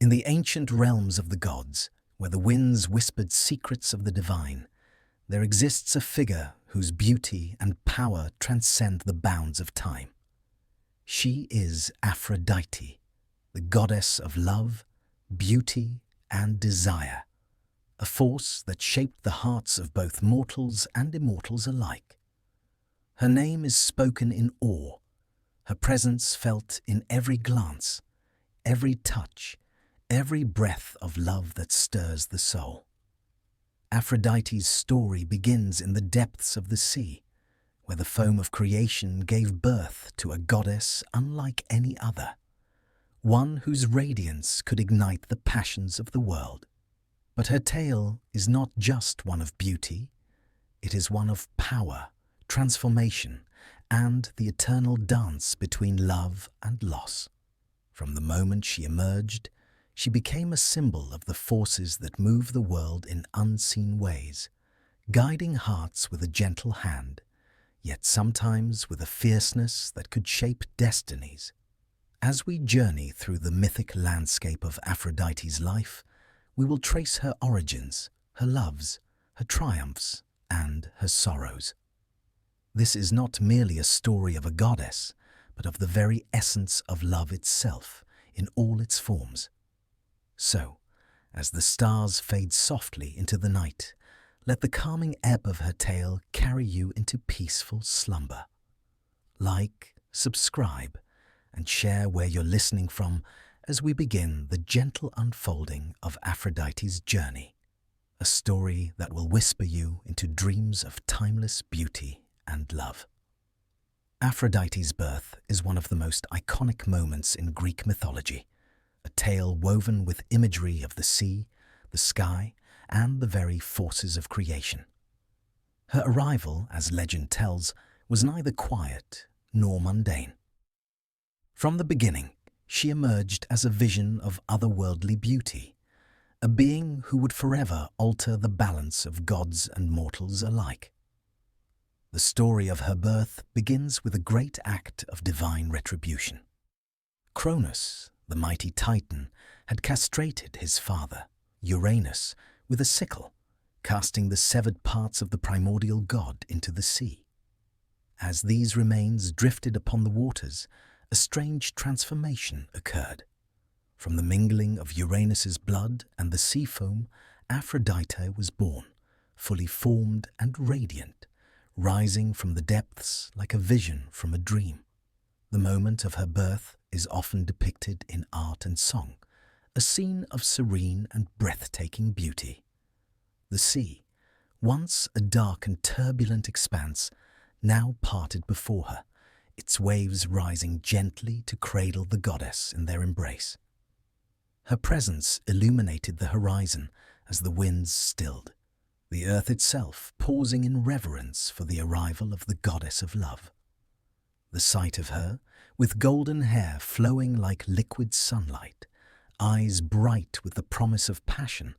In the ancient realms of the gods, where the winds whispered secrets of the divine, there exists a figure whose beauty and power transcend the bounds of time. She is Aphrodite, the goddess of love, beauty, and desire, a force that shaped the hearts of both mortals and immortals alike. Her name is spoken in awe, her presence felt in every glance, every touch, every breath of love that stirs the soul. Aphrodite's story begins in the depths of the sea, where the foam of creation gave birth to a goddess unlike any other, one whose radiance could ignite the passions of the world. But her tale is not just one of beauty, it is one of power, transformation, and the eternal dance between love and loss. From the moment she emerged, she became a symbol of the forces that move the world in unseen ways, guiding hearts with a gentle hand, yet sometimes with a fierceness that could shape destinies. As we journey through the mythic landscape of Aphrodite's life, we will trace her origins, her loves, her triumphs, and her sorrows. This is not merely a story of a goddess, but of the very essence of love itself, in all its forms. So, as the stars fade softly into the night, let the calming ebb of her tale carry you into peaceful slumber. Like, subscribe, and share where you're listening from as we begin the gentle unfolding of Aphrodite's journey, a story that will whisper you into dreams of timeless beauty and love. Aphrodite's birth is one of the most iconic moments in Greek mythology, a tale woven with imagery of the sea, the sky, and the very forces of creation. Her arrival, as legend tells, was neither quiet nor mundane. From the beginning, she emerged as a vision of otherworldly beauty, a being who would forever alter the balance of gods and mortals alike. The story of her birth begins with a great act of divine retribution. Cronus, the mighty Titan, had castrated his father, Uranus, with a sickle, casting the severed parts of the primordial god into the sea. As these remains drifted upon the waters, a strange transformation occurred. From the mingling of Uranus's blood and the sea foam, Aphrodite was born, fully formed and radiant, rising from the depths like a vision from a dream. The moment of her birth is often depicted in art and song, a scene of serene and breathtaking beauty. The sea, once a dark and turbulent expanse, now parted before her, its waves rising gently to cradle the goddess in their embrace. Her presence illuminated the horizon as the winds stilled, the earth itself pausing in reverence for the arrival of the goddess of love. The sight of her, with golden hair flowing like liquid sunlight, eyes bright with the promise of passion,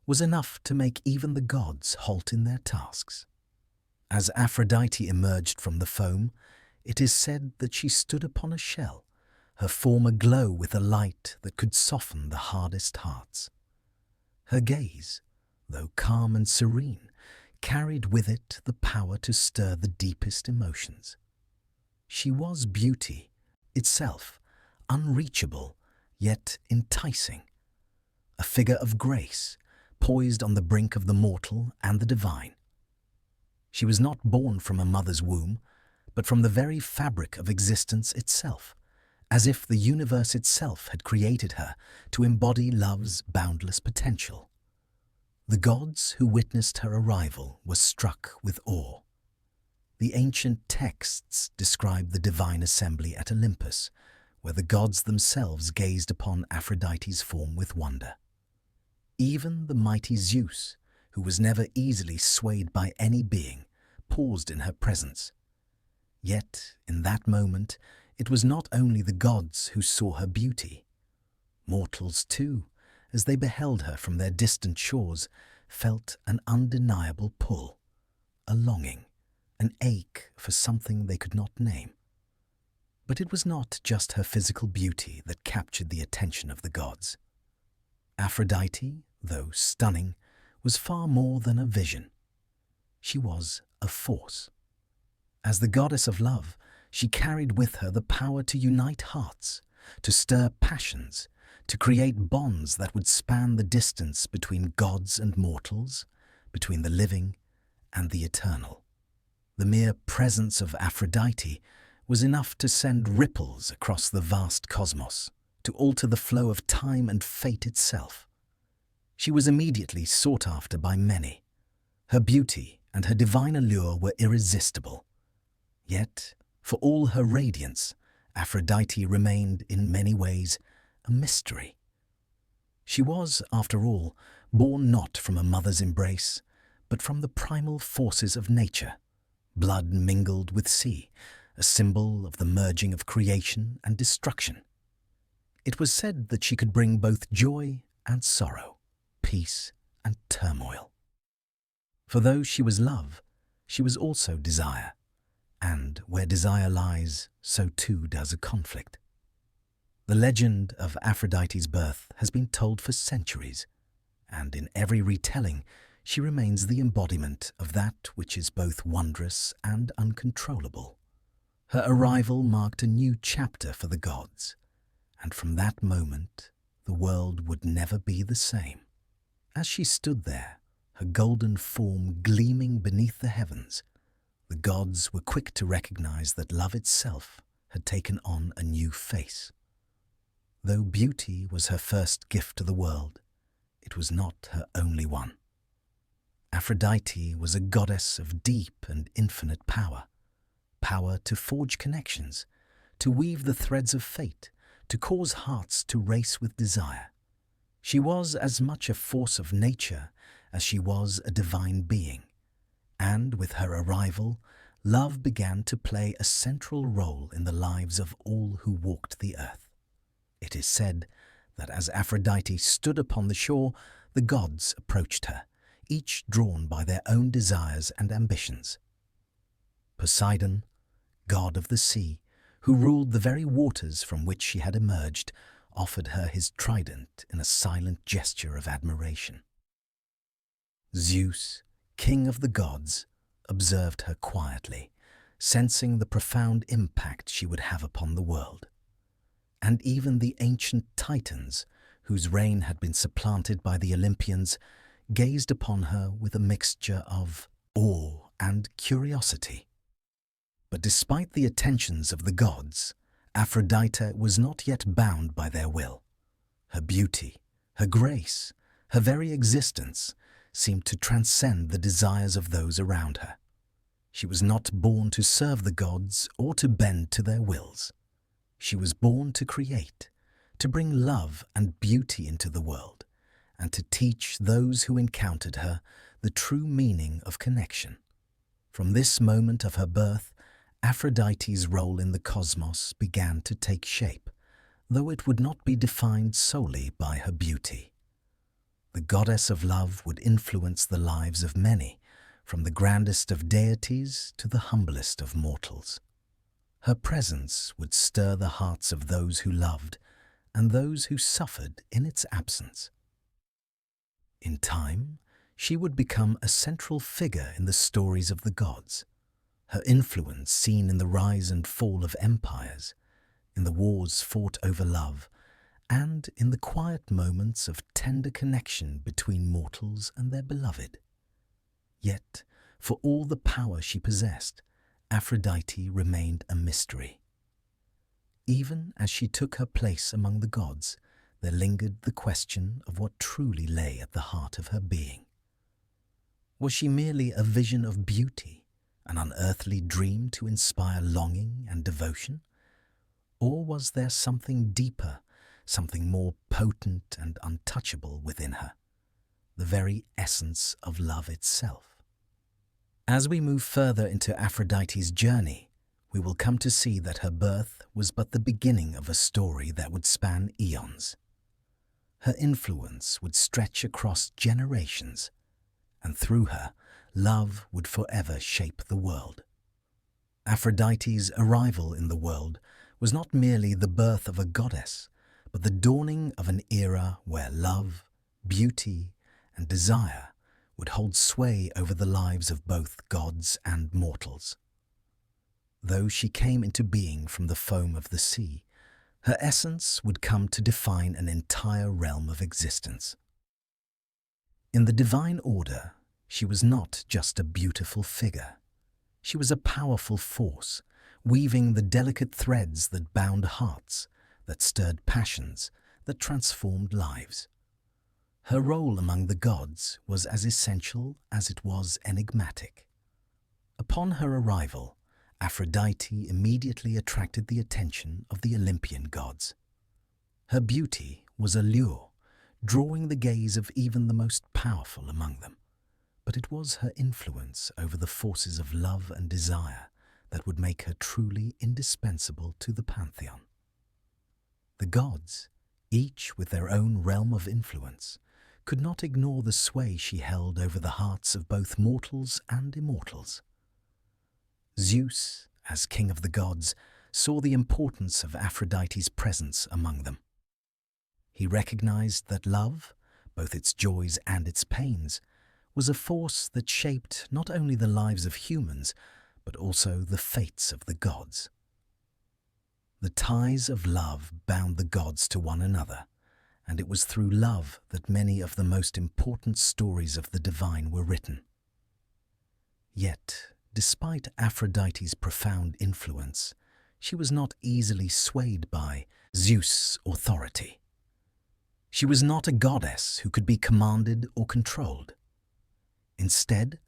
was enough to make even the gods halt in their tasks. As Aphrodite emerged from the foam, it is said that she stood upon a shell, her form aglow with a light that could soften the hardest hearts. Her gaze, though calm and serene, carried with it the power to stir the deepest emotions. She was beauty itself, unreachable, yet enticing, a figure of grace, poised on the brink of the mortal and the divine. She was not born from a mother's womb, but from the very fabric of existence itself, as if the universe itself had created her to embody love's boundless potential. The gods who witnessed her arrival were struck with awe. The ancient texts describe the divine assembly at Olympus, where the gods themselves gazed upon Aphrodite's form with wonder. Even the mighty Zeus, who was never easily swayed by any being, paused in her presence. Yet, in that moment, it was not only the gods who saw her beauty. Mortals, too, as they beheld her from their distant shores, felt an undeniable pull, a longing, an ache for something they could not name. But it was not just her physical beauty that captured the attention of the gods. Aphrodite, though stunning, was far more than a vision. She was a force. As the goddess of love, she carried with her the power to unite hearts, to stir passions, to create bonds that would span the distance between gods and mortals, between the living and the eternal. The mere presence of Aphrodite was enough to send ripples across the vast cosmos, to alter the flow of time and fate itself. She was immediately sought after by many. Her beauty and her divine allure were irresistible. Yet, for all her radiance, Aphrodite remained in many ways a mystery. She was, after all, born not from a mother's embrace, but from the primal forces of nature, blood mingled with sea, a symbol of the merging of creation and destruction. It was said that she could bring both joy and sorrow, peace and turmoil. For though she was love, she was also desire, and where desire lies, so too does a conflict. The legend of Aphrodite's birth has been told for centuries, and in every retelling she remains the embodiment of that which is both wondrous and uncontrollable. Her arrival marked a new chapter for the gods, and from that moment the world would never be the same. As she stood there, her golden form gleaming beneath the heavens, the gods were quick to recognize that love itself had taken on a new face. Though beauty was her first gift to the world, it was not her only one. Aphrodite was a goddess of deep and infinite power, power to forge connections, to weave the threads of fate, to cause hearts to race with desire. She was as much a force of nature as she was a divine being, and with her arrival, love began to play a central role in the lives of all who walked the earth. It is said that as Aphrodite stood upon the shore, the gods approached her, each drawn by their own desires and ambitions. Poseidon, god of the sea, who ruled the very waters from which she had emerged, offered her his trident in a silent gesture of admiration. Zeus, king of the gods, observed her quietly, sensing the profound impact she would have upon the world. And even the ancient Titans, whose reign had been supplanted by the Olympians, gazed upon her with a mixture of awe and curiosity. But despite the attentions of the gods, Aphrodite was not yet bound by their will. Her beauty, her grace, her very existence seemed to transcend the desires of those around her. She was not born to serve the gods or to bend to their wills. She was born to create, to bring love and beauty into the world, and to teach those who encountered her the true meaning of connection. From this moment of her birth, Aphrodite's role in the cosmos began to take shape, though it would not be defined solely by her beauty. The goddess of love would influence the lives of many, from the grandest of deities to the humblest of mortals. Her presence would stir the hearts of those who loved and those who suffered in its absence. In time, she would become a central figure in the stories of the gods, her influence seen in the rise and fall of empires, in the wars fought over love, and in the quiet moments of tender connection between mortals and their beloved. Yet, for all the power she possessed, Aphrodite remained a mystery. Even as she took her place among the gods, there lingered the question of what truly lay at the heart of her being. Was she merely a vision of beauty, an unearthly dream to inspire longing and devotion? Or was there something deeper, something more potent and untouchable within her, the very essence of love itself? As we move further into Aphrodite's journey, we will come to see that her birth was but the beginning of a story that would span eons. Her influence would stretch across generations, and through her, love would forever shape the world. Aphrodite's arrival in the world was not merely the birth of a goddess, but the dawning of an era where love, beauty, and desire would hold sway over the lives of both gods and mortals. Though she came into being from the foam of the sea, her essence would come to define an entire realm of existence. In the divine order, she was not just a beautiful figure. She was a powerful force, weaving the delicate threads that bound hearts, that stirred passions, that transformed lives. Her role among the gods was as essential as it was enigmatic. Upon her arrival, Aphrodite immediately attracted the attention of the Olympian gods. Her beauty was a lure, drawing the gaze of even the most powerful among them. But it was her influence over the forces of love and desire that would make her truly indispensable to the pantheon. The gods, each with their own realm of influence, could not ignore the sway she held over the hearts of both mortals and immortals. Zeus, as king of the gods, saw the importance of Aphrodite's presence among them. He recognized that love, both its joys and its pains, was a force that shaped not only the lives of humans, but also the fates of the gods. The ties of love bound the gods to one another, and it was through love that many of the most important stories of the divine were written. Yet, despite Aphrodite's profound influence, she was not easily swayed by Zeus' authority. She was not a goddess who could be commanded or controlled. Instead,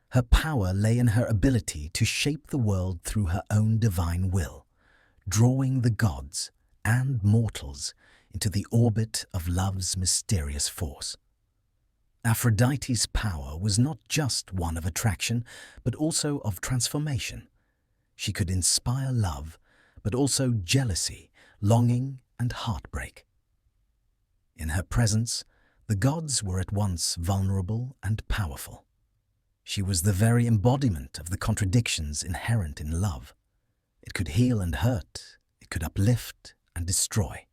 her power lay in her ability to shape the world through her own divine will, drawing the gods and mortals into the orbit of love's mysterious force. Aphrodite's power was not just one of attraction, but also of transformation. She could inspire love, but also jealousy, longing, and heartbreak. In her presence, the gods were at once vulnerable and powerful. She was the very embodiment of the contradictions inherent in love. It could heal and hurt, it could uplift and destroy.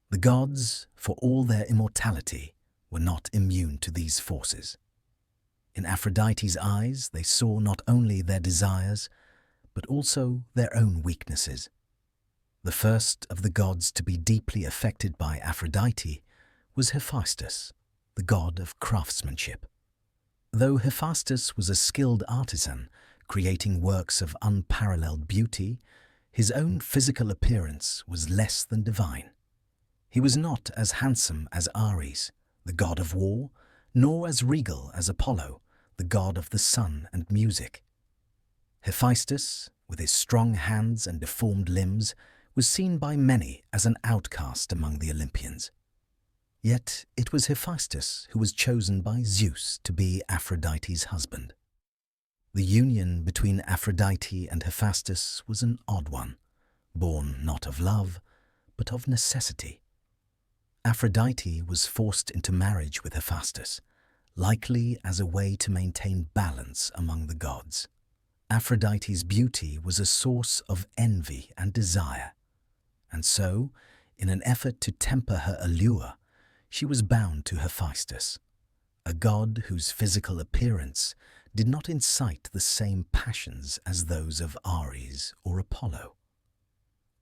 The gods, for all their immortality, were not immune to these forces. In Aphrodite's eyes, they saw not only their desires, but also their own weaknesses. The first of the gods to be deeply affected by Aphrodite was Hephaestus, the god of craftsmanship. Though Hephaestus was a skilled artisan, creating works of unparalleled beauty, his own physical appearance was less than divine. He was not as handsome as Ares, the god of war, nor as regal as Apollo, the god of the sun and music. Hephaestus, with his strong hands and deformed limbs, was seen by many as an outcast among the Olympians. Yet it was Hephaestus who was chosen by Zeus to be Aphrodite's husband. The union between Aphrodite and Hephaestus was an odd one, born not of love, but of necessity. Aphrodite was forced into marriage with Hephaestus, likely as a way to maintain balance among the gods. Aphrodite's beauty was a source of envy and desire, and so, in an effort to temper her allure, she was bound to Hephaestus, a god whose physical appearance did not incite the same passions as those of Ares or Apollo.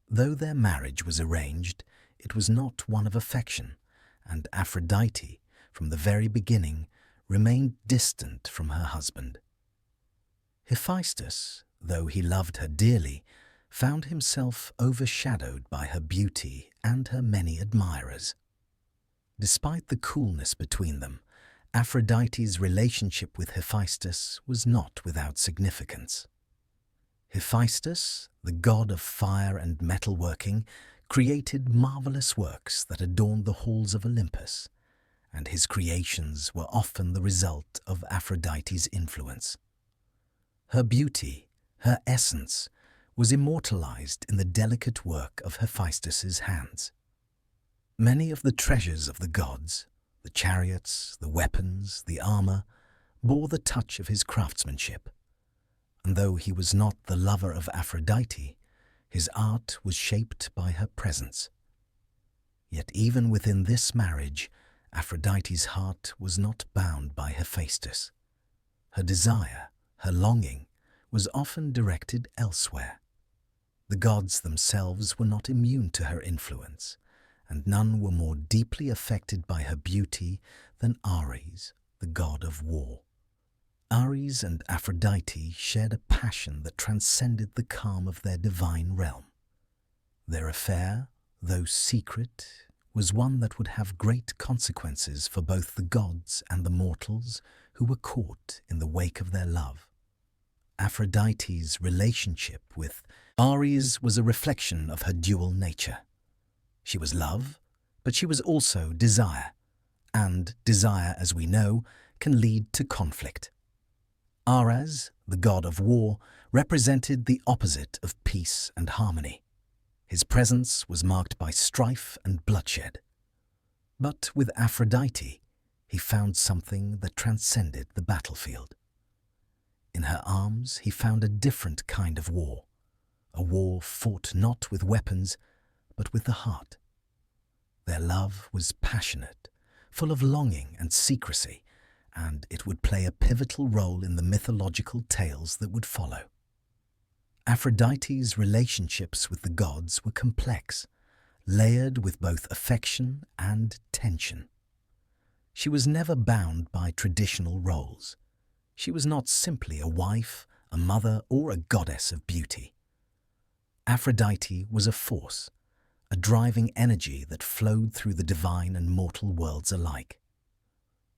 Though their marriage was arranged, it was not one of affection, and Aphrodite, from the very beginning, remained distant from her husband. Hephaestus, though he loved her dearly, found himself overshadowed by her beauty and her many admirers. Despite the coolness between them, Aphrodite's relationship with Hephaestus was not without significance. Hephaestus, the god of fire and metalworking, created marvelous works that adorned the halls of Olympus, and his creations were often the result of Aphrodite's influence. Her beauty, her essence, was immortalized in the delicate work of Hephaestus's hands. Many of the treasures of the gods, the chariots, the weapons, the armor, bore the touch of his craftsmanship. And though he was not the lover of Aphrodite, his art was shaped by her presence. Yet even within this marriage, Aphrodite's heart was not bound by Hephaestus. Her desire, her longing, was often directed elsewhere. The gods themselves were not immune to her influence, and none were more deeply affected by her beauty than Ares, the god of war. Ares and Aphrodite shared a passion that transcended the calm of their divine realm. Their affair, though secret, was one that would have great consequences for both the gods and the mortals who were caught in the wake of their love. Aphrodite's relationship with Ares was a reflection of her dual nature. She was love, but she was also desire, and desire, as we know, can lead to conflict. Ares, the god of war, represented the opposite of peace and harmony. His presence was marked by strife and bloodshed. But with Aphrodite, he found something that transcended the battlefield. In her arms, he found a different kind of war, a war fought not with weapons, but with the heart. Their love was passionate, full of longing and secrecy, and it would play a pivotal role in the mythological tales that would follow. Aphrodite's relationships with the gods were complex, layered with both affection and tension. She was never bound by traditional roles. She was not simply a wife, a mother, or a goddess of beauty. Aphrodite was a force, a driving energy that flowed through the divine and mortal worlds alike.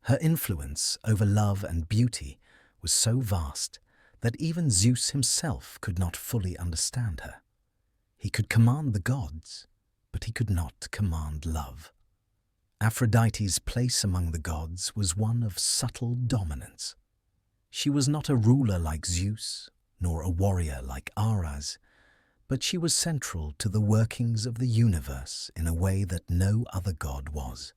Her influence over love and beauty was so vast that even Zeus himself could not fully understand her. He could command the gods, but he could not command love. Aphrodite's place among the gods was one of subtle dominance. She was not a ruler like Zeus, nor a warrior like Ares, but she was central to the workings of the universe in a way that no other god was.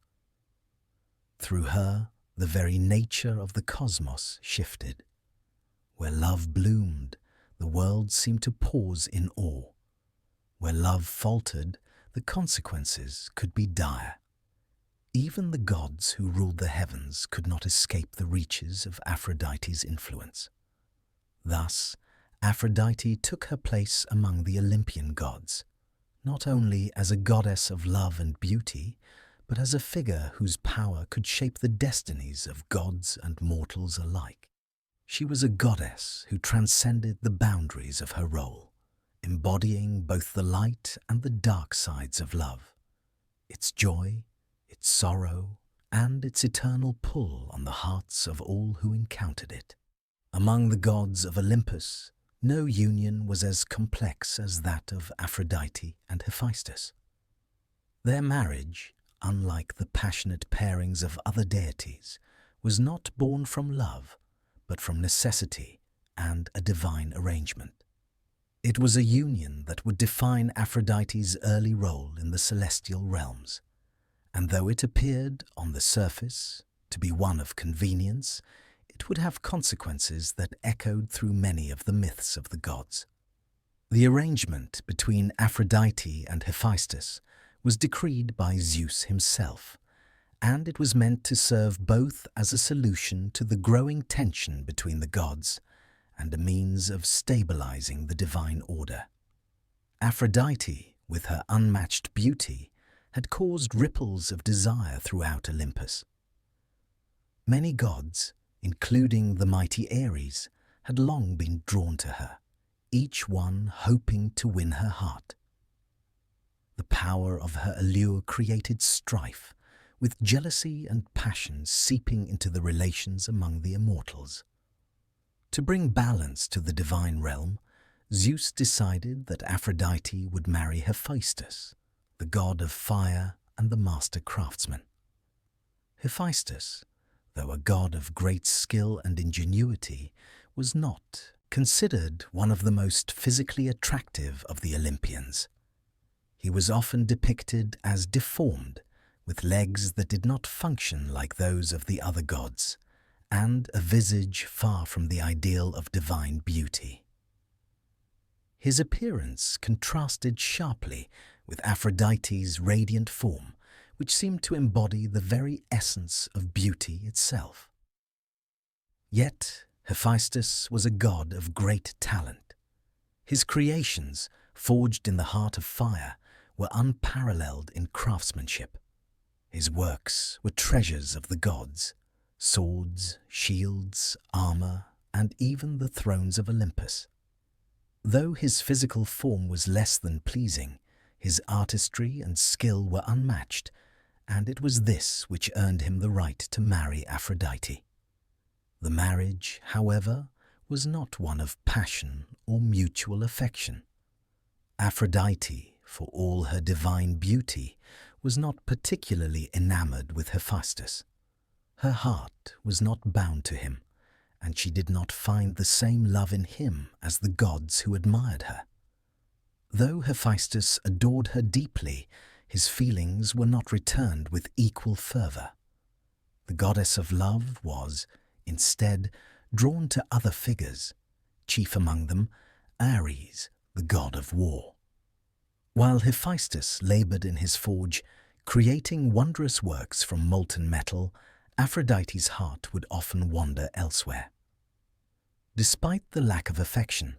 Through her, the very nature of the cosmos shifted. Where love bloomed, the world seemed to pause in awe. Where love faltered, the consequences could be dire. Even the gods who ruled the heavens could not escape the reaches of Aphrodite's influence. Thus, Aphrodite took her place among the Olympian gods, not only as a goddess of love and beauty, but as a figure whose power could shape the destinies of gods and mortals alike. She was a goddess who transcended the boundaries of her role, embodying both the light and the dark sides of love, its joy, its sorrow, and its eternal pull on the hearts of all who encountered it. Among the gods of Olympus, no union was as complex as that of Aphrodite and Hephaestus. Their marriage, unlike the passionate pairings of other deities, was not born from love, but from necessity and a divine arrangement. It was a union that would define Aphrodite's early role in the celestial realms, and though it appeared, on the surface, to be one of convenience, it would have consequences that echoed through many of the myths of the gods. The arrangement between Aphrodite and Hephaestus was decreed by Zeus himself, and it was meant to serve both as a solution to the growing tension between the gods and a means of stabilizing the divine order. Aphrodite, with her unmatched beauty, had caused ripples of desire throughout Olympus. Many gods, including the mighty Ares, had long been drawn to her, each one hoping to win her heart. The power of her allure created strife, with jealousy and passion seeping into the relations among the immortals. To bring balance to the divine realm, Zeus decided that Aphrodite would marry Hephaestus, the god of fire and the master craftsman. Hephaestus, though a god of great skill and ingenuity, was not considered one of the most physically attractive of the Olympians. He was often depicted as deformed, with legs that did not function like those of the other gods, and a visage far from the ideal of divine beauty. His appearance contrasted sharply with Aphrodite's radiant form, which seemed to embody the very essence of beauty itself. Yet Hephaestus was a god of great talent. His creations, forged in the heart of fire, were unparalleled in craftsmanship. His works were treasures of the gods: swords, shields, armor, and even the thrones of Olympus. Though his physical form was less than pleasing, his artistry and skill were unmatched, and it was this which earned him the right to marry Aphrodite. The marriage, however, was not one of passion or mutual affection. Aphrodite, for all her divine beauty, was not particularly enamored with Hephaestus. Her heart was not bound to him, and she did not find the same love in him as the gods who admired her. Though Hephaestus adored her deeply, his feelings were not returned with equal fervor. The goddess of love was, instead, drawn to other figures, chief among them Ares, the god of war. While Hephaestus labored in his forge, creating wondrous works from molten metal, Aphrodite's heart would often wander elsewhere. Despite the lack of affection,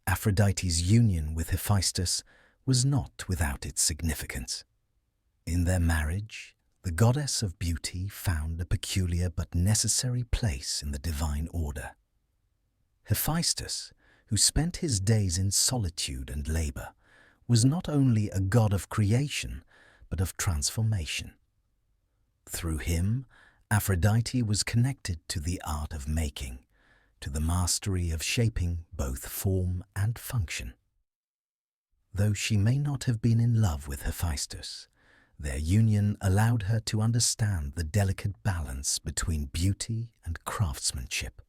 Aphrodite's union with Hephaestus was not without its significance. In their marriage, the goddess of beauty found a peculiar but necessary place in the divine order. Hephaestus, who spent his days in solitude and labor, was not only a god of creation, but of transformation. Through him, Aphrodite was connected to the art of making, to the mastery of shaping both form and function. Though she may not have been in love with Hephaestus, their union allowed her to understand the delicate balance between beauty and craftsmanship.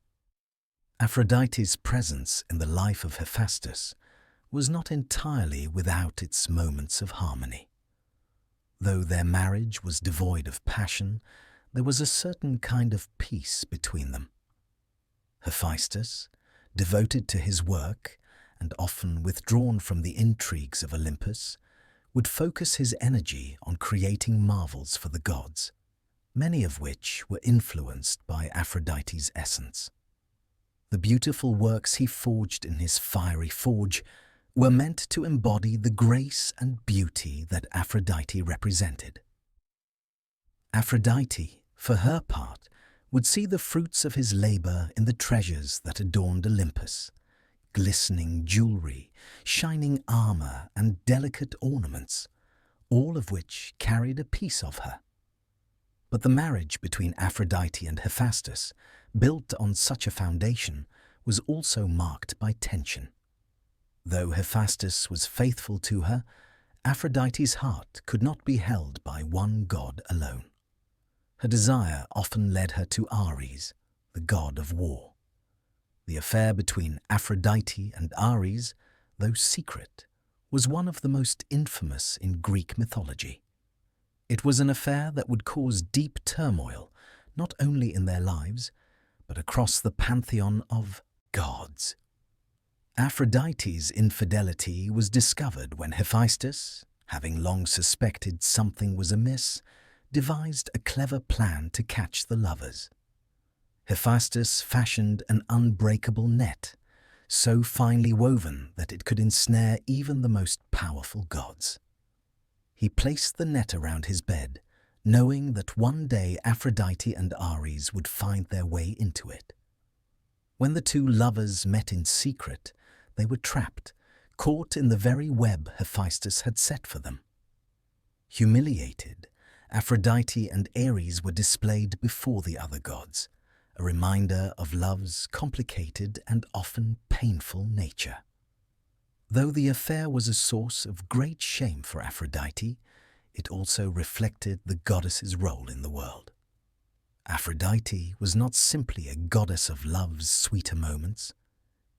Aphrodite's presence in the life of Hephaestus was not entirely without its moments of harmony. Though their marriage was devoid of passion, there was a certain kind of peace between them. Hephaestus, devoted to his work and often withdrawn from the intrigues of Olympus, would focus his energy on creating marvels for the gods, many of which were influenced by Aphrodite's essence. The beautiful works he forged in his fiery forge were meant to embody the grace and beauty that Aphrodite represented. Aphrodite, for her part, would see the fruits of his labor in the treasures that adorned Olympus: glistening jewelry, shining armor, and delicate ornaments, all of which carried a piece of her. But the marriage between Aphrodite and Hephaestus, built on such a foundation, was also marked by tension. Though Hephaestus was faithful to her, Aphrodite's heart could not be held by one god alone. Her desire often led her to Ares, the god of war. The affair between Aphrodite and Ares, though secret, was one of the most infamous in Greek mythology. It was an affair that would cause deep turmoil, not only in their lives, but across the pantheon of gods. Aphrodite's infidelity was discovered when Hephaestus, having long suspected something was amiss, devised a clever plan to catch the lovers. Hephaestus fashioned an unbreakable net, so finely woven that it could ensnare even the most powerful gods. He placed the net around his bed, knowing that one day Aphrodite and Ares would find their way into it. When the two lovers met in secret, they were trapped, caught in the very web Hephaestus had set for them. Humiliated, Aphrodite and Ares were displayed before the other gods, a reminder of love's complicated and often painful nature. Though the affair was a source of great shame for Aphrodite, it also reflected the goddess's role in the world. Aphrodite was not simply a goddess of love's sweeter moments.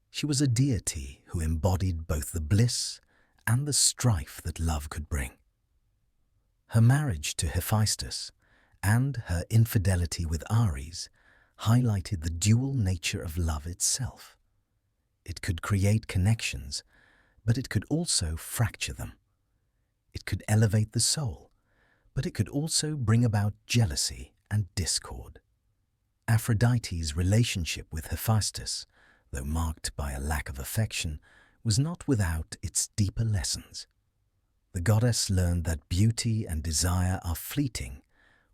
She was a deity who embodied both the bliss and the strife that love could bring. Her marriage to Hephaestus and her infidelity with Ares highlighted the dual nature of love itself. It could create connections, but it could also fracture them. It could elevate the soul, but it could also bring about jealousy and discord. Aphrodite's relationship with Hephaestus, though marked by a lack of affection, was not without its deeper lessons. The goddess learned that beauty and desire are fleeting,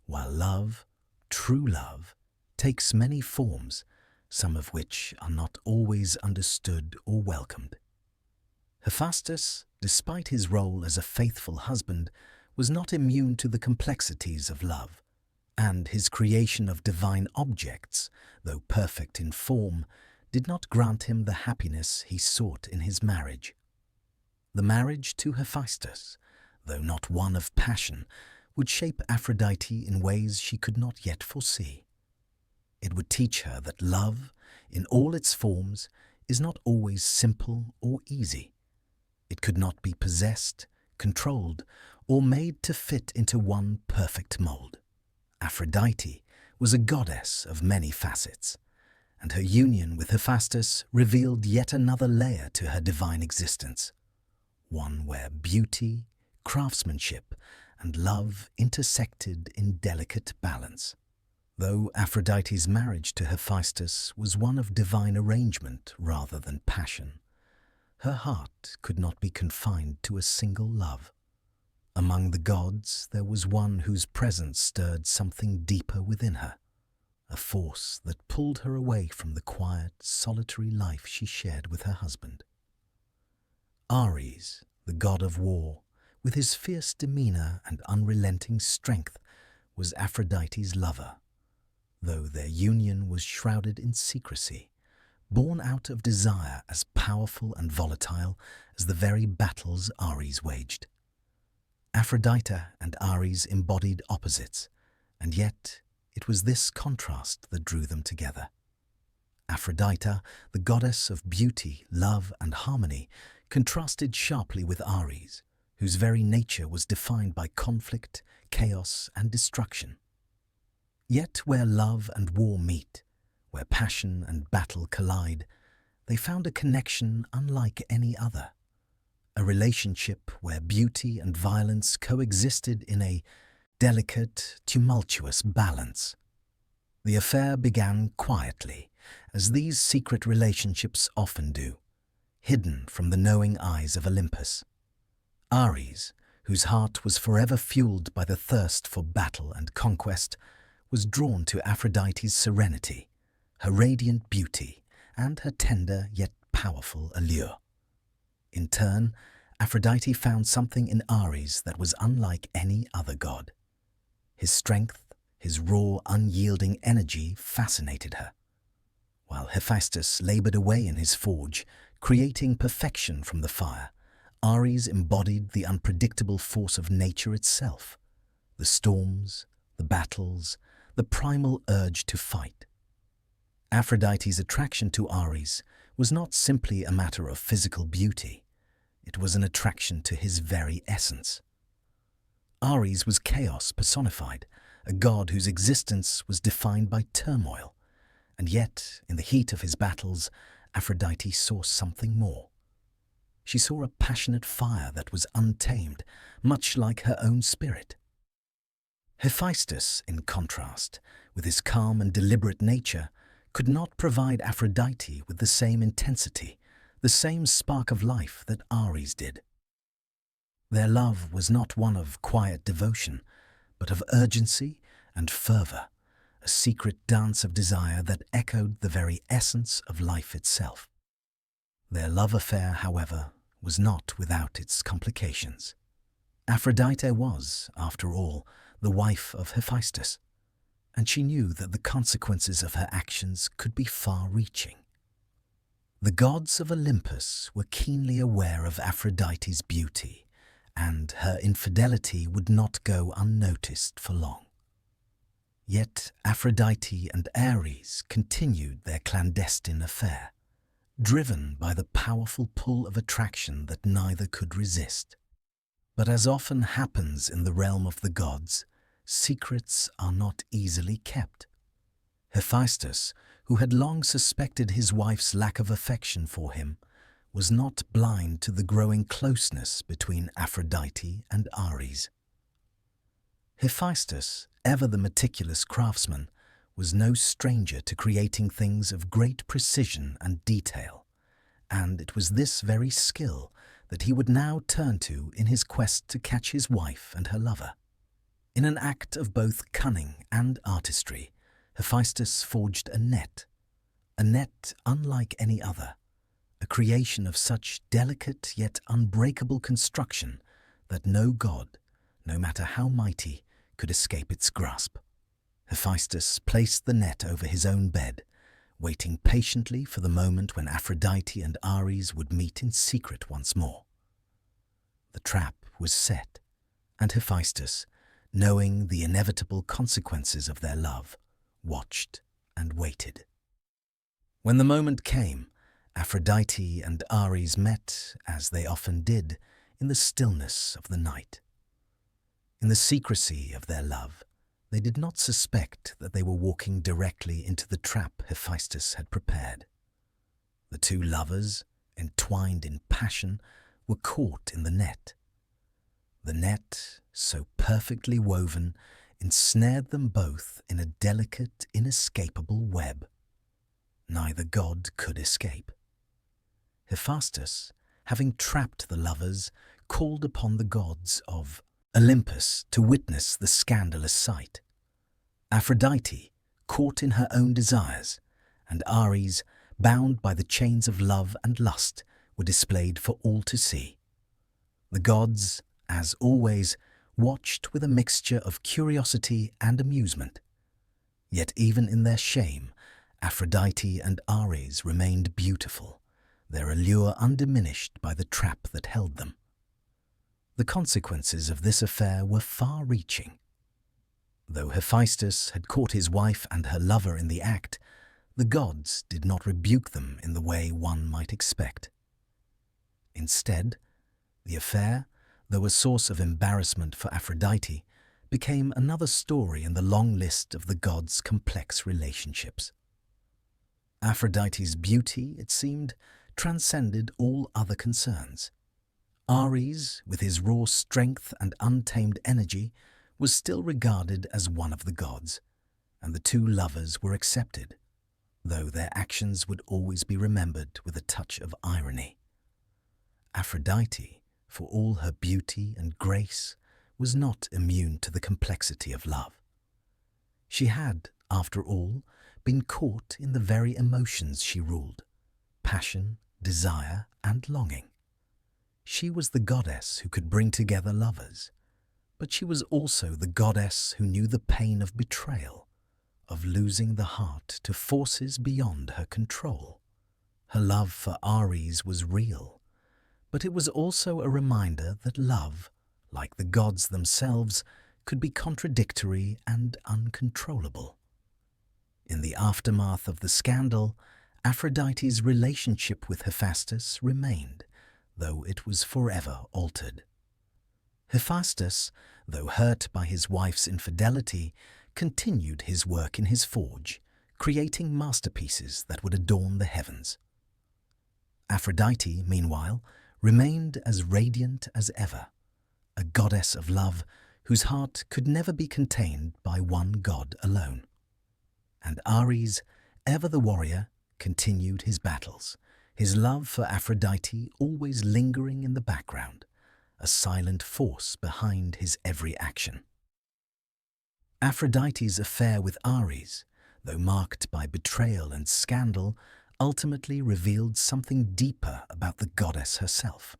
while love, true love, takes many forms, some of which are not always understood or welcomed. Hephaestus, despite his role as a faithful husband, was not immune to the complexities of love, and his creation of divine objects, though perfect in form, did not grant him the happiness he sought in his marriage. The marriage to Hephaestus, though not one of passion, would shape Aphrodite in ways she could not yet foresee. It would teach her that love, in all its forms, is not always simple or easy. It could not be possessed, controlled, or made to fit into one perfect mold. Aphrodite was a goddess of many facets, and her union with Hephaestus revealed yet another layer to her divine existence, one where beauty, craftsmanship, and love intersected in delicate balance. Though Aphrodite's marriage to Hephaestus was one of divine arrangement rather than passion, her heart could not be confined to a single love. Among the gods there was one whose presence stirred something deeper within her, a force that pulled her away from the quiet, solitary life she shared with her husband. Ares, the god of war, with his fierce demeanor and unrelenting strength, was Aphrodite's lover, though their union was shrouded in secrecy, born out of desire as powerful and volatile as the very battles Ares waged. Aphrodite and Ares embodied opposites, and yet it was this contrast that drew them together. Aphrodite, the goddess of beauty, love, and harmony, contrasted sharply with Ares, whose very nature was defined by conflict, chaos, and destruction. Yet where love and war meet, where passion and battle collide, they found a connection unlike any other. A relationship where beauty and violence coexisted in a delicate, tumultuous balance. The affair began quietly, as these secret relationships often do, hidden from the knowing eyes of Olympus. Ares, whose heart was forever fueled by the thirst for battle and conquest, was drawn to Aphrodite's serenity, her radiant beauty, and her tender yet powerful allure. In turn, Aphrodite found something in Ares that was unlike any other god. His strength, his raw, unyielding energy fascinated her. While Hephaestus labored away in his forge, creating perfection from the fire, Ares embodied the unpredictable force of nature itself, the storms, the battles, the primal urge to fight. Aphrodite's attraction to Ares was not simply a matter of physical beauty. It was an attraction to his very essence. Ares was chaos personified, a god whose existence was defined by turmoil, and yet, in the heat of his battles, Aphrodite saw something more. She saw a passionate fire that was untamed, much like her own spirit. Hephaestus, in contrast, with his calm and deliberate nature, could not provide Aphrodite with the same intensity, the same spark of life that Ares did. Their love was not one of quiet devotion, but of urgency and fervor, a secret dance of desire that echoed the very essence of life itself. Their love affair, however, was not without its complications. Aphrodite was, after all, the wife of Hephaestus, and she knew that the consequences of her actions could be far-reaching. The gods of Olympus were keenly aware of Aphrodite's beauty, and her infidelity would not go unnoticed for long. Yet Aphrodite and Ares continued their clandestine affair, driven by the powerful pull of attraction that neither could resist. But as often happens in the realm of the gods, secrets are not easily kept. Hephaestus, who had long suspected his wife's lack of affection for him, was not blind to the growing closeness between Aphrodite and Ares. Hephaestus, ever the meticulous craftsman, was no stranger to creating things of great precision and detail, and it was this very skill that he would now turn to in his quest to catch his wife and her lover. In an act of both cunning and artistry, Hephaestus forged a net unlike any other, a creation of such delicate yet unbreakable construction that no god, no matter how mighty, could escape its grasp. Hephaestus placed the net over his own bed, waiting patiently for the moment when Aphrodite and Ares would meet in secret once more. The trap was set, and Hephaestus, knowing the inevitable consequences of their love, watched and waited. When the moment came, Aphrodite and Ares met, as they often did, in the stillness of the night. In the secrecy of their love, they did not suspect that they were walking directly into the trap Hephaestus had prepared. The two lovers, entwined in passion, were caught in the net. The net, so perfectly woven, ensnared them both in a delicate, inescapable web. Neither god could escape. Hephaestus, having trapped the lovers, called upon the gods of Olympus to witness the scandalous sight. Aphrodite, caught in her own desires, and Ares, bound by the chains of love and lust, were displayed for all to see. The gods, as always, watched with a mixture of curiosity and amusement. Yet even in their shame, Aphrodite and Ares remained beautiful, their allure undiminished by the trap that held them. The consequences of this affair were far-reaching. Though Hephaestus had caught his wife and her lover in the act, the gods did not rebuke them in the way one might expect. Instead, the affair, though a source of embarrassment for Aphrodite, became another story in the long list of the gods' complex relationships. Aphrodite's beauty, it seemed, transcended all other concerns. Ares, with his raw strength and untamed energy, was still regarded as one of the gods, and the two lovers were accepted, though their actions would always be remembered with a touch of irony. Aphrodite, for all her beauty and grace, was not immune to the complexity of love. She had, after all, been caught in the very emotions she ruled: passion, desire, and longing. She was the goddess who could bring together lovers, but she was also the goddess who knew the pain of betrayal, of losing the heart to forces beyond her control. Her love for Ares was real, but it was also a reminder that love, like the gods themselves, could be contradictory and uncontrollable. In the aftermath of the scandal, Aphrodite's relationship with Hephaestus remained, though it was forever altered. Hephaestus, though hurt by his wife's infidelity, continued his work in his forge, creating masterpieces that would adorn the heavens. Aphrodite, meanwhile, remained as radiant as ever, a goddess of love whose heart could never be contained by one god alone. And Ares, ever the warrior, continued his battles, his love for Aphrodite always lingering in the background, a silent force behind his every action. Aphrodite's affair with Ares, though marked by betrayal and scandal, ultimately revealed something deeper about the goddess herself.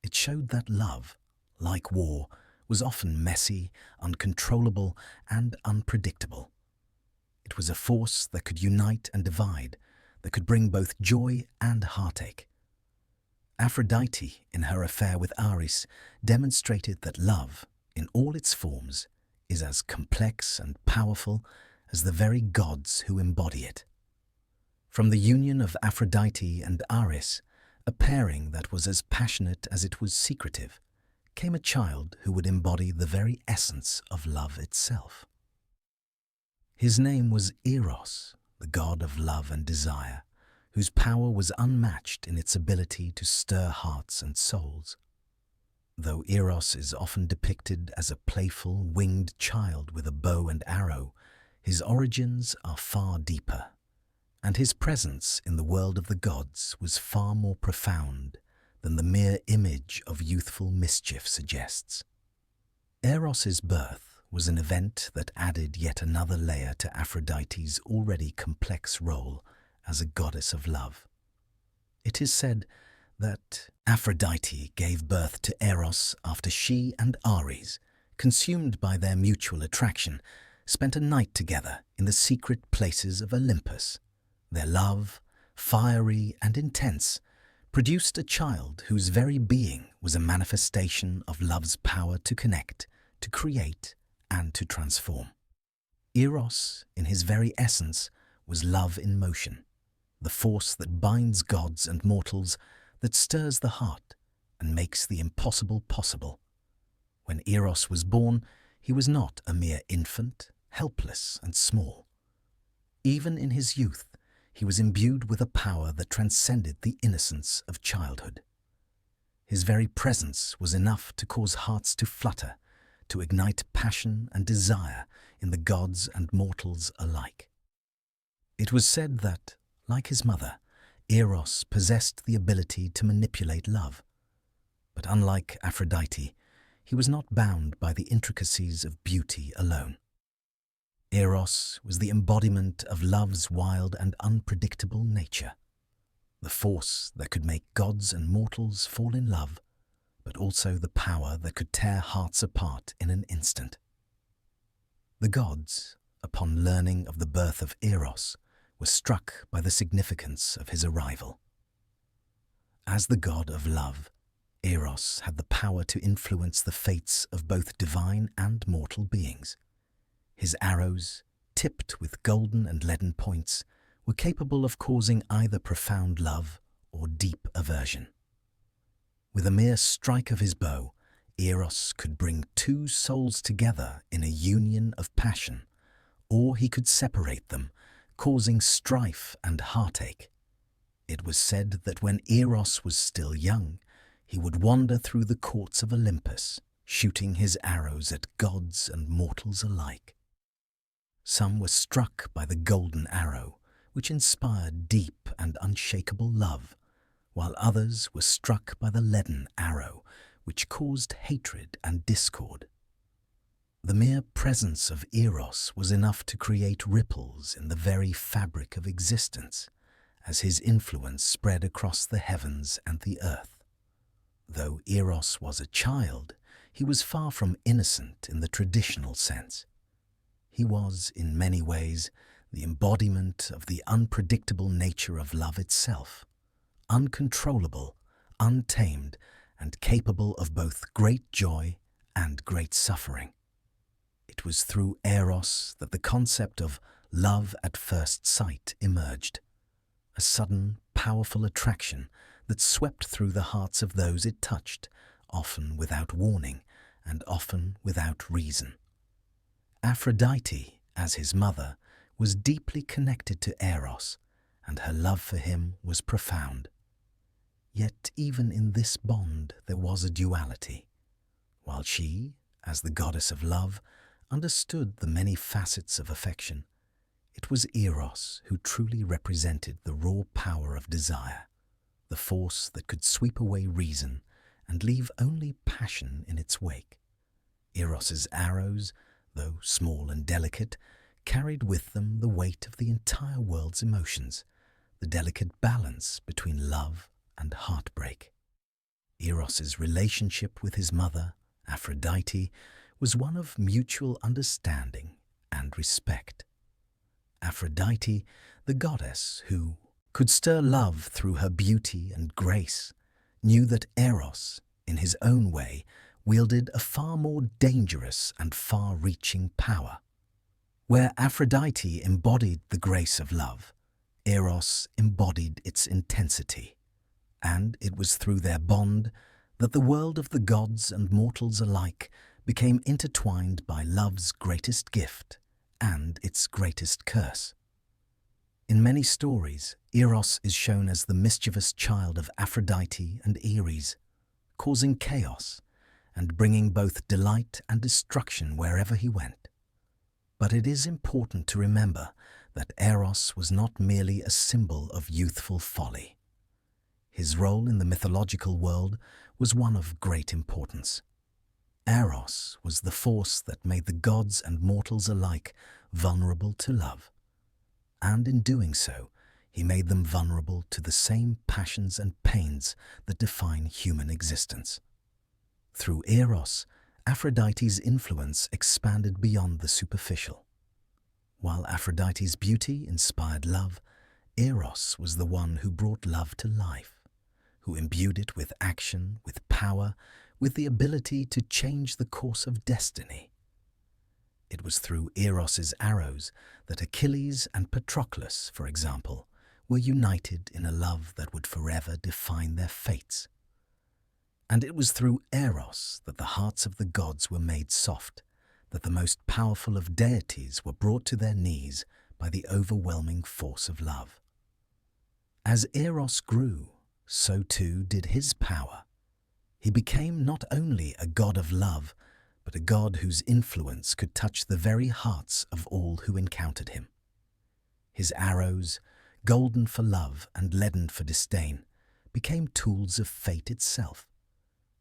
It showed that love, like war, was often messy, uncontrollable, and unpredictable. It was a force that could unite and divide, that could bring both joy and heartache. Aphrodite, in her affair with Ares, demonstrated that love, in all its forms, is as complex and powerful as the very gods who embody it. From the union of Aphrodite and Ares, a pairing that was as passionate as it was secretive, came a child who would embody the very essence of love itself. His name was Eros, the god of love and desire, whose power was unmatched in its ability to stir hearts and souls. Though Eros is often depicted as a playful, winged child with a bow and arrow, his origins are far deeper, and his presence in the world of the gods was far more profound than the mere image of youthful mischief suggests. Eros's birth was an event that added yet another layer to Aphrodite's already complex role as a goddess of love. It is said that Aphrodite gave birth to Eros after she and Ares, consumed by their mutual attraction, spent a night together in the secret places of Olympus. Their love, fiery and intense, produced a child whose very being was a manifestation of love's power to connect, to create, and to transform. Eros, in his very essence, was love in motion, the force that binds gods and mortals, that stirs the heart and makes the impossible possible. When Eros was born, he was not a mere infant, helpless and small. Even in his youth, he was imbued with a power that transcended the innocence of childhood. His very presence was enough to cause hearts to flutter, to ignite passion and desire in the gods and mortals alike. It was said that, like his mother, Eros possessed the ability to manipulate love. But unlike Aphrodite, he was not bound by the intricacies of beauty alone. Eros was the embodiment of love's wild and unpredictable nature, the force that could make gods and mortals fall in love, but also the power that could tear hearts apart in an instant. The gods, upon learning of the birth of Eros, were struck by the significance of his arrival. As the god of love, Eros had the power to influence the fates of both divine and mortal beings. His arrows, tipped with golden and leaden points, were capable of causing either profound love or deep aversion. With a mere strike of his bow, Eros could bring two souls together in a union of passion, or he could separate them, causing strife and heartache. It was said that when Eros was still young, he would wander through the courts of Olympus, shooting his arrows at gods and mortals alike. Some were struck by the golden arrow, which inspired deep and unshakable love, while others were struck by the leaden arrow, which caused hatred and discord. The mere presence of Eros was enough to create ripples in the very fabric of existence, as his influence spread across the heavens and the earth. Though Eros was a child, he was far from innocent in the traditional sense. He was, in many ways, the embodiment of the unpredictable nature of love itself, uncontrollable, untamed, and capable of both great joy and great suffering. It was through Eros that the concept of love at first sight emerged, a sudden, powerful attraction that swept through the hearts of those it touched, often without warning and often without reason. Aphrodite, as his mother, was deeply connected to Eros, and her love for him was profound. Yet even in this bond there was a duality. While she, as the goddess of love, understood the many facets of affection, it was Eros who truly represented the raw power of desire, the force that could sweep away reason and leave only passion in its wake. Eros's arrows, though small and delicate, carried with them the weight of the entire world's emotions, the delicate balance between love and heartbreak. Eros's relationship with his mother, Aphrodite, was one of mutual understanding and respect. Aphrodite, the goddess who could stir love through her beauty and grace, knew that Eros, in his own way, wielded a far more dangerous and far-reaching power. Where Aphrodite embodied the grace of love, Eros embodied its intensity, and it was through their bond that the world of the gods and mortals alike became intertwined by love's greatest gift and its greatest curse. In many stories, Eros is shown as the mischievous child of Aphrodite and Ares, causing chaos and bringing both delight and destruction wherever he went. But it is important to remember that Eros was not merely a symbol of youthful folly. His role in the mythological world was one of great importance. Eros was the force that made the gods and mortals alike vulnerable to love, and in doing so, he made them vulnerable to the same passions and pains that define human existence. Through Eros, Aphrodite's influence expanded beyond the superficial. While Aphrodite's beauty inspired love, Eros was the one who brought love to life, who imbued it with action, with power, with the ability to change the course of destiny. It was through Eros's arrows that Achilles and Patroclus, for example, were united in a love that would forever define their fates. And it was through Eros that the hearts of the gods were made soft, that the most powerful of deities were brought to their knees by the overwhelming force of love. As Eros grew, so too did his power. He became not only a god of love, but a god whose influence could touch the very hearts of all who encountered him. His arrows, golden for love and leaden for disdain, became tools of fate itself.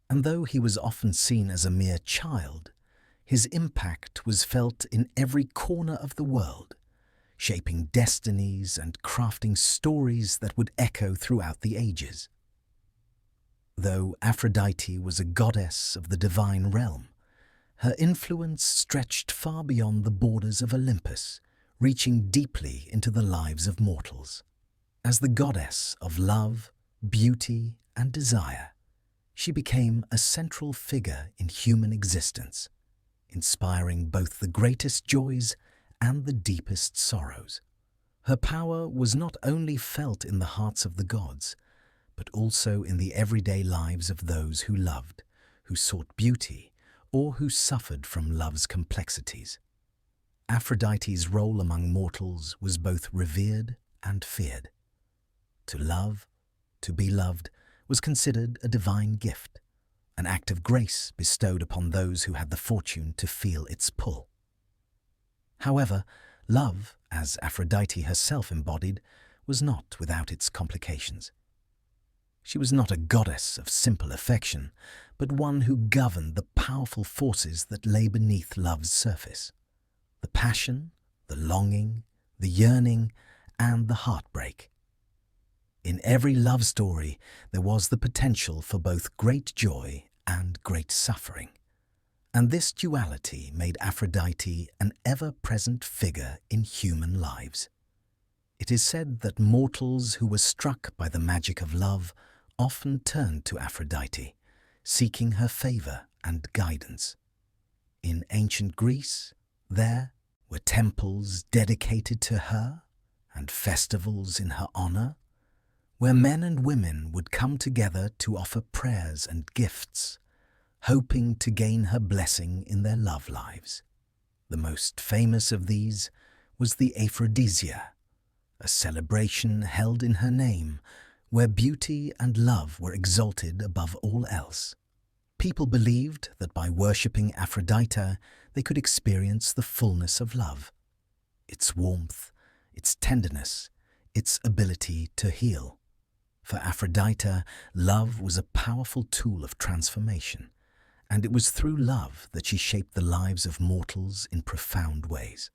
And though he was often seen as a mere child, his impact was felt in every corner of the world, shaping destinies and crafting stories that would echo throughout the ages. Though Aphrodite was a goddess of the divine realm, her influence stretched far beyond the borders of Olympus, reaching deeply into the lives of mortals. As the goddess of love, beauty, and desire, she became a central figure in human existence, inspiring both the greatest joys and the deepest sorrows. Her power was not only felt in the hearts of the gods, but also in the everyday lives of those who loved, who sought beauty, or who suffered from love's complexities. Aphrodite's role among mortals was both revered and feared. To love, to be loved, was considered a divine gift, an act of grace bestowed upon those who had the fortune to feel its pull. However, love, as Aphrodite herself embodied, was not without its complications. She was not a goddess of simple affection, but one who governed the powerful forces that lay beneath love's surface. The passion, the longing, the yearning, and the heartbreak. In every love story, there was the potential for both great joy and great suffering. And this duality made Aphrodite an ever-present figure in human lives. It is said that mortals who were struck by the magic of love often turned to Aphrodite, seeking her favor and guidance. In ancient Greece, there were temples dedicated to her and festivals in her honor, where men and women would come together to offer prayers and gifts, hoping to gain her blessing in their love lives. The most famous of these was the Aphrodisia, a celebration held in her name where beauty and love were exalted above all else. People believed that by worshipping Aphrodite, they could experience the fullness of love, its warmth, its tenderness, its ability to heal. For Aphrodite, love was a powerful tool of transformation, and it was through love that she shaped the lives of mortals in profound ways.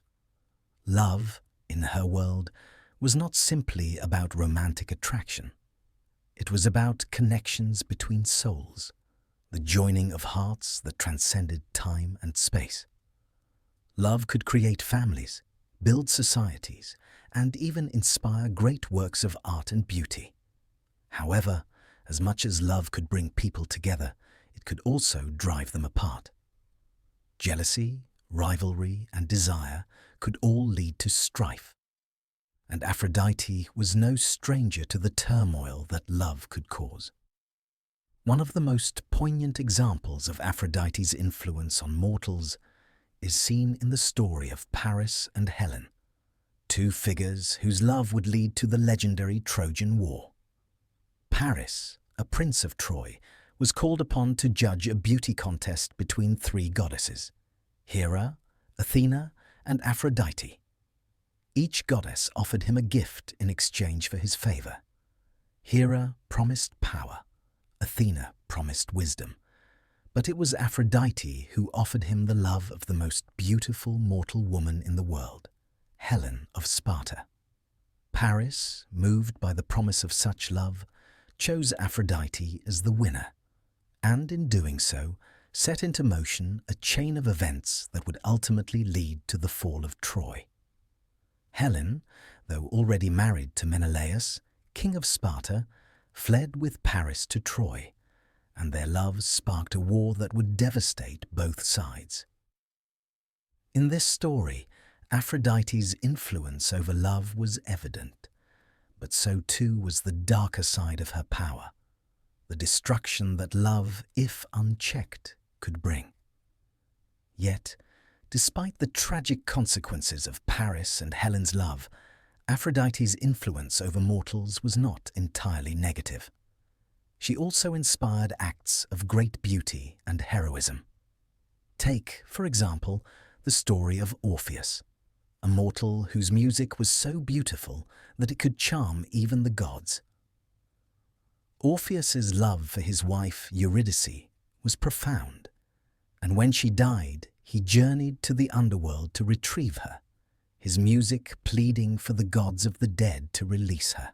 Love, in her world, was not simply about romantic attraction. It was about connections between souls, the joining of hearts that transcended time and space. Love could create families, build societies, and even inspire great works of art and beauty. However, as much as love could bring people together, it could also drive them apart. Jealousy, rivalry, and desire could all lead to strife. And Aphrodite was no stranger to the turmoil that love could cause. One of the most poignant examples of Aphrodite's influence on mortals is seen in the story of Paris and Helen, two figures whose love would lead to the legendary Trojan War. Paris, a prince of Troy, was called upon to judge a beauty contest between three goddesses: Hera, Athena, and Aphrodite. Each goddess offered him a gift in exchange for his favor. Hera promised power, Athena promised wisdom, but it was Aphrodite who offered him the love of the most beautiful mortal woman in the world, Helen of Sparta. Paris, moved by the promise of such love, chose Aphrodite as the winner, and in doing so, set into motion a chain of events that would ultimately lead to the fall of Troy. Helen, though already married to Menelaus, king of Sparta, fled with Paris to Troy, and their love sparked a war that would devastate both sides. In this story, Aphrodite's influence over love was evident, but so too was the darker side of her power, the destruction that love, if unchecked, could bring. Yet, despite the tragic consequences of Paris and Helen's love, Aphrodite's influence over mortals was not entirely negative. She also inspired acts of great beauty and heroism. Take, for example, the story of Orpheus, a mortal whose music was so beautiful that it could charm even the gods. Orpheus's love for his wife Eurydice was profound, and when she died, he journeyed to the underworld to retrieve her, his music pleading for the gods of the dead to release her.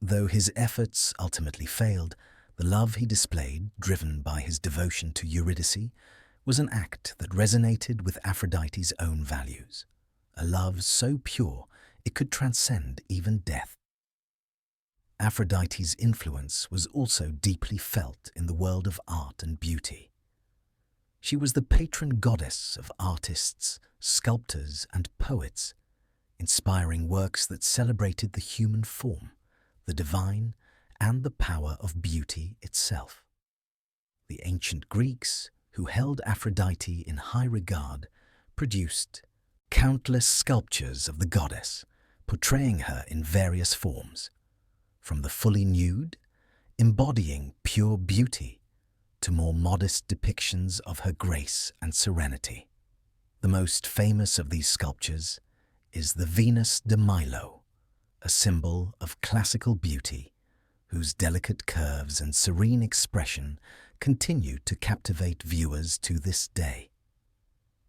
Though his efforts ultimately failed, the love he displayed, driven by his devotion to Eurydice, was an act that resonated with Aphrodite's own values, a love so pure it could transcend even death. Aphrodite's influence was also deeply felt in the world of art and beauty. She was the patron goddess of artists, sculptors, and poets, inspiring works that celebrated the human form, the divine, and the power of beauty itself. The ancient Greeks, who held Aphrodite in high regard, produced countless sculptures of the goddess, portraying her in various forms, from the fully nude, embodying pure beauty, to more modest depictions of her grace and serenity. The most famous of these sculptures is the Venus de Milo, a symbol of classical beauty, whose delicate curves and serene expression continue to captivate viewers to this day.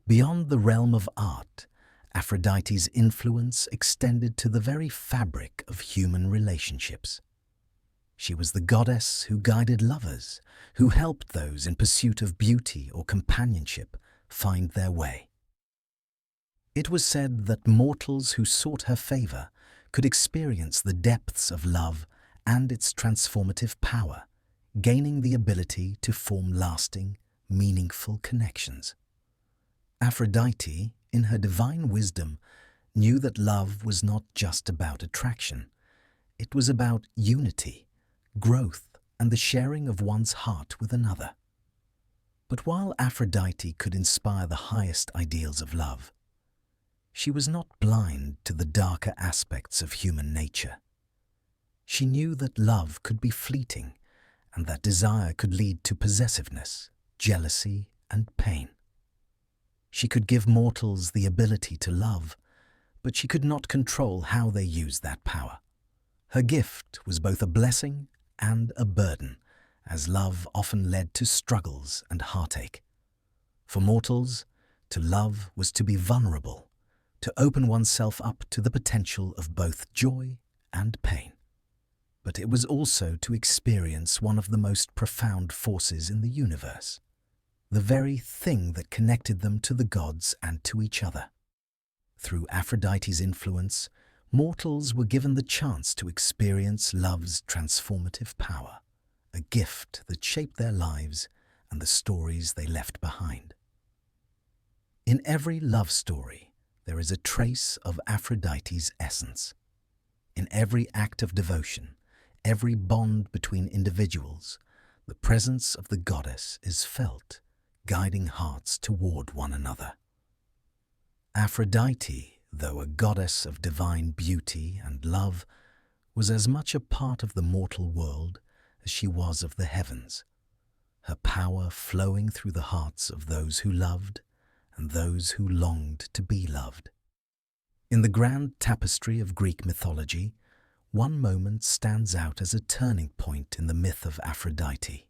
Beyond the realm of art, Aphrodite's influence extended to the very fabric of human relationships. She was the goddess who guided lovers, who helped those in pursuit of beauty or companionship find their way. It was said that mortals who sought her favor could experience the depths of love and its transformative power, gaining the ability to form lasting, meaningful connections. Aphrodite, in her divine wisdom, knew that love was not just about attraction. It was about unity, growth, and the sharing of one's heart with another. But while Aphrodite could inspire the highest ideals of love, she was not blind to the darker aspects of human nature. She knew that love could be fleeting, and that desire could lead to possessiveness, jealousy, and pain. She could give mortals the ability to love, but she could not control how they used that power. Her gift was both a blessing and a burden, as love often led to struggles and heartache. For mortals, to love was to be vulnerable, to open oneself up to the potential of both joy and pain. But it was also to experience one of the most profound forces in the universe, the very thing that connected them to the gods and to each other. Through Aphrodite's influence, mortals were given the chance to experience love's transformative power, a gift that shaped their lives and the stories they left behind. In every love story, there is a trace of Aphrodite's essence. In every act of devotion, every bond between individuals, the presence of the goddess is felt, guiding hearts toward one another. Aphrodite, though a goddess of divine beauty and love, was as much a part of the mortal world as she was of the heavens, her power flowing through the hearts of those who loved and those who longed to be loved. In the grand tapestry of Greek mythology, one moment stands out as a turning point in the myth of Aphrodite,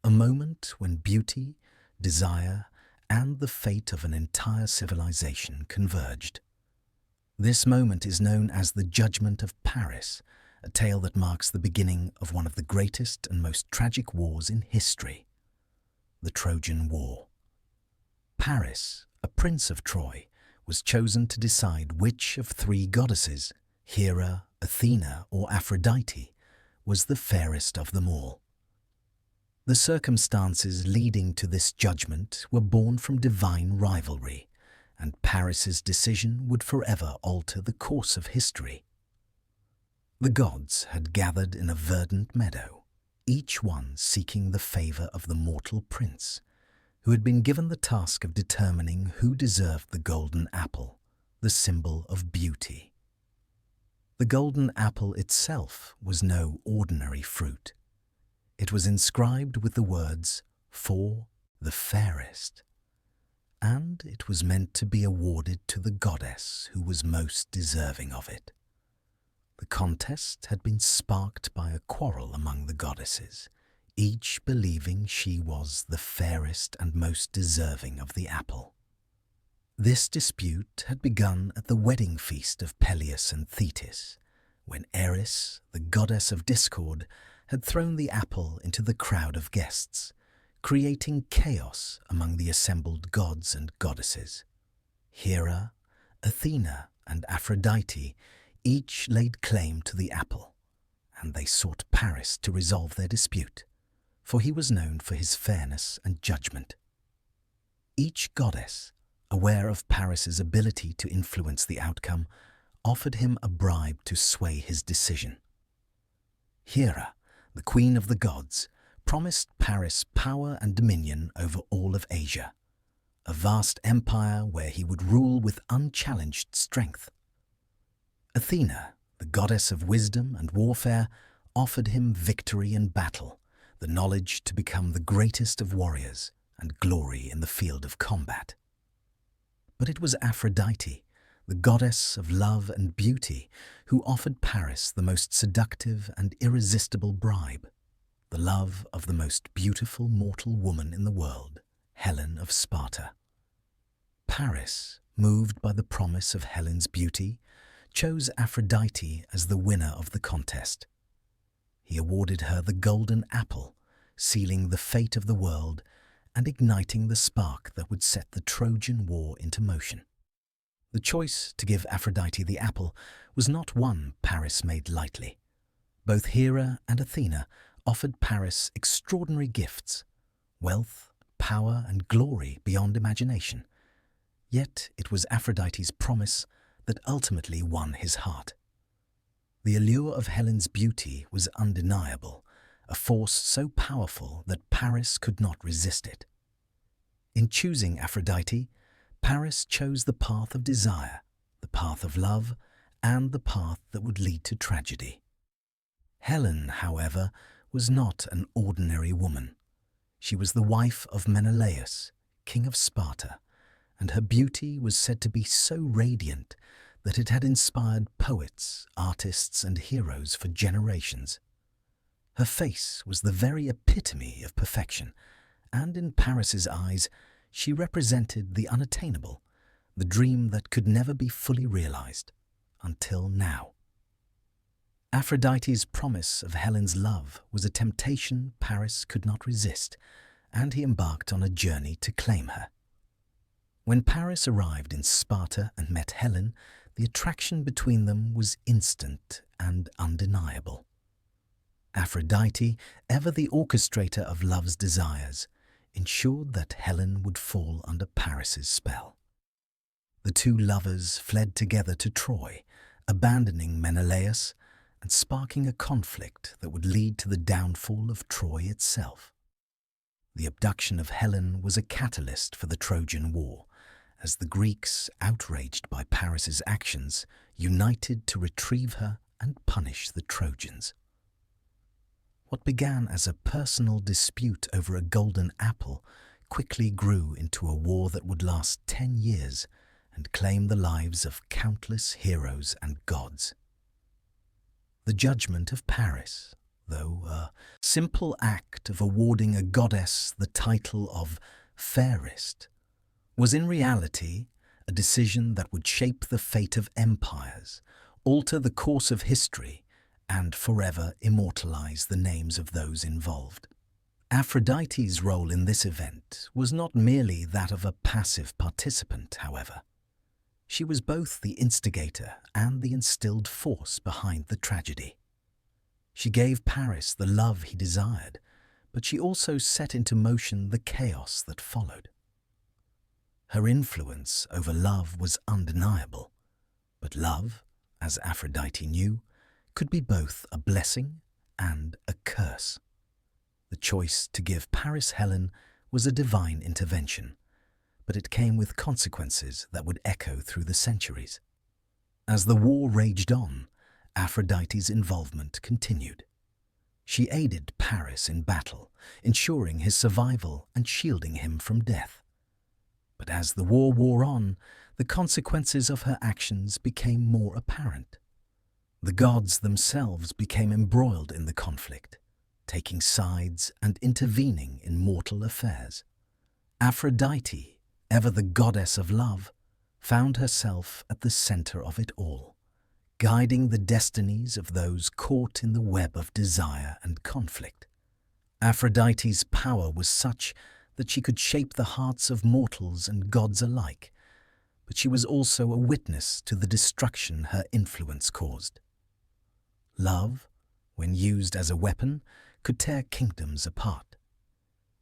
a moment when beauty, desire, and the fate of an entire civilization converged. This moment is known as the Judgment of Paris, a tale that marks the beginning of one of the greatest and most tragic wars in history, the Trojan War. Paris, a prince of Troy, was chosen to decide which of three goddesses, Hera, Athena, or Aphrodite, was the fairest of them all. The circumstances leading to this judgment were born from divine rivalry, and Paris's decision would forever alter the course of history. The gods had gathered in a verdant meadow, each one seeking the favor of the mortal prince, who had been given the task of determining who deserved the golden apple, the symbol of beauty. The golden apple itself was no ordinary fruit. It was inscribed with the words, "For the fairest," and it was meant to be awarded to the goddess who was most deserving of it. The contest had been sparked by a quarrel among the goddesses, each believing she was the fairest and most deserving of the apple. This dispute had begun at the wedding feast of Peleus and Thetis, when Eris, the goddess of discord, had thrown the apple into the crowd of guests, creating chaos among the assembled gods and goddesses. Hera, Athena, and Aphrodite each laid claim to the apple, and they sought Paris to resolve their dispute, for he was known for his fairness and judgment. Each goddess, aware of Paris's ability to influence the outcome, offered him a bribe to sway his decision. Hera, the queen of the gods, promised Paris power and dominion over all of Asia, a vast empire where he would rule with unchallenged strength. Athena, the goddess of wisdom and warfare, offered him victory in battle, the knowledge to become the greatest of warriors, and glory in the field of combat. But it was Aphrodite, the goddess of love and beauty, who offered Paris the most seductive and irresistible bribe, the love of the most beautiful mortal woman in the world, Helen of Sparta. Paris, moved by the promise of Helen's beauty, chose Aphrodite as the winner of the contest. He awarded her the golden apple, sealing the fate of the world and igniting the spark that would set the Trojan War into motion. The choice to give Aphrodite the apple was not one Paris made lightly. Both Hera and Athena offered Paris extraordinary gifts, wealth, power, and glory beyond imagination. Yet it was Aphrodite's promise that ultimately won his heart. The allure of Helen's beauty was undeniable, a force so powerful that Paris could not resist it. In choosing Aphrodite, Paris chose the path of desire, the path of love, and the path that would lead to tragedy. Helen, however, was not an ordinary woman. She was the wife of Menelaus, king of Sparta, and her beauty was said to be so radiant that it had inspired poets, artists, and heroes for generations. Her face was the very epitome of perfection, and in Paris's eyes, she represented the unattainable, the dream that could never be fully realized, until now. Aphrodite's promise of Helen's love was a temptation Paris could not resist, and he embarked on a journey to claim her. When Paris arrived in Sparta and met Helen, the attraction between them was instant and undeniable. Aphrodite, ever the orchestrator of love's desires, ensured that Helen would fall under Paris's spell. The two lovers fled together to Troy, abandoning Menelaus and sparking a conflict that would lead to the downfall of Troy itself. The abduction of Helen was a catalyst for the Trojan War, as the Greeks, outraged by Paris's actions, united to retrieve her and punish the Trojans. What began as a personal dispute over a golden apple quickly grew into a war that would last 10 years and claim the lives of countless heroes and gods. The judgment of Paris, though a simple act of awarding a goddess the title of fairest, was in reality a decision that would shape the fate of empires, alter the course of history, and forever immortalize the names of those involved. Aphrodite's role in this event was not merely that of a passive participant, however. She was both the instigator and the instilled force behind the tragedy. She gave Paris the love he desired, but she also set into motion the chaos that followed. Her influence over love was undeniable, but love, as Aphrodite knew, could be both a blessing and a curse. The choice to give Paris Helen was a divine intervention, but it came with consequences that would echo through the centuries. As the war raged on, Aphrodite's involvement continued. She aided Paris in battle, ensuring his survival and shielding him from death. But as the war wore on, the consequences of her actions became more apparent. The gods themselves became embroiled in the conflict, taking sides and intervening in mortal affairs. Aphrodite, ever the goddess of love, found herself at the center of it all, guiding the destinies of those caught in the web of desire and conflict. Aphrodite's power was such that she could shape the hearts of mortals and gods alike, but she was also a witness to the destruction her influence caused. Love, when used as a weapon, could tear kingdoms apart.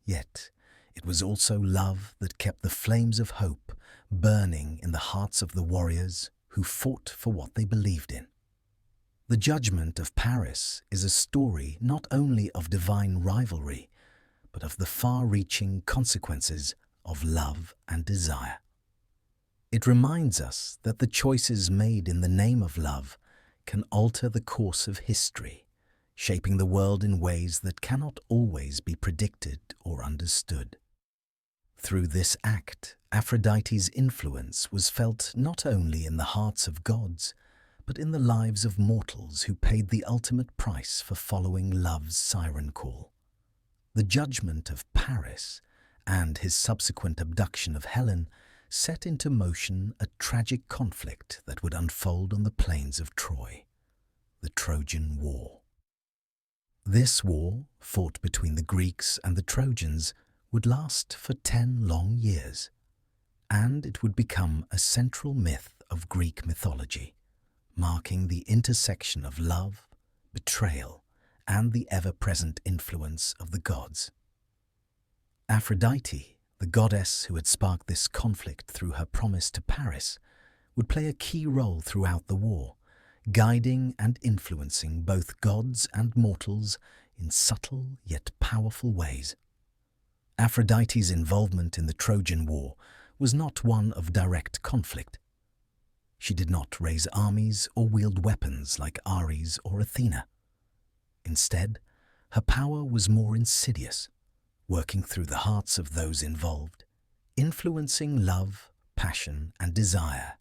Yet, it was also love that kept the flames of hope burning in the hearts of the warriors who fought for what they believed in. The judgment of Paris is a story not only of divine rivalry, but of the far-reaching consequences of love and desire. It reminds us that the choices made in the name of love can alter the course of history, shaping the world in ways that cannot always be predicted or understood. Through this act, Aphrodite's influence was felt not only in the hearts of gods, but in the lives of mortals who paid the ultimate price for following love's siren call. The judgment of Paris and his subsequent abduction of Helen set into motion a tragic conflict that would unfold on the plains of Troy, the Trojan War. This war, fought between the Greeks and the Trojans, would last for 10 long years, and it would become a central myth of Greek mythology, marking the intersection of love, betrayal, and the ever-present influence of the gods. Aphrodite, the goddess who had sparked this conflict through her promise to Paris, would play a key role throughout the war, guiding and influencing both gods and mortals in subtle yet powerful ways. Aphrodite's involvement in the Trojan War was not one of direct conflict. She did not raise armies or wield weapons like Ares or Athena. Instead, her power was more insidious, working through the hearts of those involved, influencing love, passion, and desire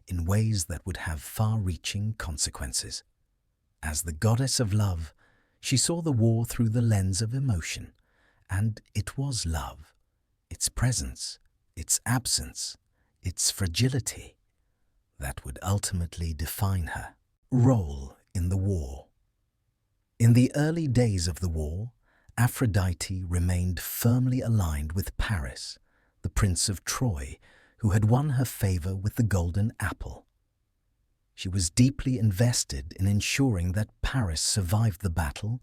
in ways that would have far-reaching consequences. As the goddess of love, she saw the war through the lens of emotion, and it was love, its presence, its absence, its fragility, that would ultimately define her role in the war. In the early days of the war, Aphrodite remained firmly aligned with Paris, the Prince of Troy, who had won her favor with the golden apple. She was deeply invested in ensuring that Paris survived the battle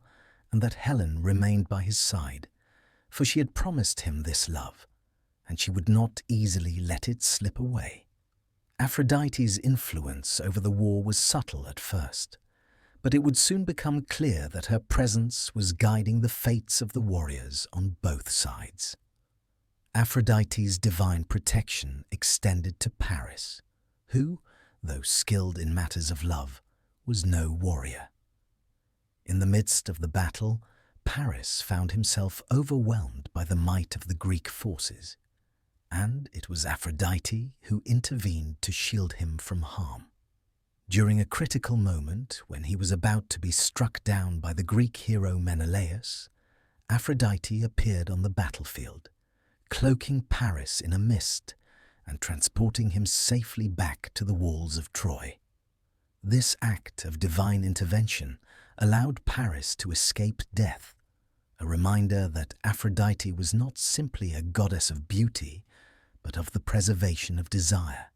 and that Helen remained by his side, for she had promised him this love, and she would not easily let it slip away. Aphrodite's influence over the war was subtle at first, but it would soon become clear that her presence was guiding the fates of the warriors on both sides. Aphrodite's divine protection extended to Paris, who, though skilled in matters of love, was no warrior. In the midst of the battle, Paris found himself overwhelmed by the might of the Greek forces, and it was Aphrodite who intervened to shield him from harm. During a critical moment when he was about to be struck down by the Greek hero Menelaus, Aphrodite appeared on the battlefield, cloaking Paris in a mist and transporting him safely back to the walls of Troy. This act of divine intervention allowed Paris to escape death, a reminder that Aphrodite was not simply a goddess of beauty, but of the preservation of desire,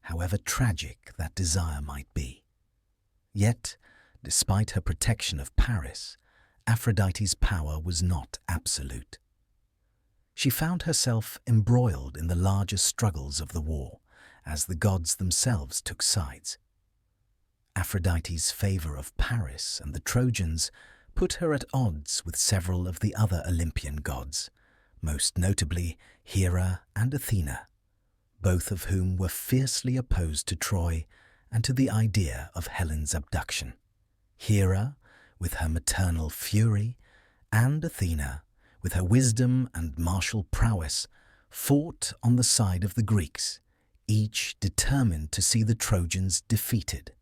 however tragic that desire might be. Yet, despite her protection of Paris, Aphrodite's power was not absolute. She found herself embroiled in the larger struggles of the war, as the gods themselves took sides. Aphrodite's favor of Paris and the Trojans put her at odds with several of the other Olympian gods, most notably Hera and Athena, both of whom were fiercely opposed to Troy and to the idea of Helen's abduction. Hera, with her maternal fury, and Athena, with her wisdom and martial prowess, fought on the side of the Greeks, each determined to see the Trojans defeated.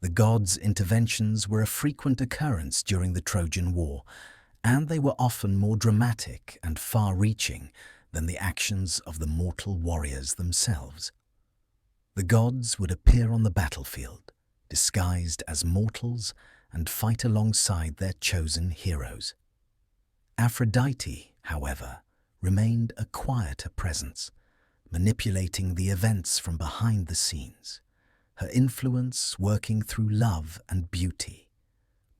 The gods' interventions were a frequent occurrence during the Trojan War, and they were often more dramatic and far-reaching than the actions of the mortal warriors themselves. The gods would appear on the battlefield, disguised as mortals, and fight alongside their chosen heroes. Aphrodite, however, remained a quieter presence, manipulating the events from behind the scenes, her influence working through love and beauty,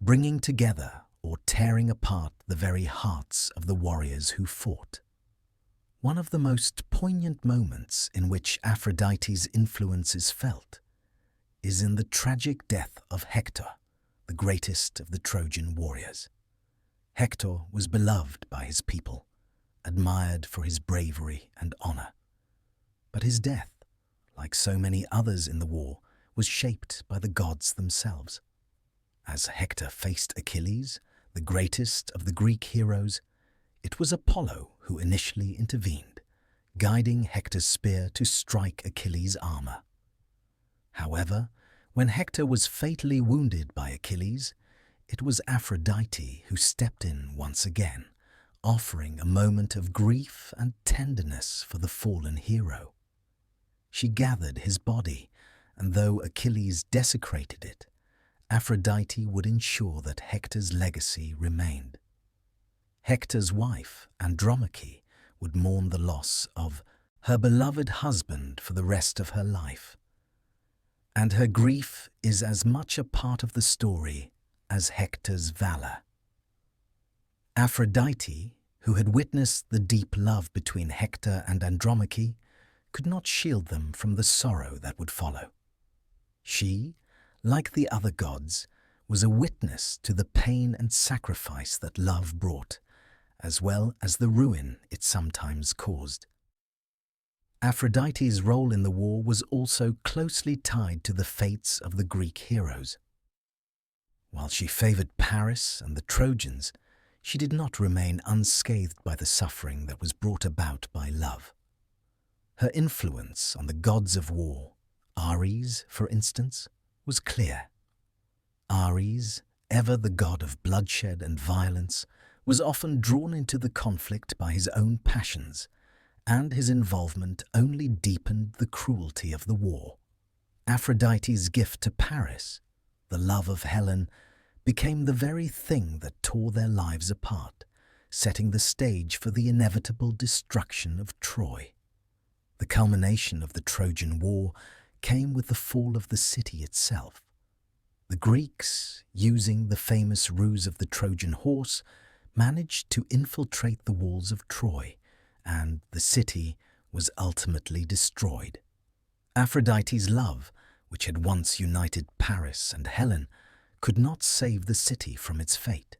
bringing together or tearing apart the very hearts of the warriors who fought. One of the most poignant moments in which Aphrodite's influence is felt is in the tragic death of Hector, the greatest of the Trojan warriors. Hector was beloved by his people, admired for his bravery and honor. But his death, like so many others in the war, was shaped by the gods themselves. As Hector faced Achilles, the greatest of the Greek heroes, it was Apollo who initially intervened, guiding Hector's spear to strike Achilles' armor. However, when Hector was fatally wounded by Achilles, it was Aphrodite who stepped in once again, offering a moment of grief and tenderness for the fallen hero. She gathered his body, and though Achilles desecrated it, Aphrodite would ensure that Hector's legacy remained. Hector's wife, Andromache, would mourn the loss of her beloved husband for the rest of her life. And her grief is as much a part of the story as Hector's valor. Aphrodite, who had witnessed the deep love between Hector and Andromache, could not shield them from the sorrow that would follow. She, like the other gods, was a witness to the pain and sacrifice that love brought, as well as the ruin it sometimes caused. Aphrodite's role in the war was also closely tied to the fates of the Greek heroes. While she favored Paris and the Trojans, she did not remain unscathed by the suffering that was brought about by love. Her influence on the gods of war, Ares, for instance, was clear. Ares, ever the god of bloodshed and violence, was often drawn into the conflict by his own passions, and his involvement only deepened the cruelty of the war. Aphrodite's gift to Paris, the love of Helen, became the very thing that tore their lives apart, setting the stage for the inevitable destruction of Troy. The culmination of the Trojan War came with the fall of the city itself. The Greeks, using the famous ruse of the Trojan horse, managed to infiltrate the walls of Troy, and the city was ultimately destroyed. Aphrodite's love, which had once united Paris and Helen, could not save the city from its fate.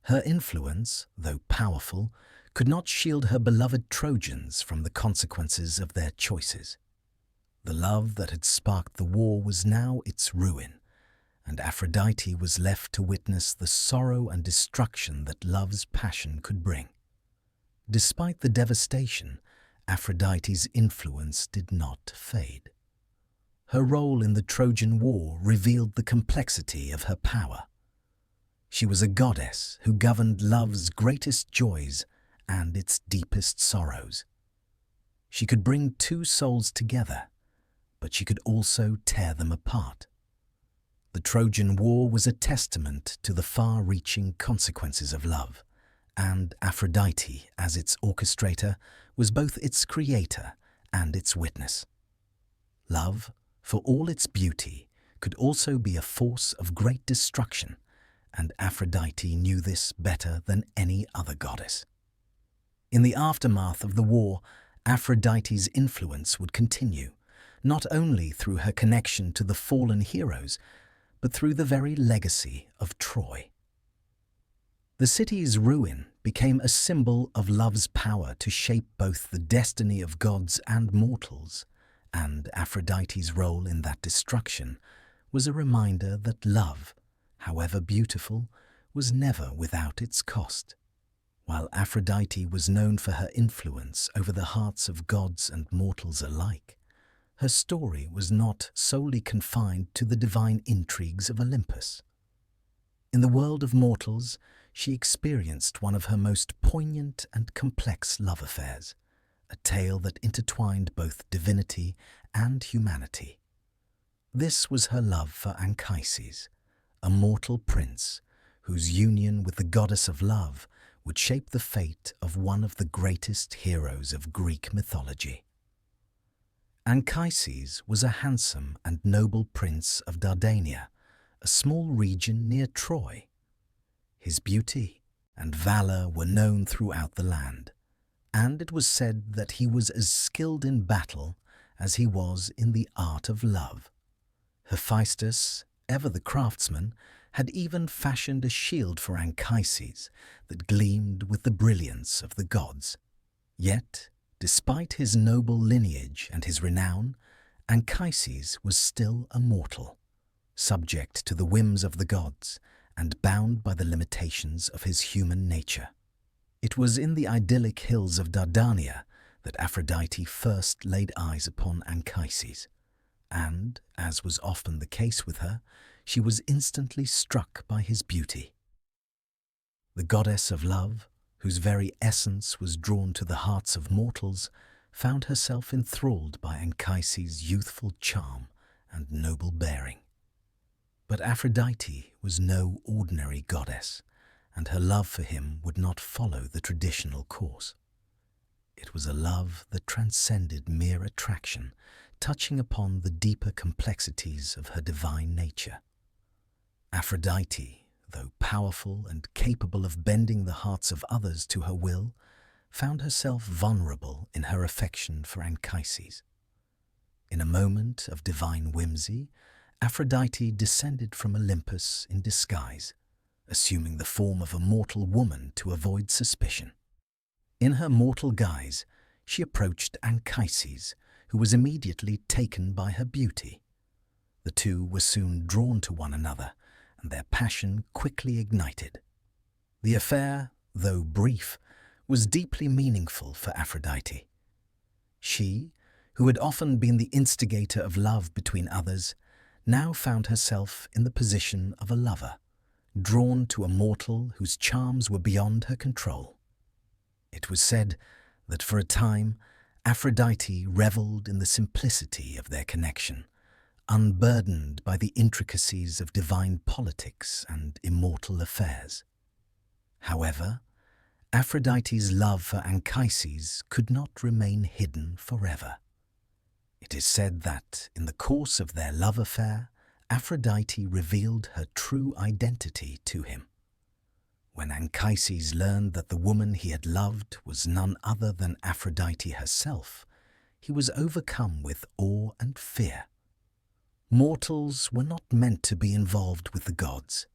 Her influence, though powerful, could not shield her beloved Trojans from the consequences of their choices. The love that had sparked the war was now its ruin, and Aphrodite was left to witness the sorrow and destruction that love's passion could bring. Despite the devastation, Aphrodite's influence did not fade. Her role in the Trojan War revealed the complexity of her power. She was a goddess who governed love's greatest joys and its deepest sorrows. She could bring two souls together, but she could also tear them apart. The Trojan War was a testament to the far-reaching consequences of love, and Aphrodite, as its orchestrator, was both its creator and its witness. Love, for all its beauty, could also be a force of great destruction, and Aphrodite knew this better than any other goddess. In the aftermath of the war, Aphrodite's influence would continue, not only through her connection to the fallen heroes, but through the very legacy of Troy. The city's ruin became a symbol of love's power to shape both the destiny of gods and mortals, and Aphrodite's role in that destruction was a reminder that love, however beautiful, was never without its cost. While Aphrodite was known for her influence over the hearts of gods and mortals alike, her story was not solely confined to the divine intrigues of Olympus. In the world of mortals, she experienced one of her most poignant and complex love affairs, a tale that intertwined both divinity and humanity. This was her love for Anchises, a mortal prince whose union with the goddess of love would shape the fate of one of the greatest heroes of Greek mythology. Anchises was a handsome and noble prince of Dardania, a small region near Troy. His beauty and valor were known throughout the land, and it was said that he was as skilled in battle as he was in the art of love. Hephaestus, ever the craftsman, had even fashioned a shield for Anchises that gleamed with the brilliance of the gods. Yet, despite his noble lineage and his renown, Anchises was still a mortal, subject to the whims of the gods and bound by the limitations of his human nature. It was in the idyllic hills of Dardania that Aphrodite first laid eyes upon Anchises, and, as was often the case with her, she was instantly struck by his beauty. The goddess of love, whose very essence was drawn to the hearts of mortals, found herself enthralled by Anchises' youthful charm and noble bearing. But Aphrodite was no ordinary goddess, and her love for him would not follow the traditional course. It was a love that transcended mere attraction, touching upon the deeper complexities of her divine nature. Aphrodite, though powerful and capable of bending the hearts of others to her will, found herself vulnerable in her affection for Anchises. In a moment of divine whimsy, Aphrodite descended from Olympus in disguise, assuming the form of a mortal woman to avoid suspicion. In her mortal guise, she approached Anchises, who was immediately taken by her beauty. The two were soon drawn to one another, and their passion quickly ignited. The affair, though brief, was deeply meaningful for Aphrodite. She, who had often been the instigator of love between others, now found herself in the position of a lover, drawn to a mortal whose charms were beyond her control. It was said that for a time Aphrodite revelled in the simplicity of their connection, unburdened by the intricacies of divine politics and immortal affairs. However, Aphrodite's love for Anchises could not remain hidden forever. It is said that, in the course of their love affair, Aphrodite revealed her true identity to him. When Anchises learned that the woman he had loved was none other than Aphrodite herself, he was overcome with awe and fear. Mortals were not meant to be involved with the gods,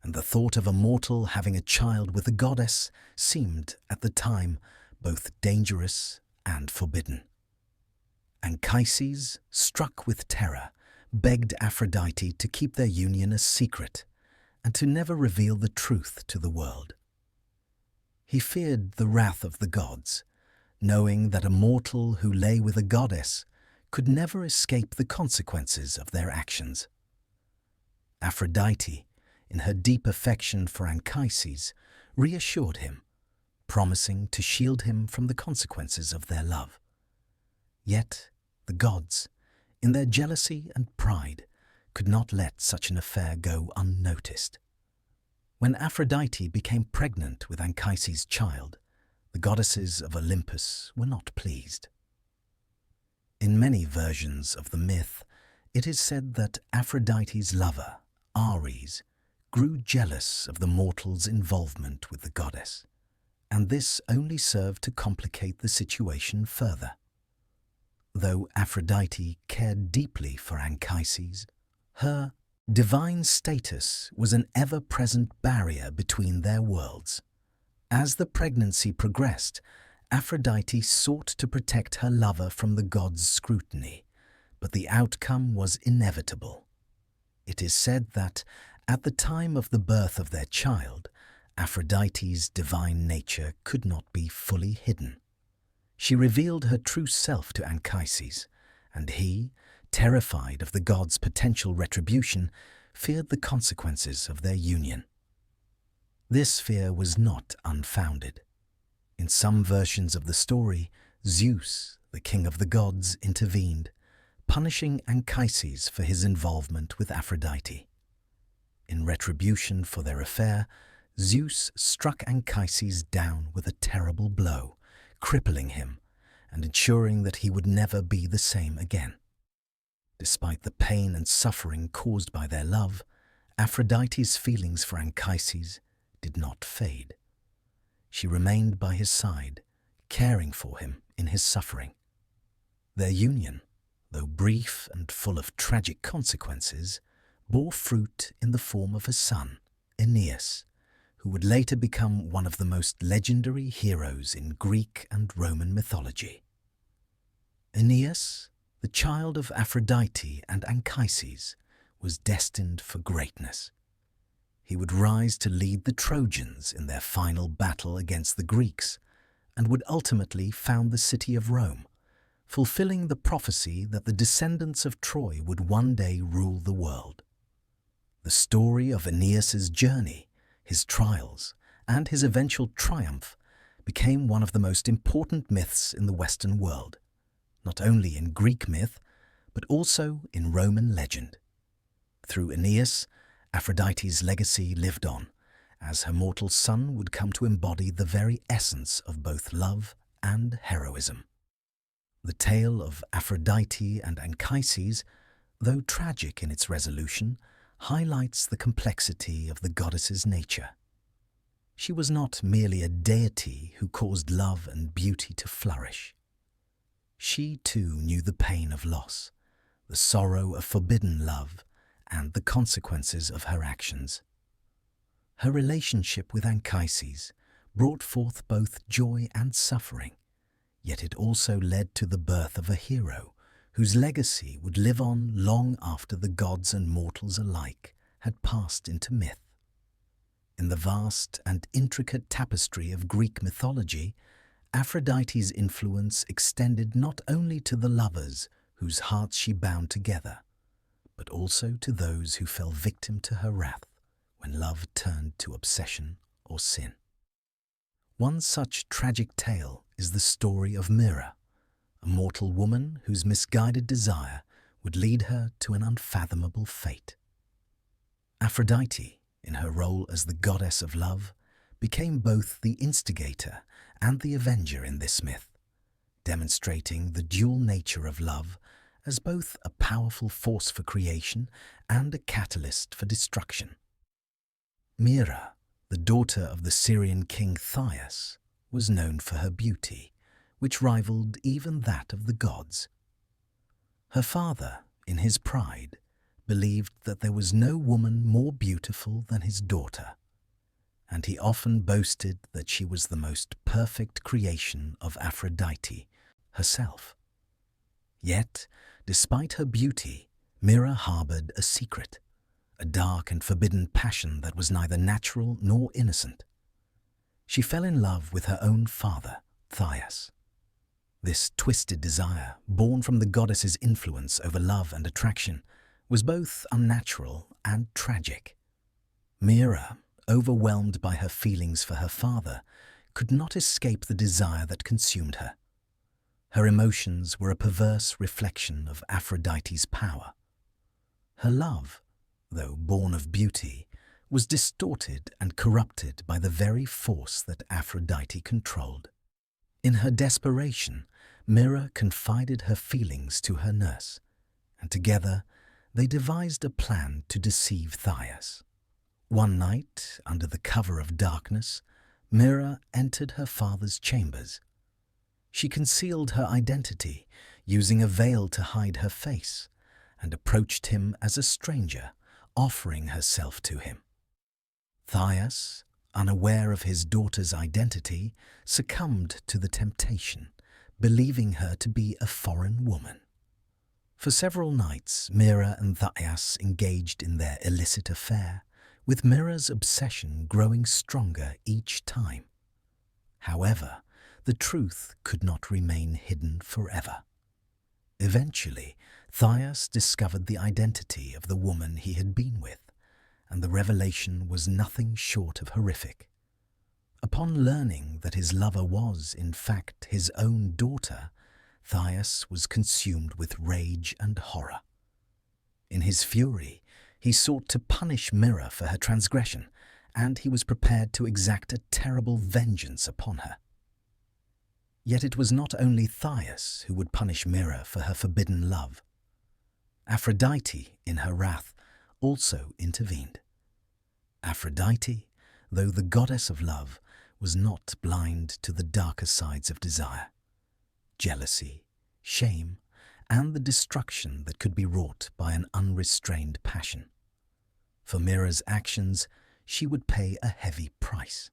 and the thought of a mortal having a child with a goddess seemed, at the time, both dangerous and forbidden. Anchises, struck with terror, begged Aphrodite to keep their union a secret and to never reveal the truth to the world. He feared the wrath of the gods, knowing that a mortal who lay with a goddess could never escape the consequences of their actions. Aphrodite, in her deep affection for Anchises, reassured him, promising to shield him from the consequences of their love. Yet the gods, in their jealousy and pride, could not let such an affair go unnoticed. When Aphrodite became pregnant with Anchises' child, the goddesses of Olympus were not pleased. In many versions of the myth, it is said that Aphrodite's lover, Ares, grew jealous of the mortal's involvement with the goddess, and this only served to complicate the situation further. Though Aphrodite cared deeply for Anchises, her divine status was an ever-present barrier between their worlds. As the pregnancy progressed, Aphrodite sought to protect her lover from the gods' scrutiny, but the outcome was inevitable. It is said that, at the time of the birth of their child, Aphrodite's divine nature could not be fully hidden. She revealed her true self to Anchises, and he, terrified of the gods' potential retribution, feared the consequences of their union. This fear was not unfounded. In some versions of the story, Zeus, the king of the gods, intervened, punishing Anchises for his involvement with Aphrodite. In retribution for their affair, Zeus struck Anchises down with a terrible blow, crippling him and ensuring that he would never be the same again. Despite the pain and suffering caused by their love, Aphrodite's feelings for Anchises did not fade. She remained by his side, caring for him in his suffering. Their union, though brief and full of tragic consequences, bore fruit in the form of a son, Aeneas, who would later become one of the most legendary heroes in Greek and Roman mythology. Aeneas, the child of Aphrodite and Anchises, was destined for greatness. He would rise to lead the Trojans in their final battle against the Greeks and would ultimately found the city of Rome, fulfilling the prophecy that the descendants of Troy would one day rule the world. The story of Aeneas's journey, his trials, and his eventual triumph became one of the most important myths in the Western world, not only in Greek myth, but also in Roman legend. Through Aeneas, Aphrodite's legacy lived on, as her mortal son would come to embody the very essence of both love and heroism. The tale of Aphrodite and Anchises, though tragic in its resolution, highlights the complexity of the goddess's nature. She was not merely a deity who caused love and beauty to flourish. She too knew the pain of loss, the sorrow of forbidden love, and the consequences of her actions. Her relationship with Anchises brought forth both joy and suffering, yet it also led to the birth of a hero whose legacy would live on long after the gods and mortals alike had passed into myth. In the vast and intricate tapestry of Greek mythology, Aphrodite's influence extended not only to the lovers whose hearts she bound together, but also to those who fell victim to her wrath when love turned to obsession or sin. One such tragic tale is the story of Myrrha, a mortal woman whose misguided desire would lead her to an unfathomable fate. Aphrodite, in her role as the goddess of love, became both the instigator and the avenger in this myth, demonstrating the dual nature of love as both a powerful force for creation and a catalyst for destruction. Myrrha, the daughter of the Syrian king Thias, was known for her beauty, which rivaled even that of the gods. Her father, in his pride, believed that there was no woman more beautiful than his daughter, and he often boasted that she was the most perfect creation of Aphrodite herself. Yet, despite her beauty, Myrrha harbored a secret, a dark and forbidden passion that was neither natural nor innocent. She fell in love with her own father, Thaias. This twisted desire, born from the goddess's influence over love and attraction, was both unnatural and tragic. Myrrha, overwhelmed by her feelings for her father, could not escape the desire that consumed her. Her emotions were a perverse reflection of Aphrodite's power. Her love, though born of beauty, was distorted and corrupted by the very force that Aphrodite controlled. In her desperation, Myrrha confided her feelings to her nurse, and together they devised a plan to deceive Thaias. One night, under the cover of darkness, Myrrha entered her father's chambers. She concealed her identity, using a veil to hide her face, and approached him as a stranger, offering herself to him. Thaias, unaware of his daughter's identity, succumbed to the temptation, believing her to be a foreign woman. For several nights, Myrrha and Thaias engaged in their illicit affair, with Myrrha's obsession growing stronger each time. However, the truth could not remain hidden forever. Eventually, Thaias discovered the identity of the woman he had been with, and the revelation was nothing short of horrific. Upon learning that his lover was, in fact, his own daughter, Thaias was consumed with rage and horror. In his fury, he sought to punish Myrrha for her transgression, and he was prepared to exact a terrible vengeance upon her. Yet it was not only Thaias who would punish Myrrha for her forbidden love. Aphrodite, in her wrath, also intervened. Aphrodite, though the goddess of love, was not blind to the darker sides of desire, jealousy, shame, and the destruction that could be wrought by an unrestrained passion. For Myrrha's actions, she would pay a heavy price.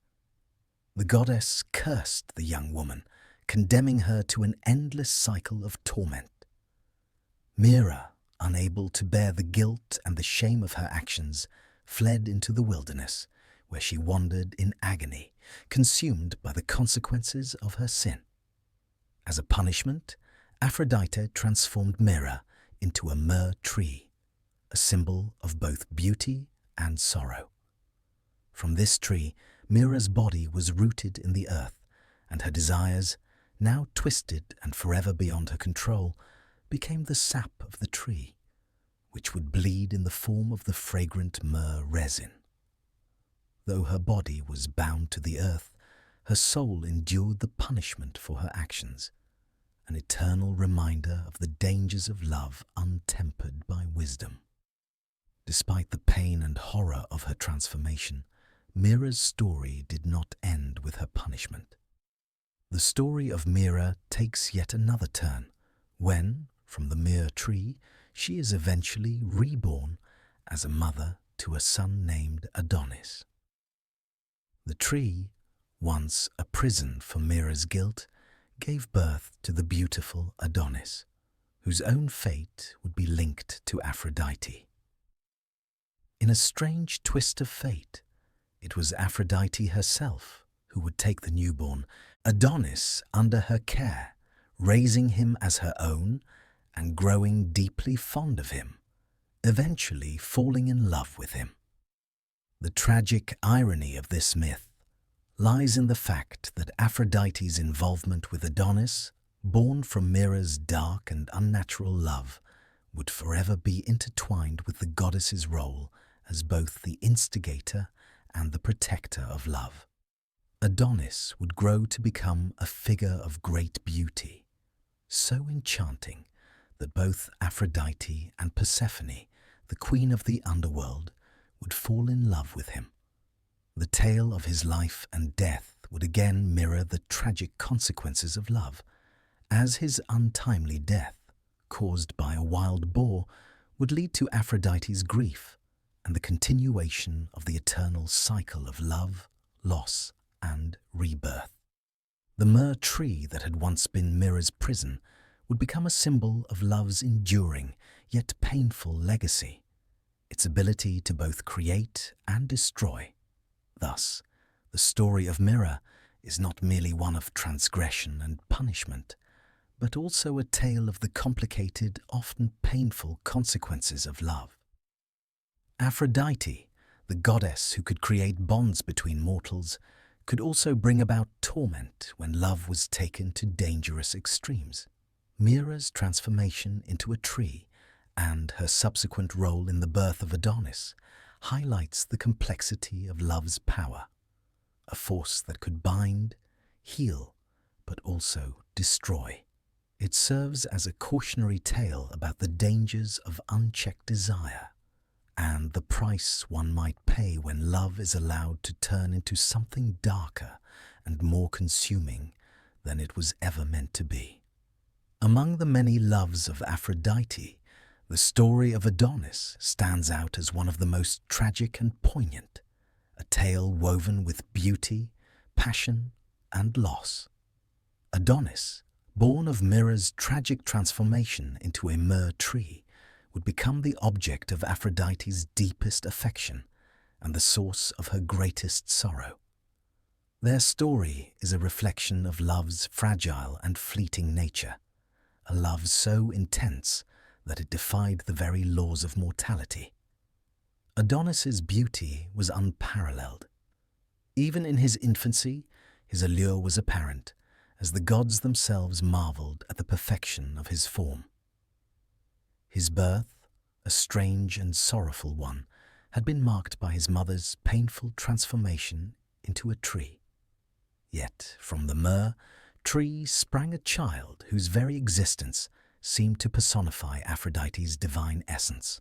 The goddess cursed the young woman, condemning her to an endless cycle of torment. Myrrha, unable to bear the guilt and the shame of her actions, fled into the wilderness, where she wandered in agony, consumed by the consequences of her sin. As a punishment, Aphrodite transformed Myrrha into a myrrh tree, a symbol of both beauty and sorrow. From this tree, Myrrha's body was rooted in the earth, and her desires, now twisted and forever beyond her control, became the sap of the tree, which would bleed in the form of the fragrant myrrh resin. Though her body was bound to the earth, her soul endured the punishment for her actions, an eternal reminder of the dangers of love untempered by wisdom. Despite the pain and horror of her transformation, Myrrha's story did not end with her punishment. The story of Myrrha takes yet another turn when, from the myrrh tree, she is eventually reborn as a mother to a son named Adonis. The tree, once a prison for Myrrha's guilt, gave birth to the beautiful Adonis, whose own fate would be linked to Aphrodite. In a strange twist of fate, it was Aphrodite herself who would take the newborn Adonis under her care, raising him as her own and growing deeply fond of him, eventually falling in love with him. The tragic irony of this myth lies in the fact that Aphrodite's involvement with Adonis, born from Myrrha's dark and unnatural love, would forever be intertwined with the goddess's role as both the instigator and the protector of love. Adonis would grow to become a figure of great beauty, so enchanting that both Aphrodite and Persephone, the queen of the underworld, would fall in love with him. The tale of his life and death would again mirror the tragic consequences of love, as his untimely death, caused by a wild boar, would lead to Aphrodite's grief and the continuation of the eternal cycle of love, loss, and rebirth. The myrrh tree that had once been Myrrha's prison would become a symbol of love's enduring yet painful legacy, its ability to both create and destroy. Thus, the story of Mirror is not merely one of transgression and punishment, but also a tale of the complicated, often painful consequences of love. Aphrodite, the goddess who could create bonds between mortals, could also bring about torment when love was taken to dangerous extremes. Mirror's transformation into a tree and her subsequent role in the birth of Adonis highlights the complexity of love's power, a force that could bind, heal, but also destroy. It serves as a cautionary tale about the dangers of unchecked desire and the price one might pay when love is allowed to turn into something darker and more consuming than it was ever meant to be. Among the many loves of Aphrodite, the story of Adonis stands out as one of the most tragic and poignant, a tale woven with beauty, passion, and loss. Adonis, born of Mirror's tragic transformation into a myrrh tree, would become the object of Aphrodite's deepest affection and the source of her greatest sorrow. Their story is a reflection of love's fragile and fleeting nature, a love so intense that it defied the very laws of mortality. Adonis's beauty was unparalleled. Even in his infancy, his allure was apparent, as the gods themselves marveled at the perfection of his form. His birth, a strange and sorrowful one, had been marked by his mother's painful transformation into a tree. Yet from the myrrh tree sprang a child whose very existence seemed to personify Aphrodite's divine essence,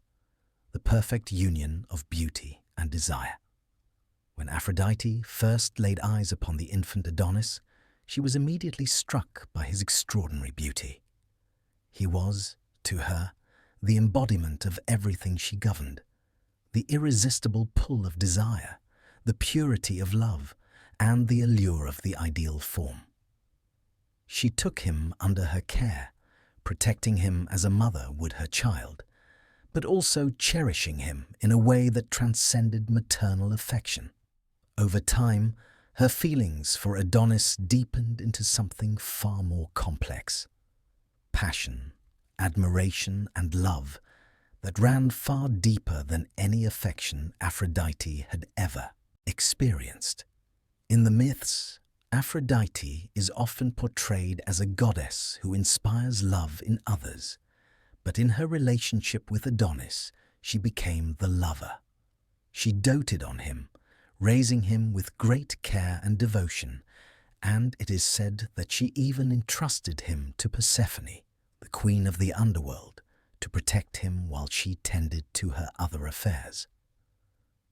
the perfect union of beauty and desire. When Aphrodite first laid eyes upon the infant Adonis, she was immediately struck by his extraordinary beauty. He was, to her, the embodiment of everything she governed, the irresistible pull of desire, the purity of love, and the allure of the ideal form. She took him under her care, protecting him as a mother would her child, but also cherishing him in a way that transcended maternal affection. Over time, her feelings for Adonis deepened into something far more complex. Passion, admiration, and love that ran far deeper than any affection Aphrodite had ever experienced. In the myths, Aphrodite is often portrayed as a goddess who inspires love in others, but in her relationship with Adonis, she became the lover. She doted on him, raising him with great care and devotion, and it is said that she even entrusted him to Persephone, the queen of the underworld, to protect him while she tended to her other affairs.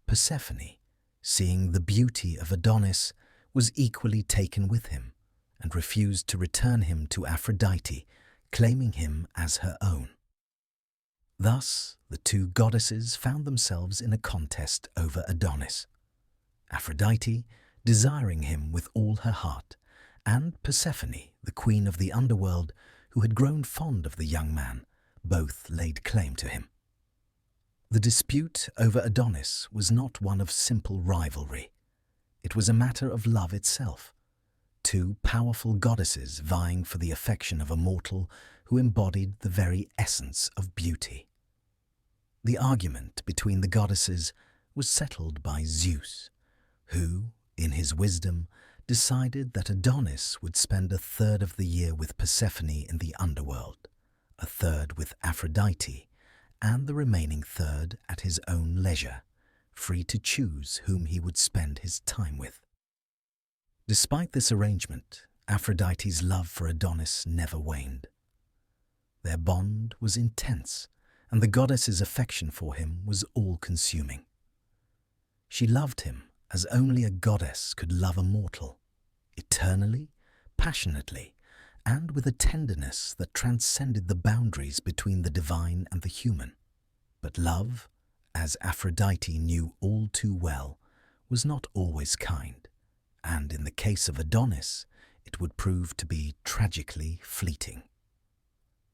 Persephone, seeing the beauty of Adonis, was equally taken with him and refused to return him to Aphrodite, claiming him as her own. Thus, the two goddesses found themselves in a contest over Adonis, Aphrodite desiring him with all her heart, and Persephone, the queen of the underworld, who had grown fond of the young man. Both laid claim to him. The dispute over Adonis was not one of simple rivalry. It was a matter of love itself, two powerful goddesses vying for the affection of a mortal who embodied the very essence of beauty. The argument between the goddesses was settled by Zeus, who, in his wisdom, decided that Adonis would spend a third of the year with Persephone in the underworld, a third with Aphrodite, and the remaining third at his own leisure, free to choose whom he would spend his time with. Despite this arrangement, Aphrodite's love for Adonis never waned. Their bond was intense, and the goddess's affection for him was all-consuming. She loved him as only a goddess could love a mortal, eternally, passionately, and with a tenderness that transcended the boundaries between the divine and the human. But love, as Aphrodite knew all too well, was not always kind, and in the case of Adonis, it would prove to be tragically fleeting.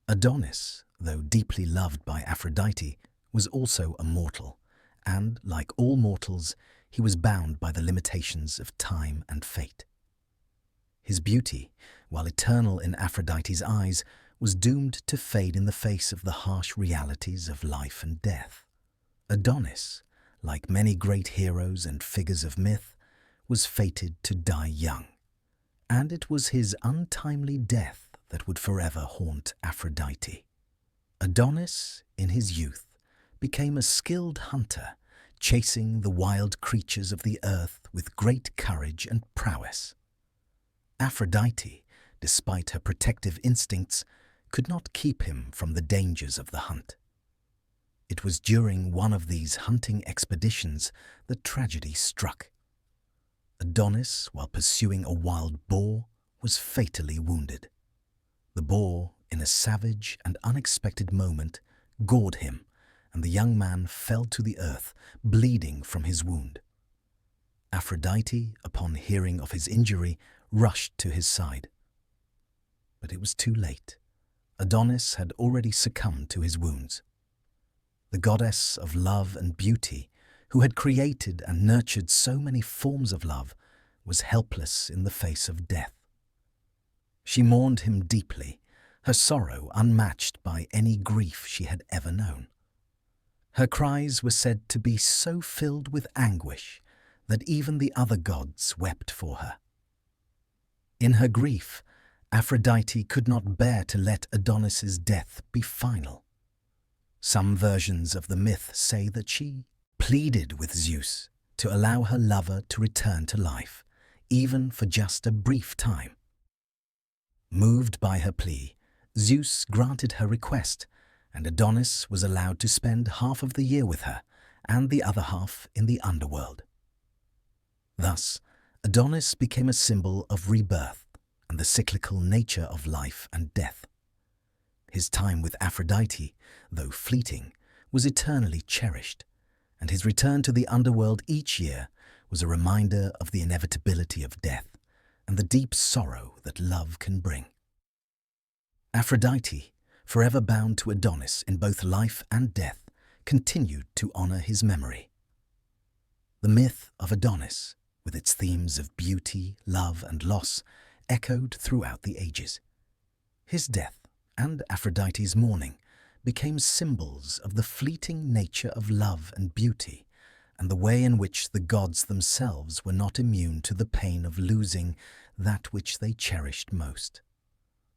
Adonis, though deeply loved by Aphrodite, was also a mortal, and, like all mortals, he was bound by the limitations of time and fate. His beauty, while eternal in Aphrodite's eyes, was doomed to fade in the face of the harsh realities of life and death. Adonis, like many great heroes and figures of myth, was fated to die young, and it was his untimely death that would forever haunt Aphrodite. Adonis, in his youth, became a skilled hunter, chasing the wild creatures of the earth with great courage and prowess. Aphrodite, despite her protective instincts, could not keep him from the dangers of the hunt. It was during one of these hunting expeditions that tragedy struck. Adonis, while pursuing a wild boar, was fatally wounded. The boar, in a savage and unexpected moment, gored him, and the young man fell to the earth, bleeding from his wound. Aphrodite, upon hearing of his injury, rushed to his side. But it was too late. Adonis had already succumbed to his wounds. The goddess of love and beauty, who had created and nurtured so many forms of love, was helpless in the face of death. She mourned him deeply, her sorrow unmatched by any grief she had ever known. Her cries were said to be so filled with anguish that even the other gods wept for her. In her grief, Aphrodite could not bear to let Adonis's death be final. Some versions of the myth say that she pleaded with Zeus to allow her lover to return to life, even for just a brief time. Moved by her plea, Zeus granted her request, and Adonis was allowed to spend half of the year with her and the other half in the underworld. Thus, Adonis became a symbol of rebirth and the cyclical nature of life and death. His time with Aphrodite, though fleeting, was eternally cherished, and his return to the underworld each year was a reminder of the inevitability of death and the deep sorrow that love can bring. Aphrodite, forever bound to Adonis in both life and death, continued to honor his memory. The myth of Adonis, with its themes of beauty, love, and loss, echoed throughout the ages. His death and Aphrodite's mourning became symbols of the fleeting nature of love and beauty, and the way in which the gods themselves were not immune to the pain of losing that which they cherished most.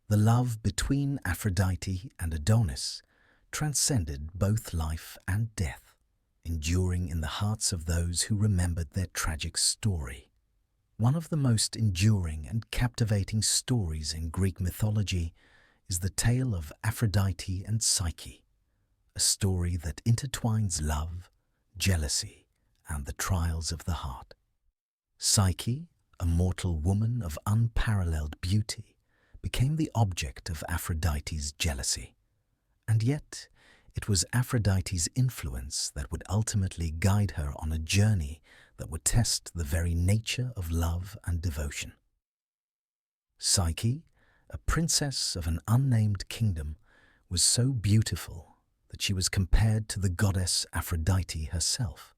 The love between Aphrodite and Adonis transcended both life and death, enduring in the hearts of those who remembered their tragic story. One of the most enduring and captivating stories in Greek mythology is the tale of Aphrodite and Psyche, a story that intertwines love, jealousy, and the trials of the heart. Psyche, a mortal woman of unparalleled beauty, became the object of Aphrodite's jealousy, and yet it was Aphrodite's influence that would ultimately guide her on a journey that would test the very nature of love and devotion. Psyche, a princess of an unnamed kingdom, was so beautiful that she was compared to the goddess Aphrodite herself.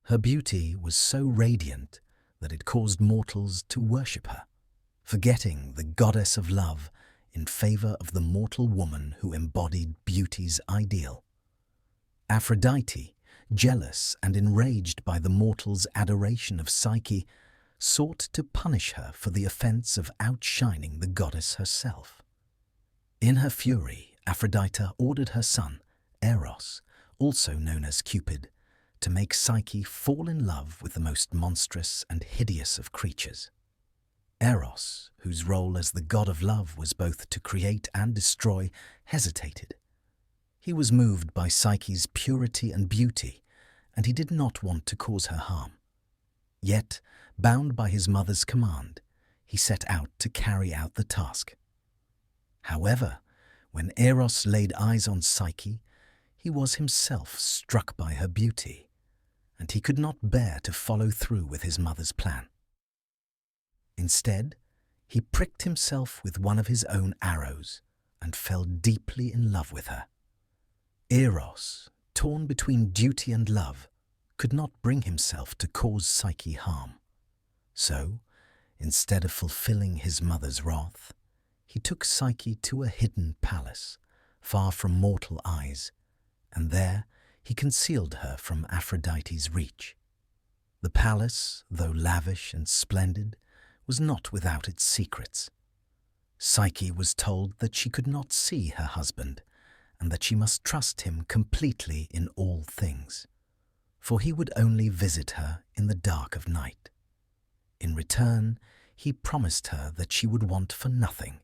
Her beauty was so radiant that it caused mortals to worship her, forgetting the goddess of love in favor of the mortal woman who embodied beauty's ideal. Aphrodite, jealous and enraged by the mortals' adoration of Psyche, sought to punish her for the offense of outshining the goddess herself. In her fury, Aphrodite ordered her son, Eros, also known as Cupid, to make Psyche fall in love with the most monstrous and hideous of creatures. Eros, whose role as the god of love was both to create and destroy, hesitated. He was moved by Psyche's purity and beauty, and he did not want to cause her harm. Yet, bound by his mother's command, he set out to carry out the task. However, when Eros laid eyes on Psyche, he was himself struck by her beauty, and he could not bear to follow through with his mother's plan. Instead, he pricked himself with one of his own arrows and fell deeply in love with her. Eros, torn between duty and love, could not bring himself to cause Psyche harm. So, instead of fulfilling his mother's wrath, he took Psyche to a hidden palace, far from mortal eyes, and there he concealed her from Aphrodite's reach. The palace, though lavish and splendid, was not without its secrets. Psyche was told that she could not see her husband, and that she must trust him completely in all things, for he would only visit her in the dark of night. In return, he promised her that she would want for nothing,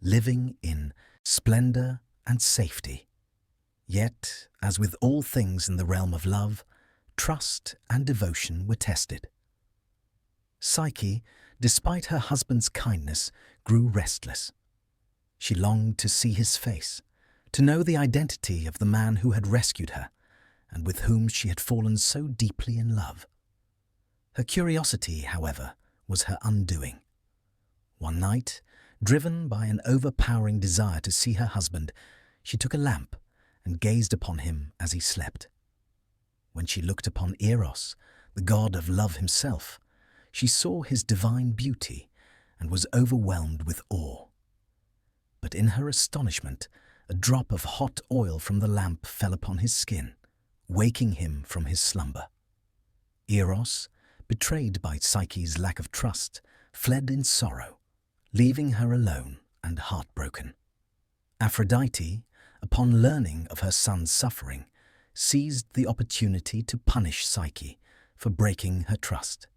living in splendor and safety. Yet, as with all things in the realm of love, trust and devotion were tested. Psyche, despite her husband's kindness, grew restless. She longed to see his face, to know the identity of the man who had rescued her, and with whom she had fallen so deeply in love. Her curiosity, however, was her undoing. One night, driven by an overpowering desire to see her husband, she took a lamp and gazed upon him as he slept. When she looked upon Eros, the god of love himself, she saw his divine beauty and was overwhelmed with awe. But in her astonishment, a drop of hot oil from the lamp fell upon his skin, waking him from his slumber. Eros, betrayed by Psyche's lack of trust, fled in sorrow, leaving her alone and heartbroken. Aphrodite, upon learning of her son's suffering, seized the opportunity to punish Psyche for breaking her trust.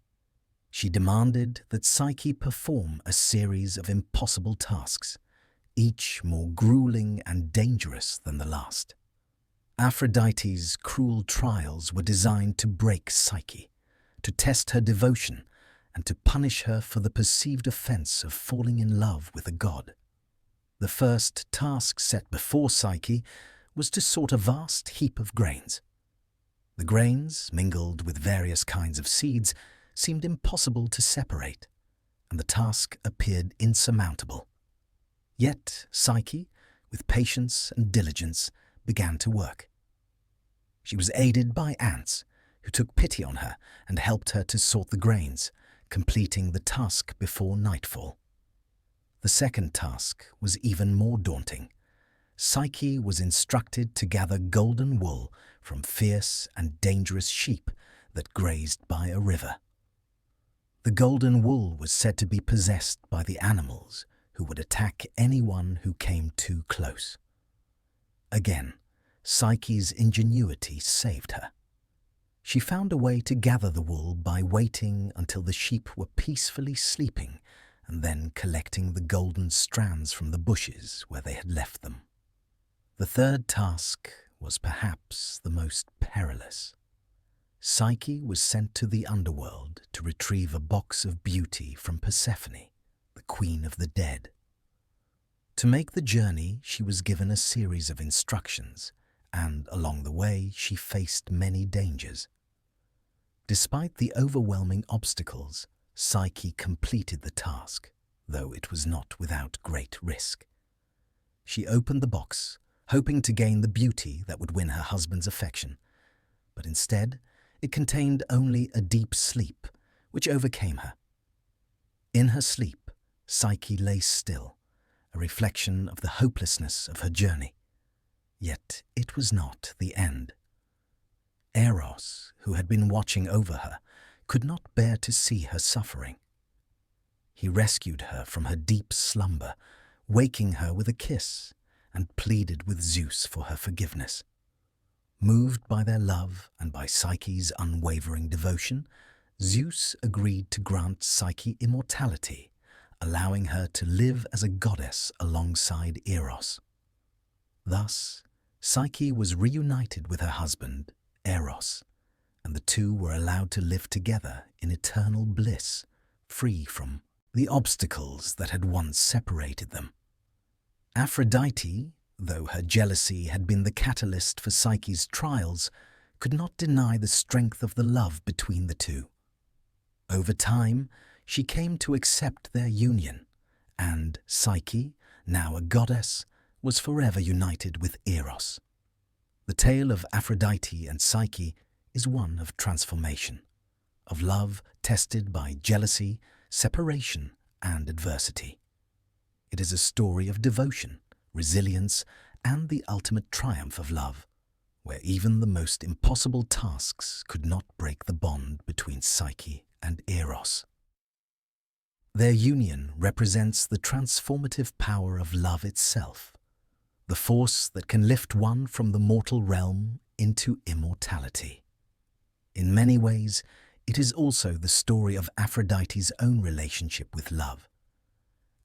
She demanded that Psyche perform a series of impossible tasks, each more grueling and dangerous than the last. Aphrodite's cruel trials were designed to break Psyche, to test her devotion, and to punish her for the perceived offense of falling in love with a god. The first task set before Psyche was to sort a vast heap of grains. The grains, mingled with various kinds of seeds, seemed impossible to separate, and the task appeared insurmountable. Yet Psyche, with patience and diligence, began to work. She was aided by ants, who took pity on her and helped her to sort the grains, completing the task before nightfall. The second task was even more daunting. Psyche was instructed to gather golden wool from fierce and dangerous sheep that grazed by a river. The golden wool was said to be possessed by the animals who would attack anyone who came too close. Again, Psyche's ingenuity saved her. She found a way to gather the wool by waiting until the sheep were peacefully sleeping and then collecting the golden strands from the bushes where they had left them. The third task was perhaps the most perilous. Psyche was sent to the underworld to retrieve a box of beauty from Persephone, the queen of the dead. To make the journey, she was given a series of instructions, and along the way she faced many dangers. Despite the overwhelming obstacles, Psyche completed the task, though it was not without great risk. She opened the box, hoping to gain the beauty that would win her husband's affection, but instead it contained only a deep sleep, which overcame her. In her sleep, Psyche lay still, a reflection of the hopelessness of her journey. Yet it was not the end. Eros, who had been watching over her, could not bear to see her suffering. He rescued her from her deep slumber, waking her with a kiss, and pleaded with Zeus for her forgiveness. Moved by their love and by Psyche's unwavering devotion, Zeus agreed to grant Psyche immortality, allowing her to live as a goddess alongside Eros. Thus, Psyche was reunited with her husband, Eros, and the two were allowed to live together in eternal bliss, free from the obstacles that had once separated them. Aphrodite, though her jealousy had been the catalyst for Psyche's trials, could not deny the strength of the love between the two. Over time, she came to accept their union, and Psyche, now a goddess, was forever united with Eros. The tale of Aphrodite and Psyche is one of transformation, of love tested by jealousy, separation, and adversity. It is a story of devotion, resilience, and the ultimate triumph of love, where even the most impossible tasks could not break the bond between Psyche and Eros. Their union represents the transformative power of love itself, the force that can lift one from the mortal realm into immortality. In many ways, it is also the story of Aphrodite's own relationship with love.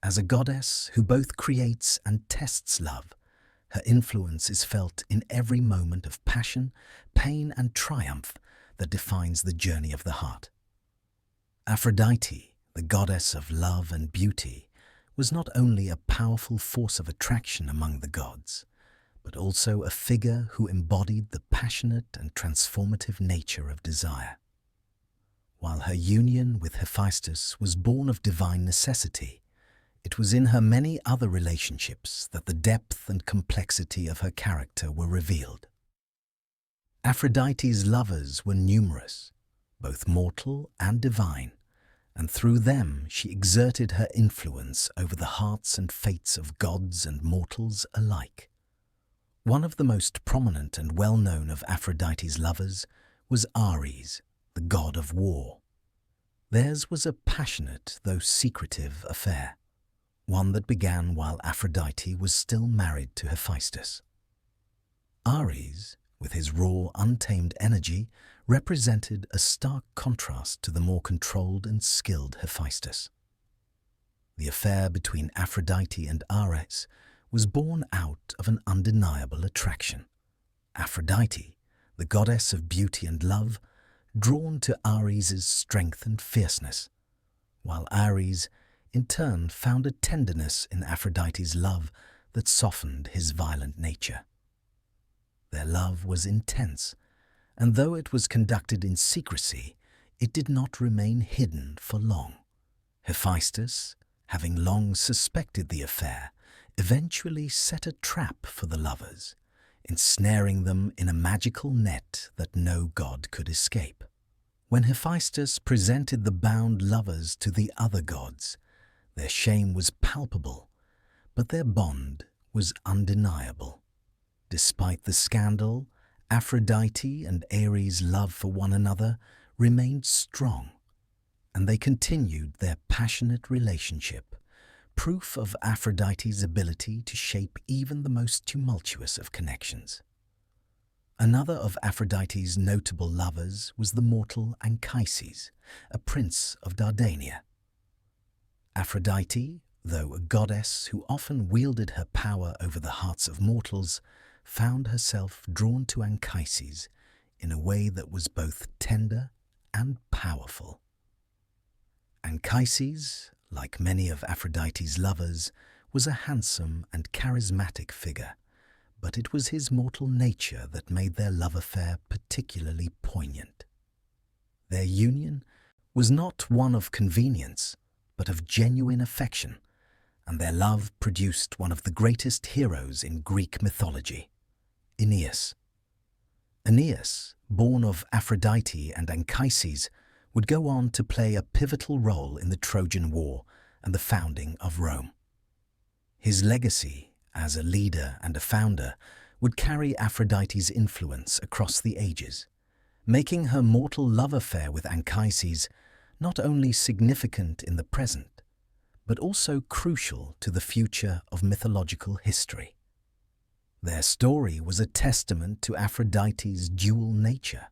As a goddess who both creates and tests love, her influence is felt in every moment of passion, pain, and triumph that defines the journey of the heart. Aphrodite, the goddess of love and beauty, was not only a powerful force of attraction among the gods, but also a figure who embodied the passionate and transformative nature of desire. While her union with Hephaestus was born of divine necessity, it was in her many other relationships that the depth and complexity of her character were revealed. Aphrodite's lovers were numerous, both mortal and divine, and through them she exerted her influence over the hearts and fates of gods and mortals alike. One of the most prominent and well-known of Aphrodite's lovers was Ares, the god of war. Theirs was a passionate, though secretive, affair, one that began while Aphrodite was still married to Hephaestus. Ares, with his raw, untamed energy, represented a stark contrast to the more controlled and skilled Hephaestus. The affair between Aphrodite and Ares was born out of an undeniable attraction. Aphrodite, the goddess of beauty and love, drawn to Ares' strength and fierceness, while Ares, in turn, found a tenderness in Aphrodite's love that softened his violent nature. Their love was intense, and though it was conducted in secrecy, it did not remain hidden for long. Hephaestus, having long suspected the affair, eventually set a trap for the lovers, ensnaring them in a magical net that no god could escape. When Hephaestus presented the bound lovers to the other gods, their shame was palpable, but their bond was undeniable. Despite the scandal, Aphrodite and Ares' love for one another remained strong, and they continued their passionate relationship, proof of Aphrodite's ability to shape even the most tumultuous of connections. Another of Aphrodite's notable lovers was the mortal Anchises, a prince of Dardania. Aphrodite, though a goddess who often wielded her power over the hearts of mortals, found herself drawn to Anchises in a way that was both tender and powerful. Anchises, like many of Aphrodite's lovers, was a handsome and charismatic figure, but it was his mortal nature that made their love affair particularly poignant. Their union was not one of convenience, but of genuine affection, and their love produced one of the greatest heroes in Greek mythology, Aeneas. Aeneas, born of Aphrodite and Anchises, would go on to play a pivotal role in the Trojan War and the founding of Rome. His legacy as a leader and a founder would carry Aphrodite's influence across the ages, making her mortal love affair with Anchises not only significant in the present, but also crucial to the future of mythological history. Their story was a testament to Aphrodite's dual nature,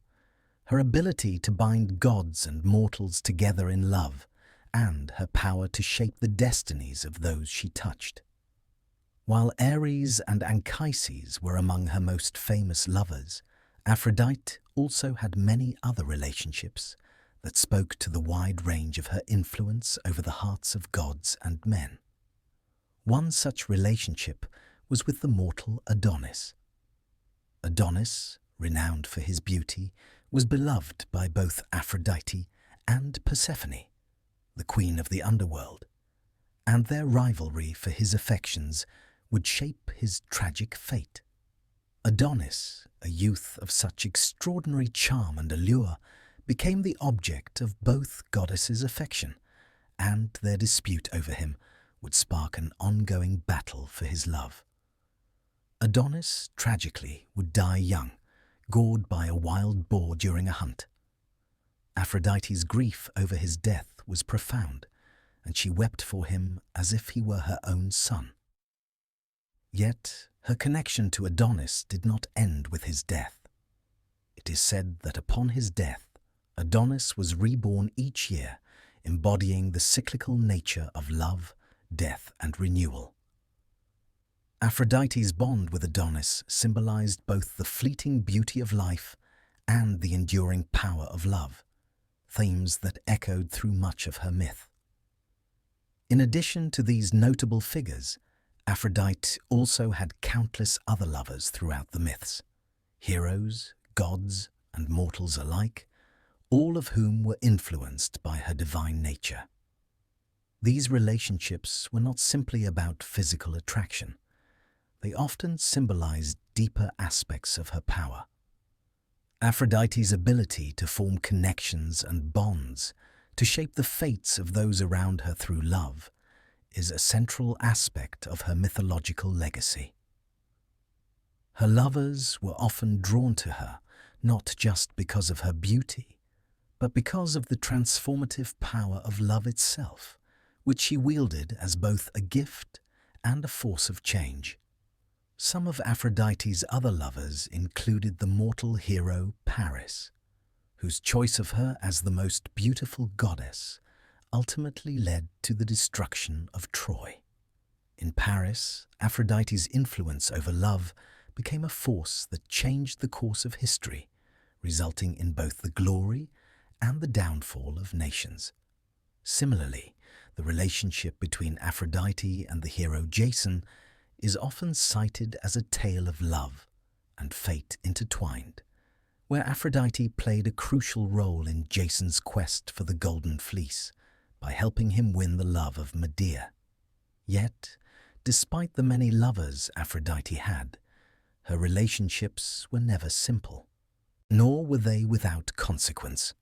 her ability to bind gods and mortals together in love, and her power to shape the destinies of those she touched. While Ares and Anchises were among her most famous lovers, Aphrodite also had many other relationships that spoke to the wide range of her influence over the hearts of gods and men. One such relationship was with the mortal Adonis. Adonis, renowned for his beauty, was beloved by both Aphrodite and Persephone, the queen of the underworld, and their rivalry for his affections would shape his tragic fate. Adonis, a youth of such extraordinary charm and allure, became the object of both goddesses' affection, and their dispute over him would spark an ongoing battle for his love. Adonis, tragically, would die young, gored by a wild boar during a hunt. Aphrodite's grief over his death was profound, and she wept for him as if he were her own son. Yet, her connection to Adonis did not end with his death. It is said that upon his death, Adonis was reborn each year, embodying the cyclical nature of love, death, and renewal. Aphrodite's bond with Adonis symbolized both the fleeting beauty of life and the enduring power of love, themes that echoed through much of her myth. In addition to these notable figures, Aphrodite also had countless other lovers throughout the myths, heroes, gods, and mortals alike, all of whom were influenced by her divine nature. These relationships were not simply about physical attraction. They often symbolized deeper aspects of her power. Aphrodite's ability to form connections and bonds, to shape the fates of those around her through love, is a central aspect of her mythological legacy. Her lovers were often drawn to her, not just because of her beauty, but because of the transformative power of love itself, which she wielded as both a gift and a force of change. Some of Aphrodite's other lovers included the mortal hero Paris, whose choice of her as the most beautiful goddess ultimately led to the destruction of Troy. In Paris, Aphrodite's influence over love became a force that changed the course of history, resulting in both the glory and the downfall of nations. Similarly, the relationship between Aphrodite and the hero Jason is often cited as a tale of love and fate intertwined, where Aphrodite played a crucial role in Jason's quest for the Golden Fleece by helping him win the love of Medea. Yet, despite the many lovers Aphrodite had, her relationships were never simple, nor were they without consequence.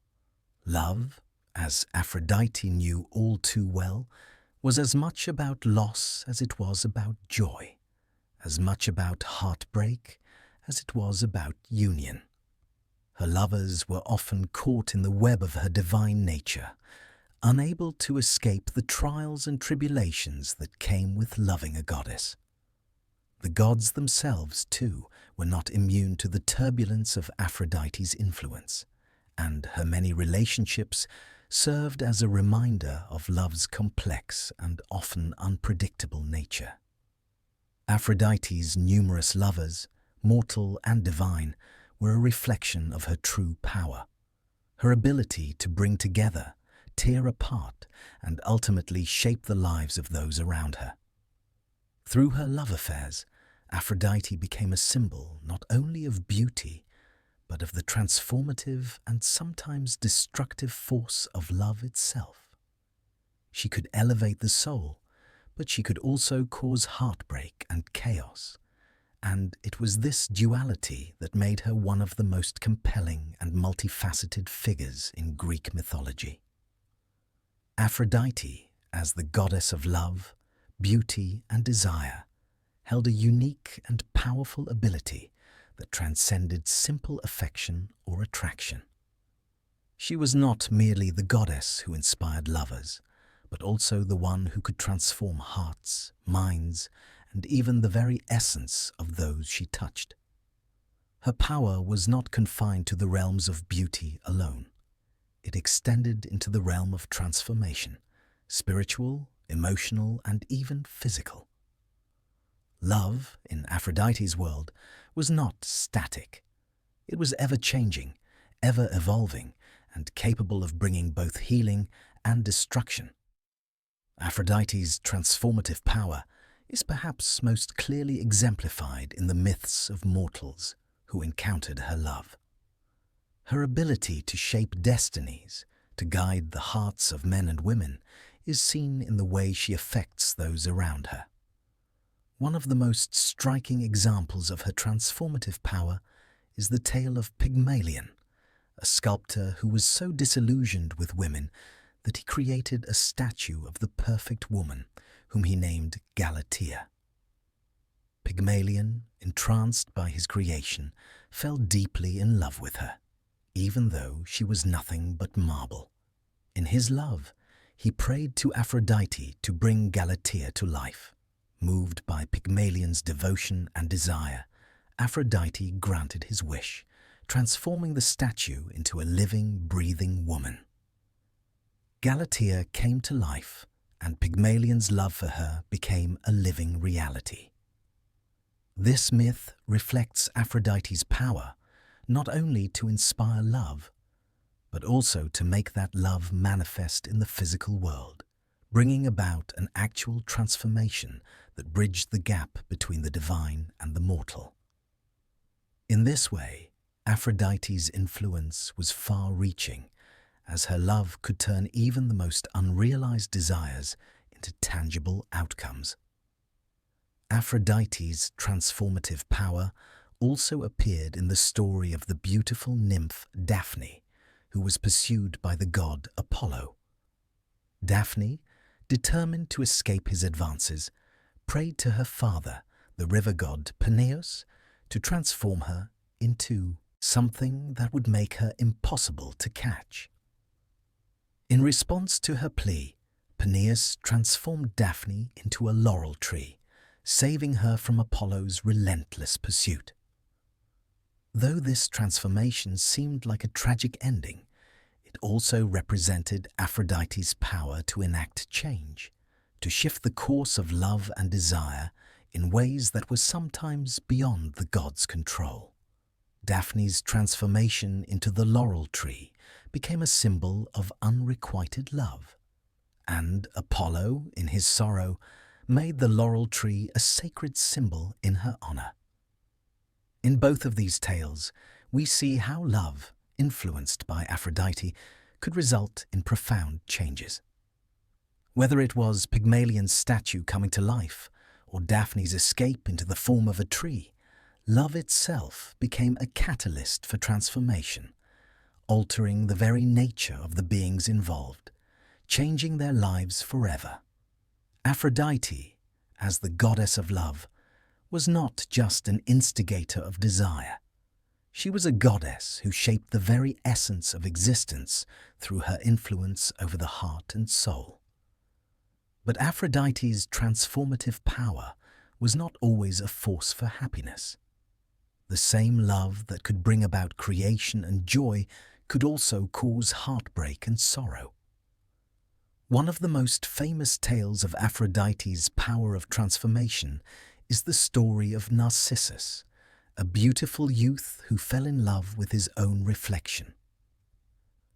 Love, as Aphrodite knew all too well, was as much about loss as it was about joy, as much about heartbreak as it was about union. Her lovers were often caught in the web of her divine nature, unable to escape the trials and tribulations that came with loving a goddess. The gods themselves, too, were not immune to the turbulence of Aphrodite's influence, and her many relationships served as a reminder of love's complex and often unpredictable nature. Aphrodite's numerous lovers, mortal and divine, were a reflection of her true power. Her ability to bring together, tear apart, and ultimately shape the lives of those around her. Through her love affairs, Aphrodite became a symbol not only of beauty, but of the transformative and sometimes destructive force of love itself. She could elevate the soul, but she could also cause heartbreak and chaos, and it was this duality that made her one of the most compelling and multifaceted figures in Greek mythology. Aphrodite, as the goddess of love, beauty, and desire, held a unique and powerful ability that transcended simple affection or attraction. She was not merely the goddess who inspired lovers, but also the one who could transform hearts, minds, and even the very essence of those she touched. Her power was not confined to the realms of beauty alone. It extended into the realm of transformation, spiritual, emotional, and even physical. Love, in Aphrodite's world, was not static. It was ever-changing, ever-evolving, and capable of bringing both healing and destruction. Aphrodite's transformative power is perhaps most clearly exemplified in the myths of mortals who encountered her love. Her ability to shape destinies, to guide the hearts of men and women, is seen in the way she affects those around her. One of the most striking examples of her transformative power is the tale of Pygmalion, a sculptor who was so disillusioned with women that he created a statue of the perfect woman, whom he named Galatea. Pygmalion, entranced by his creation, fell deeply in love with her, even though she was nothing but marble. In his love, he prayed to Aphrodite to bring Galatea to life. Moved by Pygmalion's devotion and desire, Aphrodite granted his wish, transforming the statue into a living, breathing woman. Galatea came to life, and Pygmalion's love for her became a living reality. This myth reflects Aphrodite's power not only to inspire love, but also to make that love manifest in the physical world, bringing about an actual transformation that bridged the gap between the divine and the mortal. In this way, Aphrodite's influence was far-reaching, as her love could turn even the most unrealized desires into tangible outcomes. Aphrodite's transformative power also appeared in the story of the beautiful nymph Daphne, who was pursued by the god Apollo. Daphne, determined to escape his advances, prayed to her father, the river god Peneus, to transform her into something that would make her impossible to catch. In response to her plea, Peneus transformed Daphne into a laurel tree, saving her from Apollo's relentless pursuit. Though this transformation seemed like a tragic ending, it also represented Aphrodite's power to enact change, to shift the course of love and desire in ways that were sometimes beyond the god's control. Daphne's transformation into the laurel tree became a symbol of unrequited love, and Apollo, in his sorrow, made the laurel tree a sacred symbol in her honor. In both of these tales, we see how love, influenced by Aphrodite, could result in profound changes. Whether it was Pygmalion's statue coming to life or Daphne's escape into the form of a tree, love itself became a catalyst for transformation, altering the very nature of the beings involved, changing their lives forever. Aphrodite, as the goddess of love, was not just an instigator of desire. She was a goddess who shaped the very essence of existence through her influence over the heart and soul. But Aphrodite's transformative power was not always a force for happiness. The same love that could bring about creation and joy could also cause heartbreak and sorrow. One of the most famous tales of Aphrodite's power of transformation is the story of Narcissus, a beautiful youth who fell in love with his own reflection.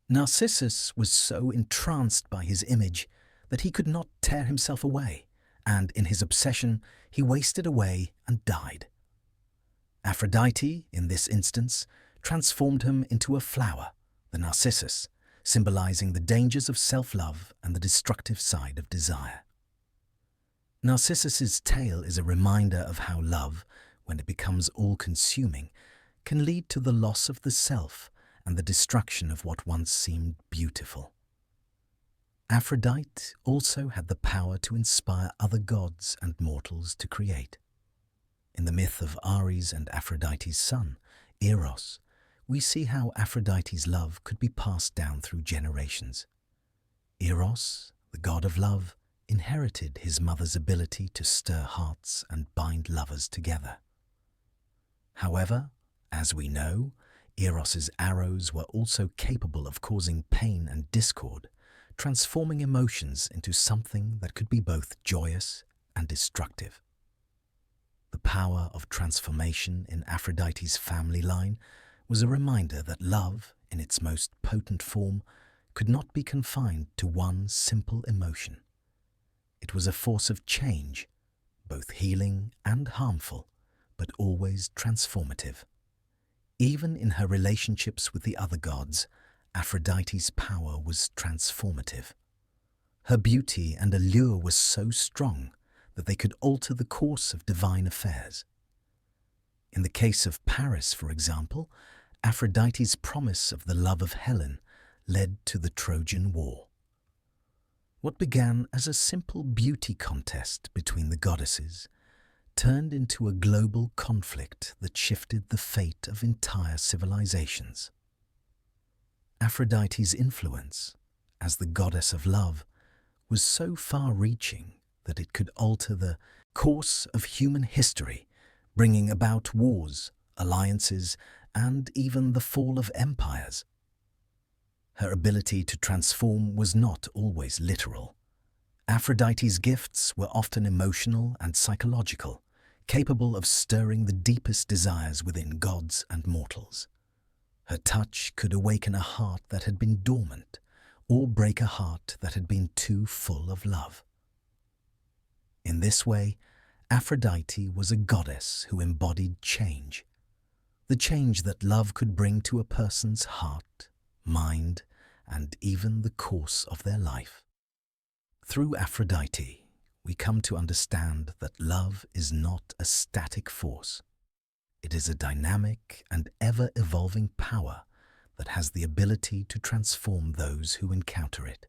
Narcissus was so entranced by his image that he could not tear himself away, and in his obsession he wasted away and died. Aphrodite, in this instance, transformed him into a flower, the narcissus, symbolizing the dangers of self-love and the destructive side of desire. Narcissus's tale is a reminder of how love, when it becomes all-consuming, can lead to the loss of the self and the destruction of what once seemed beautiful. Aphrodite also had the power to inspire other gods and mortals to create. In the myth of Ares and Aphrodite's son, Eros, we see how Aphrodite's love could be passed down through generations. Eros, the god of love, inherited his mother's ability to stir hearts and bind lovers together. However, as we know, Eros's arrows were also capable of causing pain and discord, transforming emotions into something that could be both joyous and destructive. The power of transformation in Aphrodite's family line was a reminder that love, in its most potent form, could not be confined to one simple emotion. It was a force of change, both healing and harmful, but always transformative. Even in her relationships with the other gods, Aphrodite's power was transformative. Her beauty and allure was so strong that they could alter the course of divine affairs. In the case of Paris, for example, Aphrodite's promise of the love of Helen led to the Trojan War. What began as a simple beauty contest between the goddesses turned into a global conflict that shifted the fate of entire civilizations. Aphrodite's influence, as the goddess of love, was so far-reaching that it could alter the course of human history, bringing about wars, alliances, and even the fall of empires. Her ability to transform was not always literal. Aphrodite's gifts were often emotional and psychological, capable of stirring the deepest desires within gods and mortals. Her touch could awaken a heart that had been dormant, or break a heart that had been too full of love. In this way, Aphrodite was a goddess who embodied change, the change that love could bring to a person's heart, mind, and even the course of their life. Through Aphrodite, we come to understand that love is not a static force. It is a dynamic and ever-evolving power that has the ability to transform those who encounter it.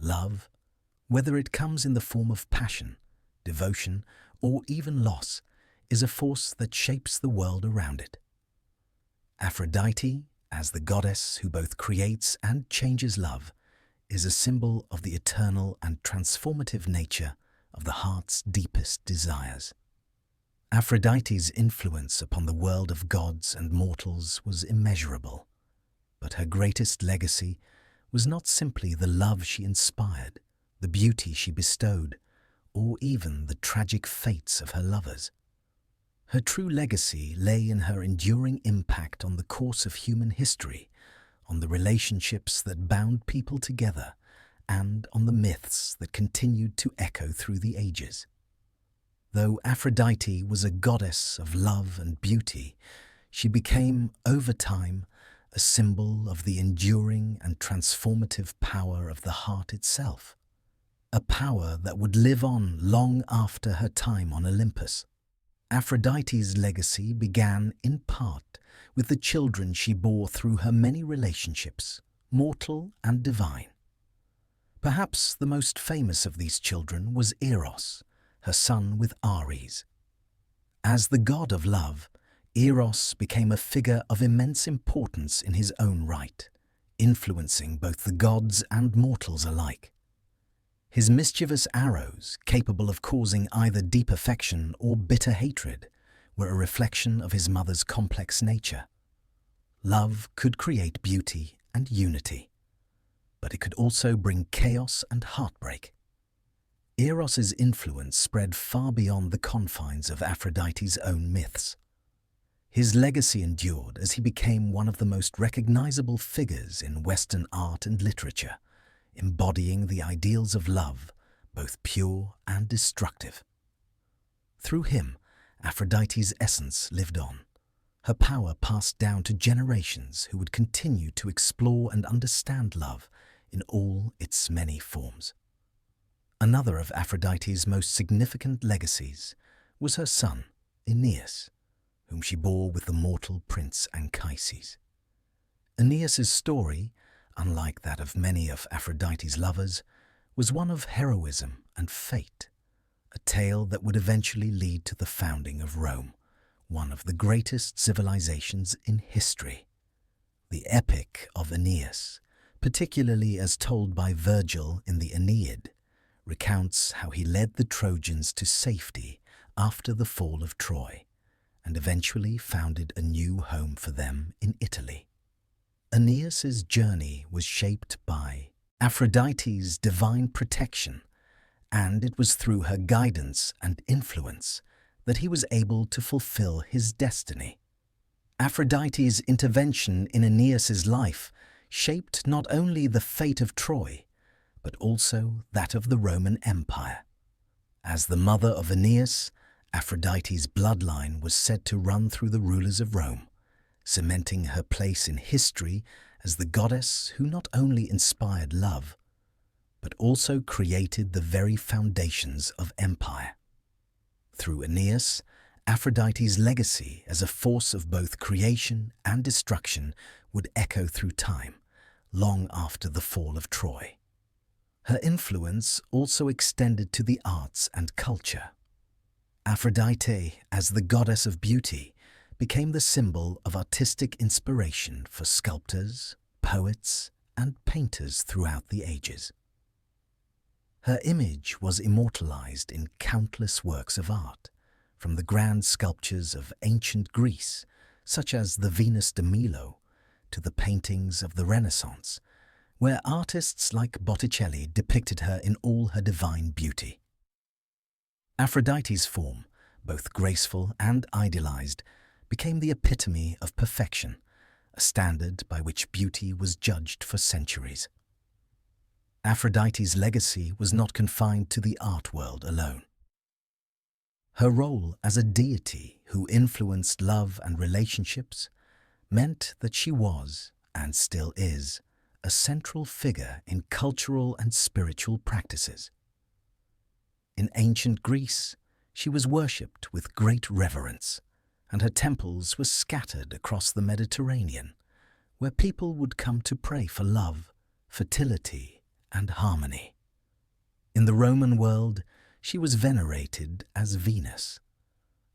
Love, whether it comes in the form of passion, devotion, or even loss, is a force that shapes the world around it. Aphrodite, as the goddess who both creates and changes love, is a symbol of the eternal and transformative nature of the heart's deepest desires. Aphrodite's influence upon the world of gods and mortals was immeasurable, but her greatest legacy was not simply the love she inspired, the beauty she bestowed, or even the tragic fates of her lovers. Her true legacy lay in her enduring impact on the course of human history, on the relationships that bound people together, and on the myths that continued to echo through the ages. Though Aphrodite was a goddess of love and beauty, she became, over time, a symbol of the enduring and transformative power of the heart itself, a power that would live on long after her time on Olympus. Aphrodite's legacy began, in part, with the children she bore through her many relationships, mortal and divine. Perhaps the most famous of these children was Eros, her son with Ares. As the god of love, Eros became a figure of immense importance in his own right, influencing both the gods and mortals alike. His mischievous arrows, capable of causing either deep affection or bitter hatred, were a reflection of his mother's complex nature. Love could create beauty and unity, but it could also bring chaos and heartbreak. Eros's influence spread far beyond the confines of Aphrodite's own myths. His legacy endured as he became one of the most recognizable figures in Western art and literature, embodying the ideals of love, both pure and destructive. Through him, Aphrodite's essence lived on, her power passed down to generations who would continue to explore and understand love in all its many forms. Another of Aphrodite's most significant legacies was her son, Aeneas, whom she bore with the mortal prince Anchises. Aeneas's story, unlike that of many of Aphrodite's lovers, was one of heroism and fate, a tale that would eventually lead to the founding of Rome, one of the greatest civilizations in history. The epic of Aeneas, particularly as told by Virgil in the Aeneid, recounts how he led the Trojans to safety after the fall of Troy, and eventually founded a new home for them in Italy. Aeneas's journey was shaped by Aphrodite's divine protection, and it was through her guidance and influence that he was able to fulfill his destiny. Aphrodite's intervention in Aeneas's life shaped not only the fate of Troy, but also that of the Roman Empire. As the mother of Aeneas, Aphrodite's bloodline was said to run through the rulers of Rome, cementing her place in history as the goddess who not only inspired love, but also created the very foundations of empire. Through Aeneas, Aphrodite's legacy as a force of both creation and destruction would echo through time, long after the fall of Troy. Her influence also extended to the arts and culture. Aphrodite, as the goddess of beauty, became the symbol of artistic inspiration for sculptors, poets, and painters throughout the ages. Her image was immortalized in countless works of art, from the grand sculptures of ancient Greece, such as the Venus de Milo, to the paintings of the Renaissance, where artists like Botticelli depicted her in all her divine beauty. Aphrodite's form, both graceful and idealized, became the epitome of perfection, a standard by which beauty was judged for centuries. Aphrodite's legacy was not confined to the art world alone. Her role as a deity who influenced love and relationships meant that she was, and still is, a central figure in cultural and spiritual practices. In ancient Greece, she was worshipped with great reverence, and her temples were scattered across the Mediterranean, where people would come to pray for love, fertility, and harmony. In the Roman world, she was venerated as Venus,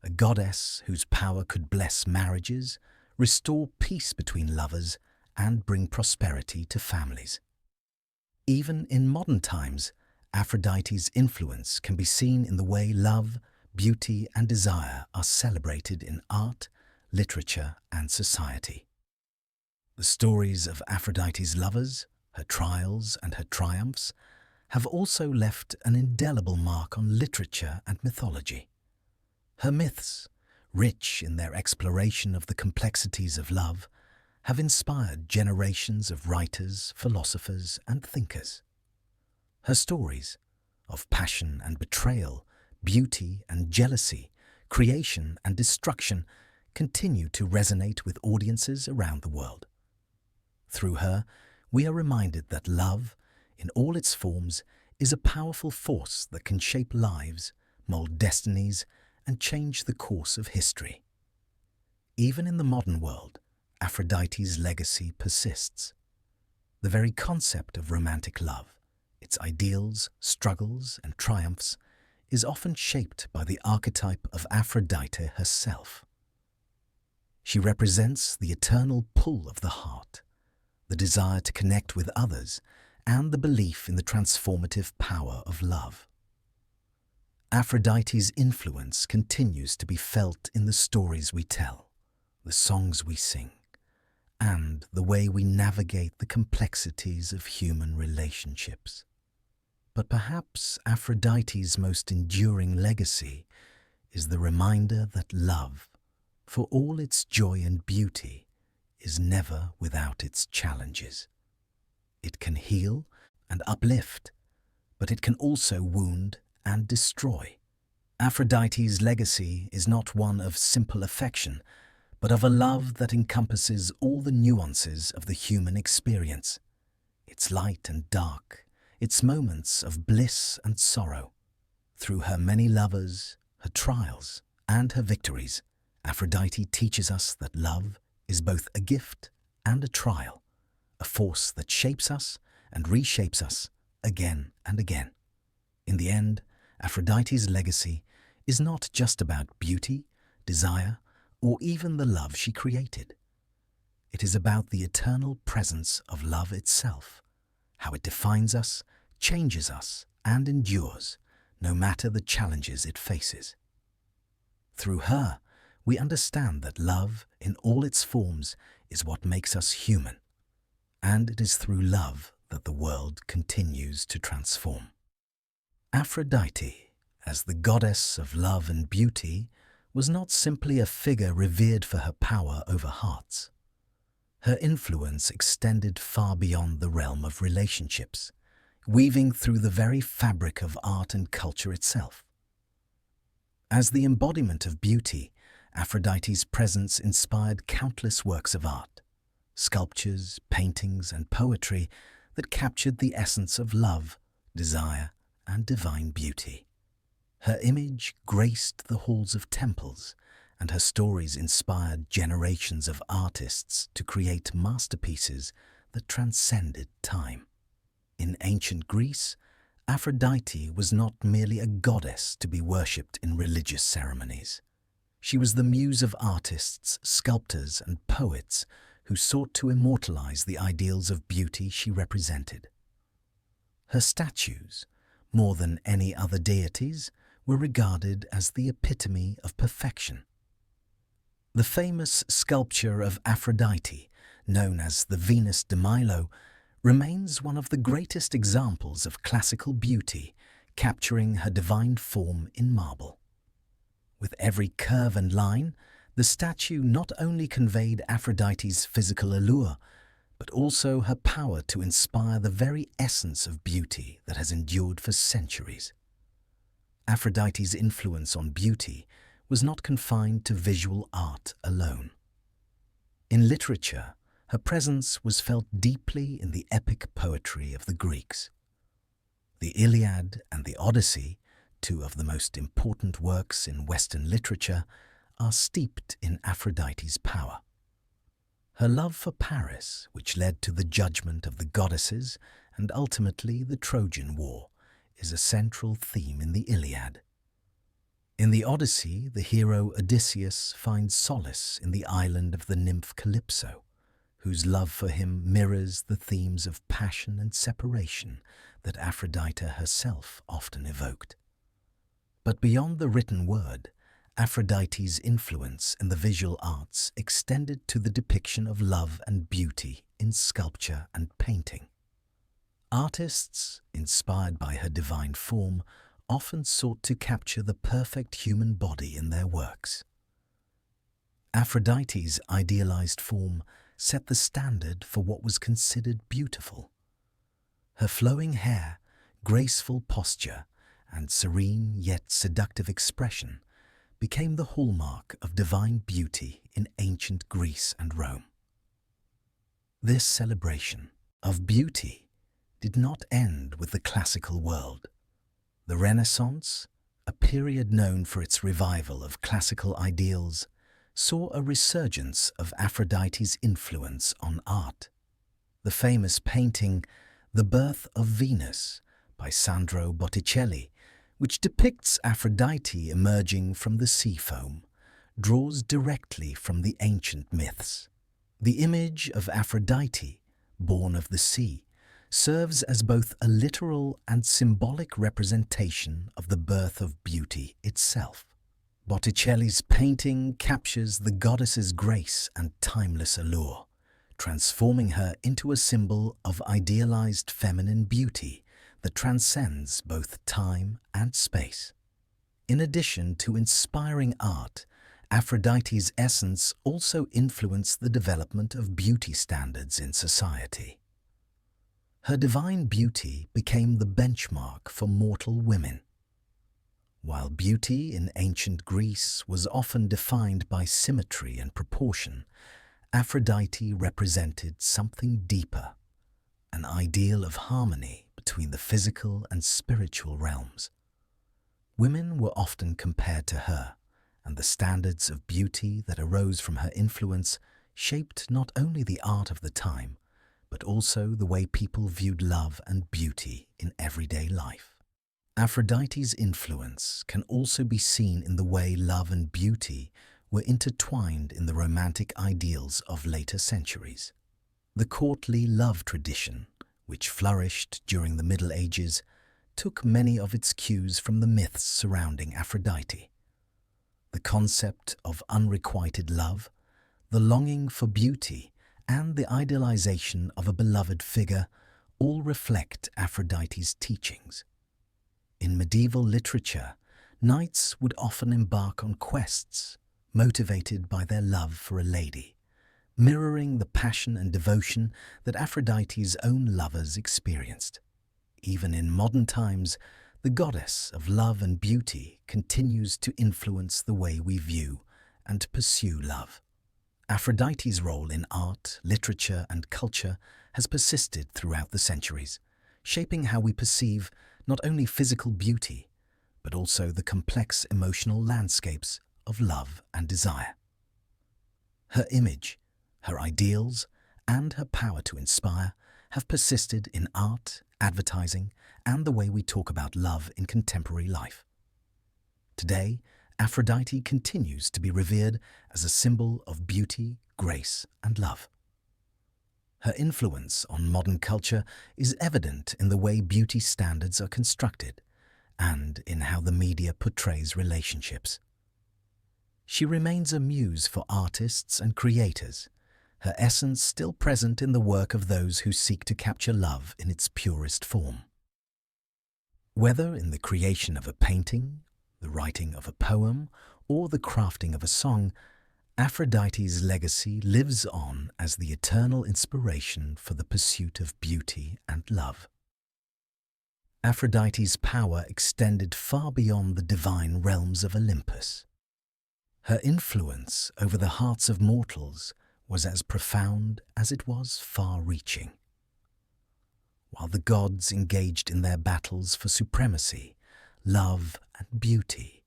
a goddess whose power could bless marriages, restore peace between lovers, and bring prosperity to families. Even in modern times, Aphrodite's influence can be seen in the way love, beauty, and desire are celebrated in art, literature, and society. The stories of Aphrodite's lovers, her trials, and her triumphs have also left an indelible mark on literature and mythology. Her myths, rich in their exploration of the complexities of love, have inspired generations of writers, philosophers, and thinkers. Her stories of passion and betrayal, beauty and jealousy, creation and destruction continue to resonate with audiences around the world. Through her, we are reminded that love, in all its forms, is a powerful force that can shape lives, mold destinies, and change the course of history. Even in the modern world, Aphrodite's legacy persists. The very concept of romantic love, its ideals, struggles, and triumphs, is often shaped by the archetype of Aphrodite herself. She represents the eternal pull of the heart, the desire to connect with others, and the belief in the transformative power of love. Aphrodite's influence continues to be felt in the stories we tell, the songs we sing, and the way we navigate the complexities of human relationships. But perhaps Aphrodite's most enduring legacy is the reminder that love, for all its joy and beauty, is never without its challenges. It can heal and uplift, but it can also wound and destroy. Aphrodite's legacy is not one of simple affection, but of a love that encompasses all the nuances of the human experience, its light and dark, its moments of bliss and sorrow. Through her many lovers, her trials, and her victories, Aphrodite teaches us that love is both a gift and a trial, a force that shapes us and reshapes us again and again. In the end, Aphrodite's legacy is not just about beauty, desire, or even the love she created. It is about the eternal presence of love itself, how it defines us, changes us, and endures, no matter the challenges it faces. Through her, we understand that love, in all its forms, is what makes us human, and it is through love that the world continues to transform. Aphrodite, as the goddess of love and beauty, was not simply a figure revered for her power over hearts. Her influence extended far beyond the realm of relationships, weaving through the very fabric of art and culture itself. As the embodiment of beauty, Aphrodite's presence inspired countless works of art, sculptures, paintings, and poetry that captured the essence of love, desire, and divine beauty. Her image graced the halls of temples, and her stories inspired generations of artists to create masterpieces that transcended time. In ancient Greece, Aphrodite was not merely a goddess to be worshipped in religious ceremonies. She was the muse of artists, sculptors, and poets who sought to immortalize the ideals of beauty she represented. Her statues, more than any other deities, were regarded as the epitome of perfection. The famous sculpture of Aphrodite, known as the Venus de Milo, remains one of the greatest examples of classical beauty, capturing her divine form in marble. With every curve and line, the statue not only conveyed Aphrodite's physical allure, but also her power to inspire the very essence of beauty that has endured for centuries. Aphrodite's influence on beauty was not confined to visual art alone. In literature, her presence was felt deeply in the epic poetry of the Greeks. The Iliad and the Odyssey, two of the most important works in Western literature, are steeped in Aphrodite's power. Her love for Paris, which led to the judgment of the goddesses and ultimately the Trojan War, is a central theme in the Iliad. In the Odyssey, the hero Odysseus finds solace in the island of the nymph Calypso, whose love for him mirrors the themes of passion and separation that Aphrodite herself often evoked. But beyond the written word, Aphrodite's influence in the visual arts extended to the depiction of love and beauty in sculpture and painting. Artists, inspired by her divine form, often sought to capture the perfect human body in their works. Aphrodite's idealized form set the standard for what was considered beautiful. Her flowing hair, graceful posture, and serene yet seductive expression became the hallmark of divine beauty in ancient Greece and Rome. This celebration of beauty did not end with the classical world. The Renaissance, a period known for its revival of classical ideals, saw a resurgence of Aphrodite's influence on art. The famous painting The Birth of Venus by Sandro Botticelli, which depicts Aphrodite emerging from the sea foam, draws directly from the ancient myths. The image of Aphrodite, born of the sea, serves as both a literal and symbolic representation of the birth of beauty itself. Botticelli's painting captures the goddess's grace and timeless allure, transforming her into a symbol of idealized feminine beauty that transcends both time and space. In addition to inspiring art, Aphrodite's essence also influenced the development of beauty standards in society. Her divine beauty became the benchmark for mortal women. While beauty in ancient Greece was often defined by symmetry and proportion, Aphrodite represented something deeper, an ideal of harmony between the physical and spiritual realms. Women were often compared to her, and the standards of beauty that arose from her influence shaped not only the art of the time, but also the way people viewed love and beauty in everyday life. Aphrodite's influence can also be seen in the way love and beauty were intertwined in the romantic ideals of later centuries. The courtly love tradition, which flourished during the Middle Ages, took many of its cues from the myths surrounding Aphrodite. The concept of unrequited love, the longing for beauty, and the idealization of a beloved figure all reflect Aphrodite's teachings. In medieval literature, knights would often embark on quests, motivated by their love for a lady, mirroring the passion and devotion that Aphrodite's own lovers experienced. Even in modern times, the goddess of love and beauty continues to influence the way we view and pursue love. Aphrodite's role in art, literature, and culture has persisted throughout the centuries, shaping how we perceive not only physical beauty, but also the complex emotional landscapes of love and desire. Her image, her ideals, and her power to inspire have persisted in art, advertising, and the way we talk about love in contemporary life. Today, Aphrodite continues to be revered as a symbol of beauty, grace, and love. Her influence on modern culture is evident in the way beauty standards are constructed and in how the media portrays relationships. She remains a muse for artists and creators, her essence still present in the work of those who seek to capture love in its purest form. Whether in the creation of a painting, the writing of a poem, or the crafting of a song, Aphrodite's legacy lives on as the eternal inspiration for the pursuit of beauty and love. Aphrodite's power extended far beyond the divine realms of Olympus. Her influence over the hearts of mortals was as profound as it was far-reaching. While the gods engaged in their battles for supremacy, love and beauty,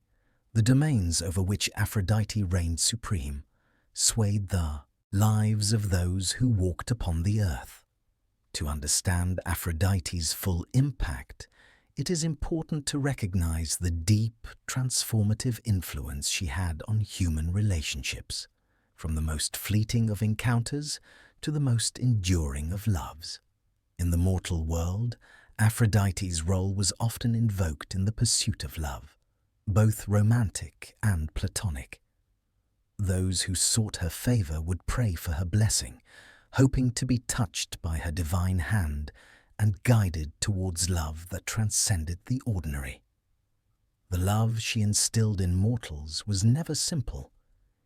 the domains over which Aphrodite reigned supreme swayed the lives of those who walked upon the earth. To understand Aphrodite's full impact, it is important to recognize the deep, transformative influence she had on human relationships, from the most fleeting of encounters to the most enduring of loves. In the mortal world, Aphrodite's role was often invoked in the pursuit of love, both romantic and platonic. Those who sought her favor would pray for her blessing, hoping to be touched by her divine hand and guided towards love that transcended the ordinary. The love she instilled in mortals was never simple.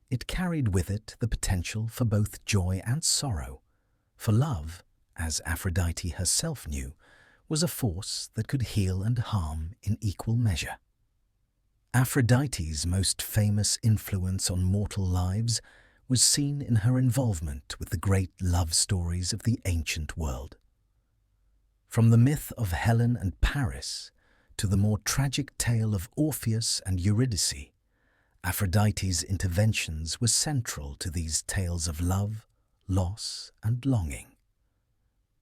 It carried with it the potential for both joy and sorrow, for love, as Aphrodite herself knew, was a force that could heal and harm in equal measure. Aphrodite's most famous influence on mortal lives was seen in her involvement with the great love stories of the ancient world. From the myth of Helen and Paris to the more tragic tale of Orpheus and Eurydice, Aphrodite's interventions were central to these tales of love, loss, and longing.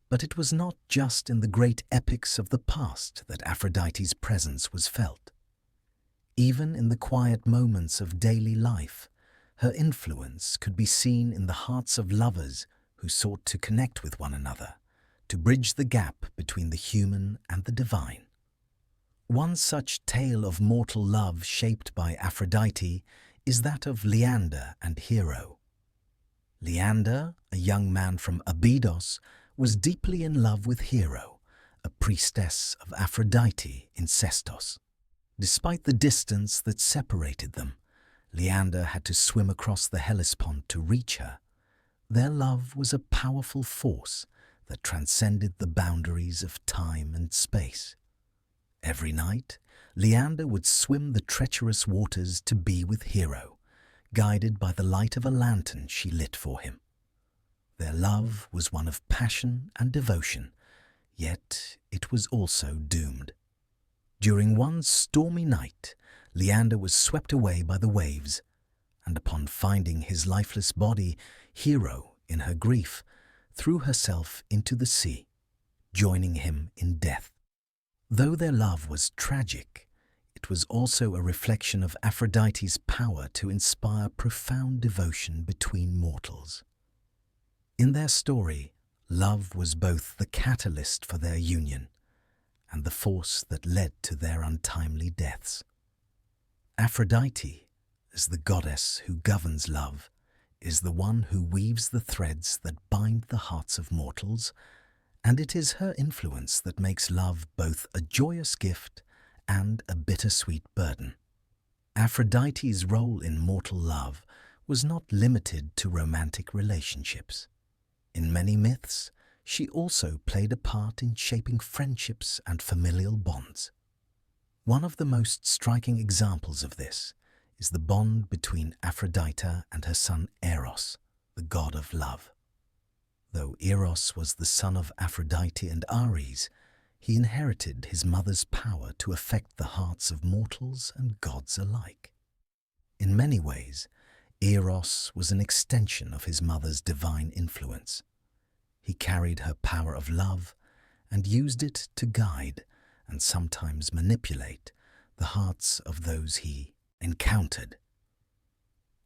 But it was not just in the great epics of the past that Aphrodite's presence was felt. Even in the quiet moments of daily life, her influence could be seen in the hearts of lovers who sought to connect with one another, to bridge the gap between the human and the divine. One such tale of mortal love shaped by Aphrodite is that of Leander and Hero. Leander, a young man from Abydos, was deeply in love with Hero, a priestess of Aphrodite in Sestos. Despite the distance that separated them, Leander had to swim across the Hellespont to reach her. Their love was a powerful force that transcended the boundaries of time and space. Every night, Leander would swim the treacherous waters to be with Hero, guided by the light of a lantern she lit for him. Their love was one of passion and devotion, yet it was also doomed. During one stormy night, Leander was swept away by the waves, and upon finding his lifeless body, Hero, in her grief, threw herself into the sea, joining him in death. Though their love was tragic, it was also a reflection of Aphrodite's power to inspire profound devotion between mortals. In their story, love was both the catalyst for their union and the force that led to their untimely deaths. Aphrodite, as the goddess who governs love, is the one who weaves the threads that bind the hearts of mortals, and it is her influence that makes love both a joyous gift and a bittersweet burden. Aphrodite's role in mortal love was not limited to romantic relationships. In many myths, she also played a part in shaping friendships and familial bonds. One of the most striking examples of this is the bond between Aphrodite and her son Eros, the god of love. Though Eros was the son of Aphrodite and Ares, he inherited his mother's power to affect the hearts of mortals and gods alike. In many ways, Eros was an extension of his mother's divine influence. He carried her power of love and used it to guide and sometimes manipulate the hearts of those he encountered.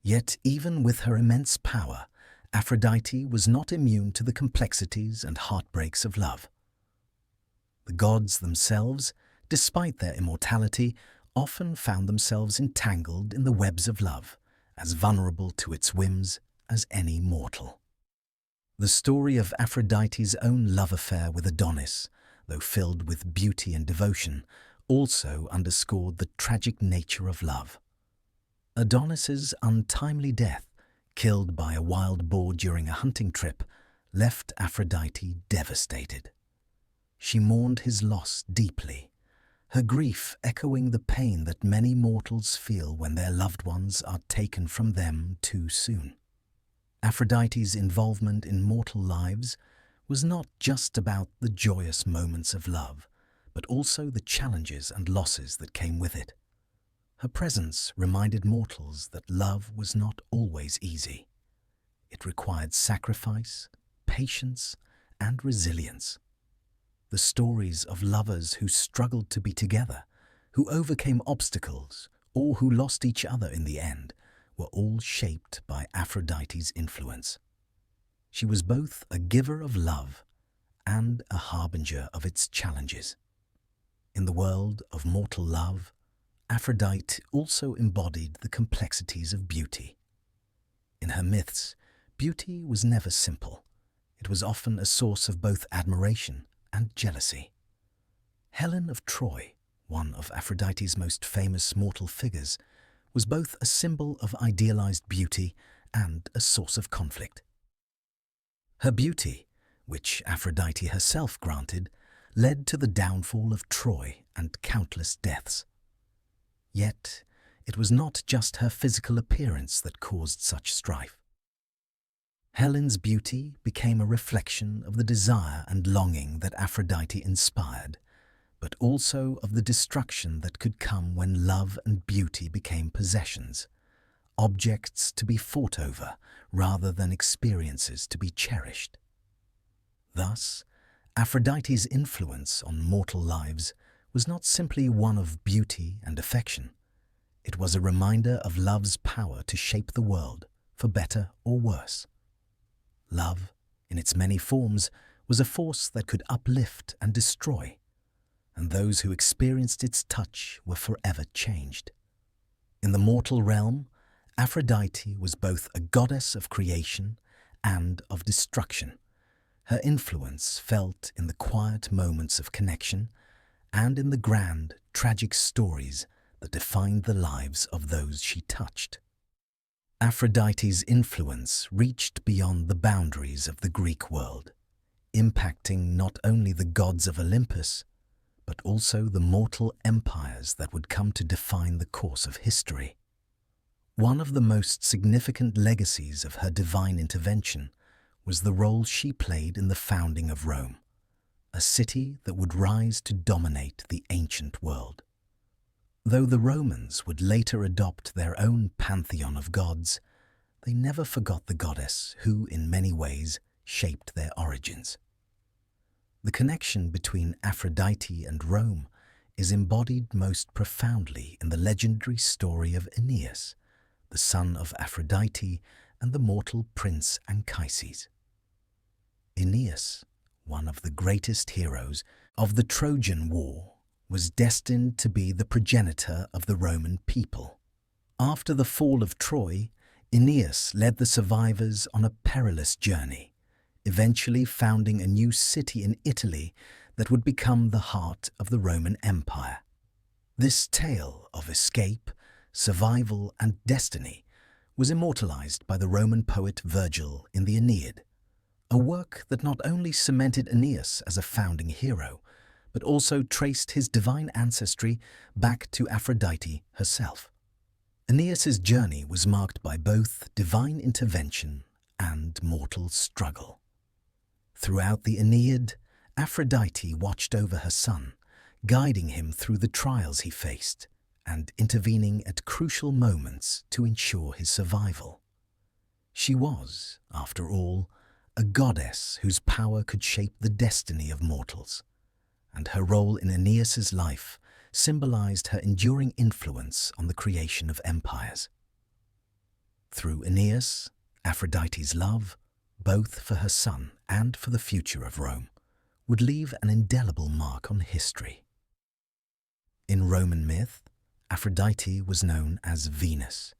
Yet even with her immense power, Aphrodite was not immune to the complexities and heartbreaks of love. The gods themselves, despite their immortality, often found themselves entangled in the webs of love, as vulnerable to its whims as any mortal. The story of Aphrodite's own love affair with Adonis, though filled with beauty and devotion, also underscored the tragic nature of love. Adonis's untimely death, killed by a wild boar during a hunting trip, left Aphrodite devastated. She mourned his loss deeply, her grief echoing the pain that many mortals feel when their loved ones are taken from them too soon. Aphrodite's involvement in mortal lives was not just about the joyous moments of love, but also the challenges and losses that came with it. Her presence reminded mortals that love was not always easy. It required sacrifice, patience, and resilience. The stories of lovers who struggled to be together, who overcame obstacles, or who lost each other in the end, were all shaped by Aphrodite's influence. She was both a giver of love and a harbinger of its challenges. In the world of mortal love, Aphrodite also embodied the complexities of beauty. In her myths, beauty was never simple. It was often a source of both admiration and jealousy. Helen of Troy, one of Aphrodite's most famous mortal figures, was both a symbol of idealized beauty and a source of conflict. Her beauty, which Aphrodite herself granted, led to the downfall of Troy and countless deaths. Yet, it was not just her physical appearance that caused such strife. Helen's beauty became a reflection of the desire and longing that Aphrodite inspired, but also of the destruction that could come when love and beauty became possessions, objects to be fought over rather than experiences to be cherished. Thus, Aphrodite's influence on mortal lives was not simply one of beauty and affection. It was a reminder of love's power to shape the world, for better or worse. Love, in its many forms, was a force that could uplift and destroy, and those who experienced its touch were forever changed. In the mortal realm, Aphrodite was both a goddess of creation and of destruction. Her influence felt in the quiet moments of connection and in the grand, tragic stories that defined the lives of those she touched. Aphrodite's influence reached beyond the boundaries of the Greek world, impacting not only the gods of Olympus, but also the mortal empires that would come to define the course of history. One of the most significant legacies of her divine intervention was the role she played in the founding of Rome, a city that would rise to dominate the ancient world. Though the Romans would later adopt their own pantheon of gods, they never forgot the goddess who, in many ways, shaped their origins. The connection between Aphrodite and Rome is embodied most profoundly in the legendary story of Aeneas, the son of Aphrodite and the mortal prince Anchises. Aeneas, one of the greatest heroes of the Trojan War, was destined to be the progenitor of the Roman people. After the fall of Troy, Aeneas led the survivors on a perilous journey, eventually founding a new city in Italy that would become the heart of the Roman Empire. This tale of escape, survival, and destiny was immortalized by the Roman poet Virgil in the Aeneid, a work that not only cemented Aeneas as a founding hero, but also traced his divine ancestry back to Aphrodite herself. Aeneas's journey was marked by both divine intervention and mortal struggle. Throughout the Aeneid, Aphrodite watched over her son, guiding him through the trials he faced and intervening at crucial moments to ensure his survival. She was, after all, a goddess whose power could shape the destiny of mortals, and her role in Aeneas's life symbolized her enduring influence on the creation of empires. Through Aeneas, Aphrodite's love, both for her son and for the future of Rome, would leave an indelible mark on history. In Roman myth, Aphrodite was known as Venus,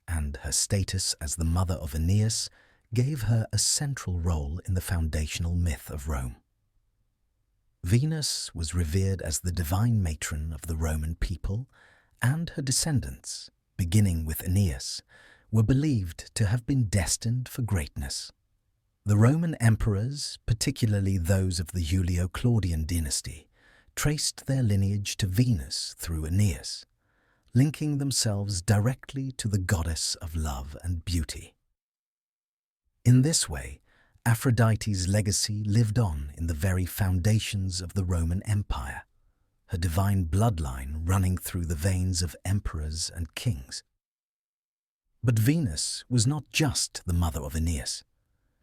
and her status as the mother of Aeneas gave her a central role in the foundational myth of Rome. Venus was revered as the divine matron of the Roman people, and her descendants, beginning with Aeneas, were believed to have been destined for greatness. The Roman emperors, particularly those of the Julio-Claudian dynasty, traced their lineage to Venus through Aeneas, linking themselves directly to the goddess of love and beauty. In this way, Aphrodite's legacy lived on in the very foundations of the Roman Empire, her divine bloodline running through the veins of emperors and kings. But Venus was not just the mother of Aeneas.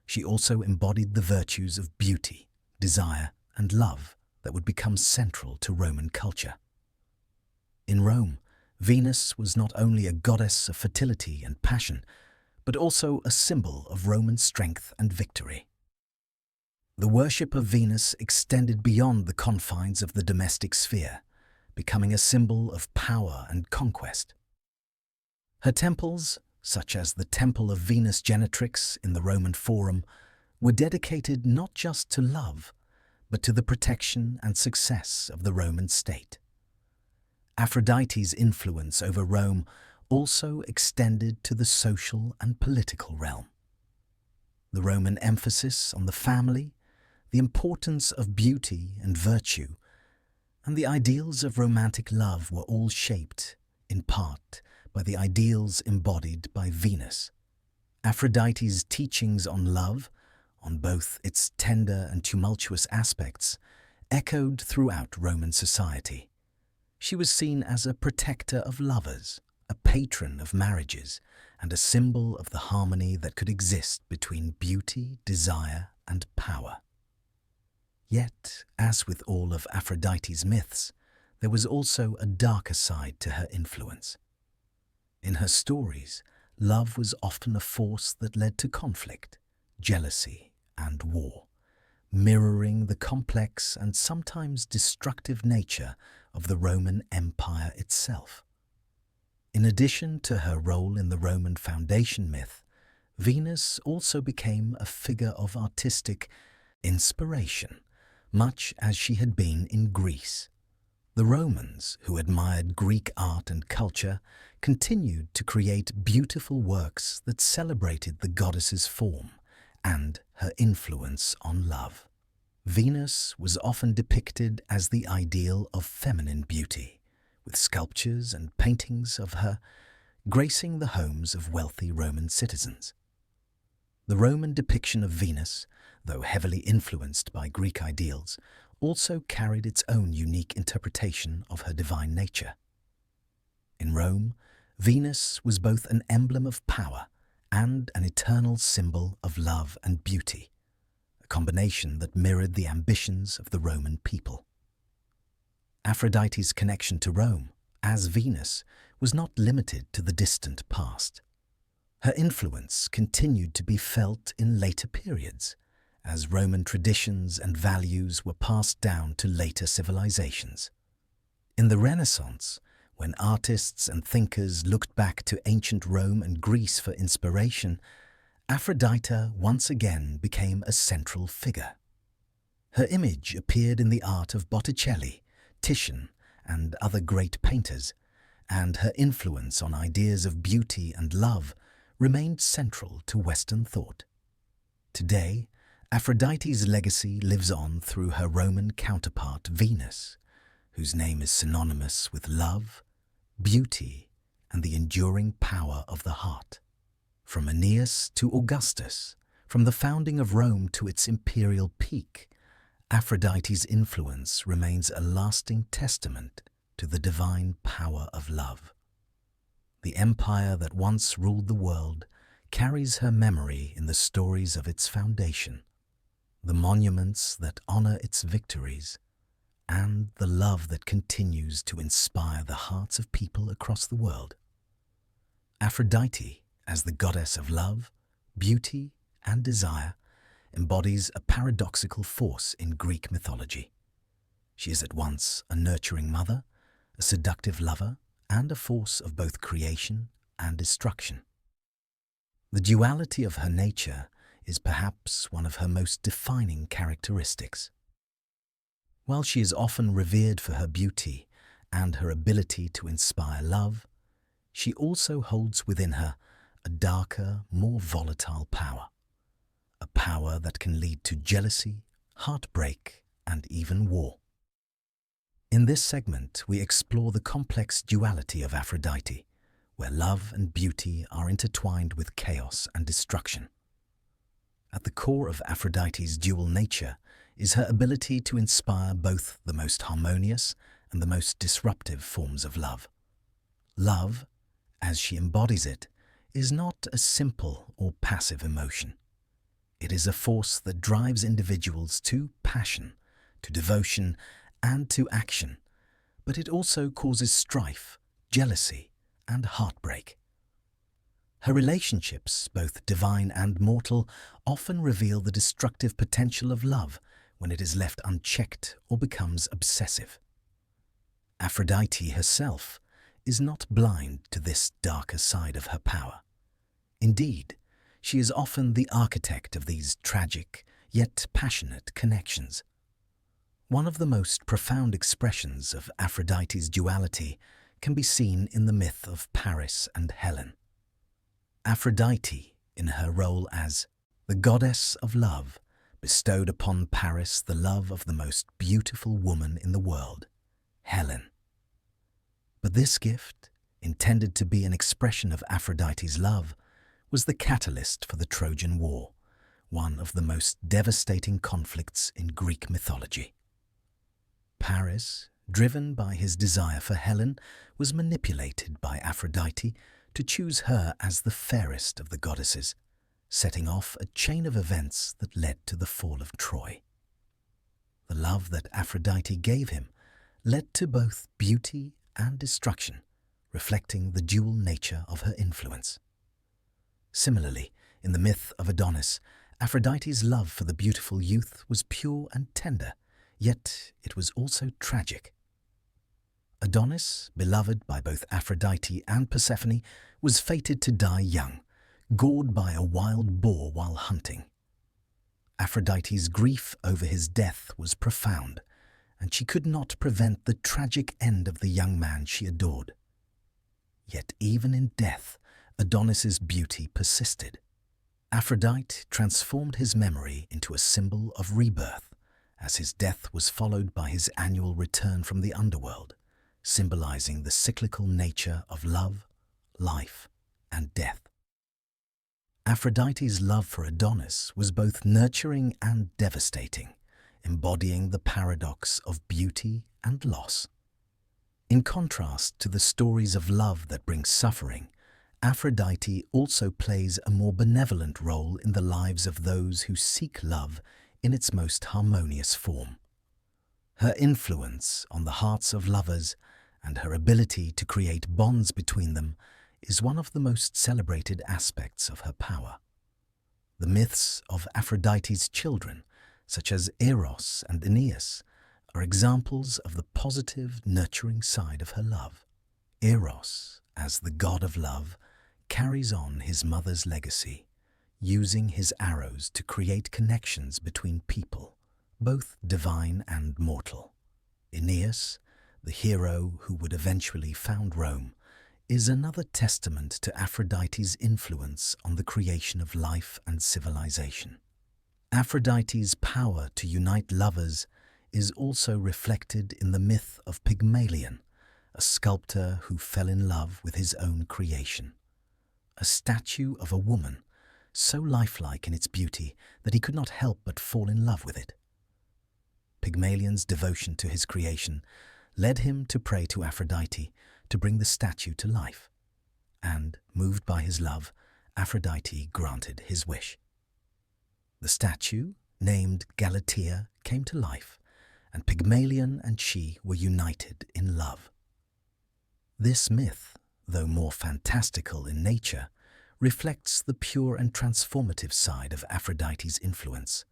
She also embodied the virtues of beauty, desire, and love that would become central to Roman culture. In Rome, Venus was not only a goddess of fertility and passion, but also a symbol of Roman strength and victory. The worship of Venus extended beyond the confines of the domestic sphere, becoming a symbol of power and conquest. Her temples, such as the Temple of Venus Genetrix in the Roman Forum, were dedicated not just to love, but to the protection and success of the Roman state. Aphrodite's influence over Rome also extended to the social and political realm. The Roman emphasis on the family, the importance of beauty and virtue, and the ideals of romantic love were all shaped, in part, by the ideals embodied by Venus. Aphrodite's teachings on love, on both its tender and tumultuous aspects, echoed throughout Roman society. She was seen as a protector of lovers, a patron of marriages, and a symbol of the harmony that could exist between beauty, desire, and power. Yet, as with all of Aphrodite's myths, there was also a darker side to her influence. In her stories, love was often a force that led to conflict, jealousy, and war, mirroring the complex and sometimes destructive nature of the Roman Empire itself. In addition to her role in the Roman foundation myth, Venus also became a figure of artistic inspiration, much as she had been in Greece. The Romans, who admired Greek art and culture, continued to create beautiful works that celebrated the goddess's form and her influence on love. Venus was often depicted as the ideal of feminine beauty, with sculptures and paintings of her gracing the homes of wealthy Roman citizens. The Roman depiction of Venus, though heavily influenced by Greek ideals, also carried its own unique interpretation of her divine nature. In Rome, Venus was both an emblem of power and an eternal symbol of love and beauty, a combination that mirrored the ambitions of the Roman people. Aphrodite's connection to Rome, as Venus, was not limited to the distant past. Her influence continued to be felt in later periods, as Roman traditions and values were passed down to later civilizations. In the Renaissance, when artists and thinkers looked back to ancient Rome and Greece for inspiration, Aphrodite once again became a central figure. Her image appeared in the art of Botticelli, Titian, and other great painters, and her influence on ideas of beauty and love remained central to Western thought. Today, Aphrodite's legacy lives on through her Roman counterpart Venus, whose name is synonymous with love, beauty, and the enduring power of the heart. From Aeneas to Augustus, from the founding of Rome to its imperial peak, Aphrodite's influence remains a lasting testament to the divine power of love. The empire that once ruled the world carries her memory in the stories of its foundation, the monuments that honor its victories, and the love that continues to inspire the hearts of people across the world. Aphrodite, as the goddess of love, beauty, and desire, embodies a paradoxical force in Greek mythology. She is at once a nurturing mother, a seductive lover, and a force of both creation and destruction. The duality of her nature is perhaps one of her most defining characteristics. While she is often revered for her beauty and her ability to inspire love, she also holds within her a darker, more volatile power. A power that can lead to jealousy, heartbreak, and even war. In this segment, we explore the complex duality of Aphrodite, where love and beauty are intertwined with chaos and destruction. At the core of Aphrodite's dual nature is her ability to inspire both the most harmonious and the most disruptive forms of love. Love, as she embodies it, is not a simple or passive emotion. It is a force that drives individuals to passion, to devotion, and to action, but it also causes strife, jealousy, and heartbreak. Her relationships, both divine and mortal, often reveal the destructive potential of love when it is left unchecked or becomes obsessive. Aphrodite herself is not blind to this darker side of her power. Indeed, she is often the architect of these tragic, yet passionate connections. One of the most profound expressions of Aphrodite's duality can be seen in the myth of Paris and Helen. Aphrodite, in her role as the goddess of love, bestowed upon Paris the love of the most beautiful woman in the world, Helen. But this gift, intended to be an expression of Aphrodite's love, was the catalyst for the Trojan War, one of the most devastating conflicts in Greek mythology. Paris, driven by his desire for Helen, was manipulated by Aphrodite to choose her as the fairest of the goddesses, setting off a chain of events that led to the fall of Troy. The love that Aphrodite gave him led to both beauty and destruction, reflecting the dual nature of her influence. Similarly, in the myth of Adonis, Aphrodite's love for the beautiful youth was pure and tender, yet it was also tragic. Adonis, beloved by both Aphrodite and Persephone, was fated to die young, gored by a wild boar while hunting. Aphrodite's grief over his death was profound, and she could not prevent the tragic end of the young man she adored. Yet even in death, Adonis's beauty persisted. Aphrodite transformed his memory into a symbol of rebirth, as his death was followed by his annual return from the underworld, symbolizing the cyclical nature of love, life, and death. Aphrodite's love for Adonis was both nurturing and devastating, embodying the paradox of beauty and loss. In contrast to the stories of love that bring suffering, Aphrodite also plays a more benevolent role in the lives of those who seek love in its most harmonious form. Her influence on the hearts of lovers and her ability to create bonds between them is one of the most celebrated aspects of her power. The myths of Aphrodite's children, such as Eros and Aeneas, are examples of the positive, nurturing side of her love. Eros, as the god of love, carries on his mother's legacy, using his arrows to create connections between people, both divine and mortal. Aeneas, the hero who would eventually found Rome, is another testament to Aphrodite's influence on the creation of life and civilization. Aphrodite's power to unite lovers is also reflected in the myth of Pygmalion, a sculptor who fell in love with his own creation. A statue of a woman, so lifelike in its beauty that he could not help but fall in love with it. Pygmalion's devotion to his creation led him to pray to Aphrodite to bring the statue to life. And, moved by his love, Aphrodite granted his wish. The statue, named Galatea, came to life, and Pygmalion and she were united in love. This myth, though more fantastical in nature, reflects the pure and transformative side of Aphrodite's influence,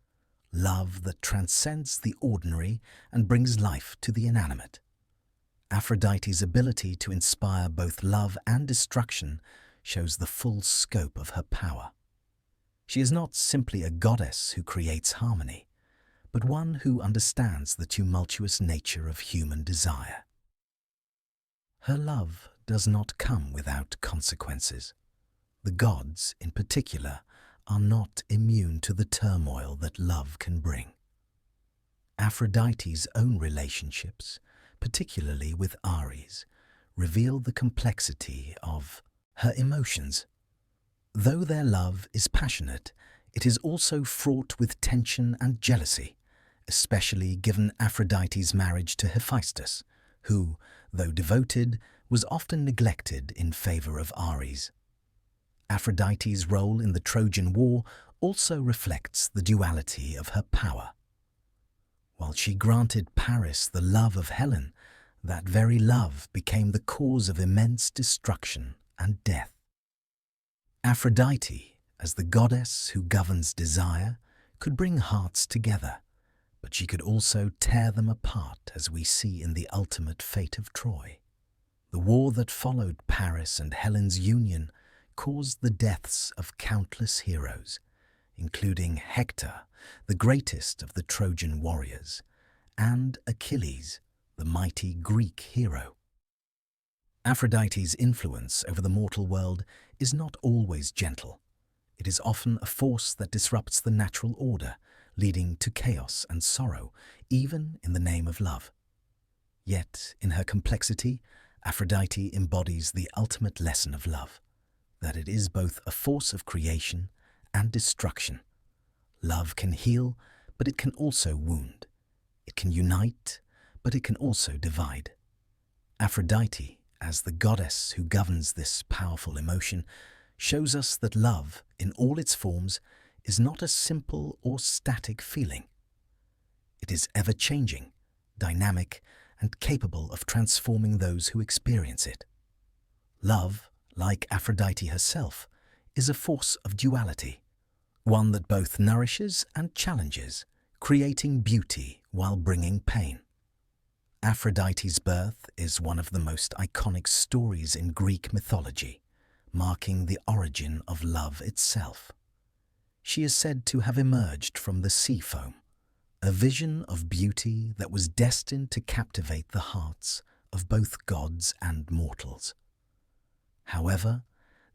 love that transcends the ordinary and brings life to the inanimate. Aphrodite's ability to inspire both love and destruction shows the full scope of her power. She is not simply a goddess who creates harmony, but one who understands the tumultuous nature of human desire. Her love does not come without consequences. The gods, in particular, are not immune to the turmoil that love can bring. Aphrodite's own relationships, particularly with Ares, reveal the complexity of her emotions. Though their love is passionate, it is also fraught with tension and jealousy, especially given Aphrodite's marriage to Hephaestus, who, though devoted, was often neglected in favor of Ares. Aphrodite's role in the Trojan War also reflects the duality of her power. While she granted Paris the love of Helen, that very love became the cause of immense destruction and death. Aphrodite, as the goddess who governs desire, could bring hearts together, but she could also tear them apart, as we see in the ultimate fate of Troy. The war that followed Paris and Helen's union caused the deaths of countless heroes, including Hector, the greatest of the Trojan warriors, and Achilles, the mighty Greek hero. Aphrodite's influence over the mortal world is not always gentle. It is often a force that disrupts the natural order, leading to chaos and sorrow, even in the name of love. Yet, in her complexity, Aphrodite embodies the ultimate lesson of love, that it is both a force of creation and destruction. Love can heal, but it can also wound. It can unite, but it can also divide. Aphrodite, as the goddess who governs this powerful emotion, shows us that love, in all its forms, is not a simple or static feeling. It is ever-changing, dynamic, and capable of transforming those who experience it. Love, like Aphrodite herself, is a force of duality, one that both nourishes and challenges, creating beauty while bringing pain. Aphrodite's birth is one of the most iconic stories in Greek mythology, marking the origin of love itself. She is said to have emerged from the sea foam, a vision of beauty that was destined to captivate the hearts of both gods and mortals. However,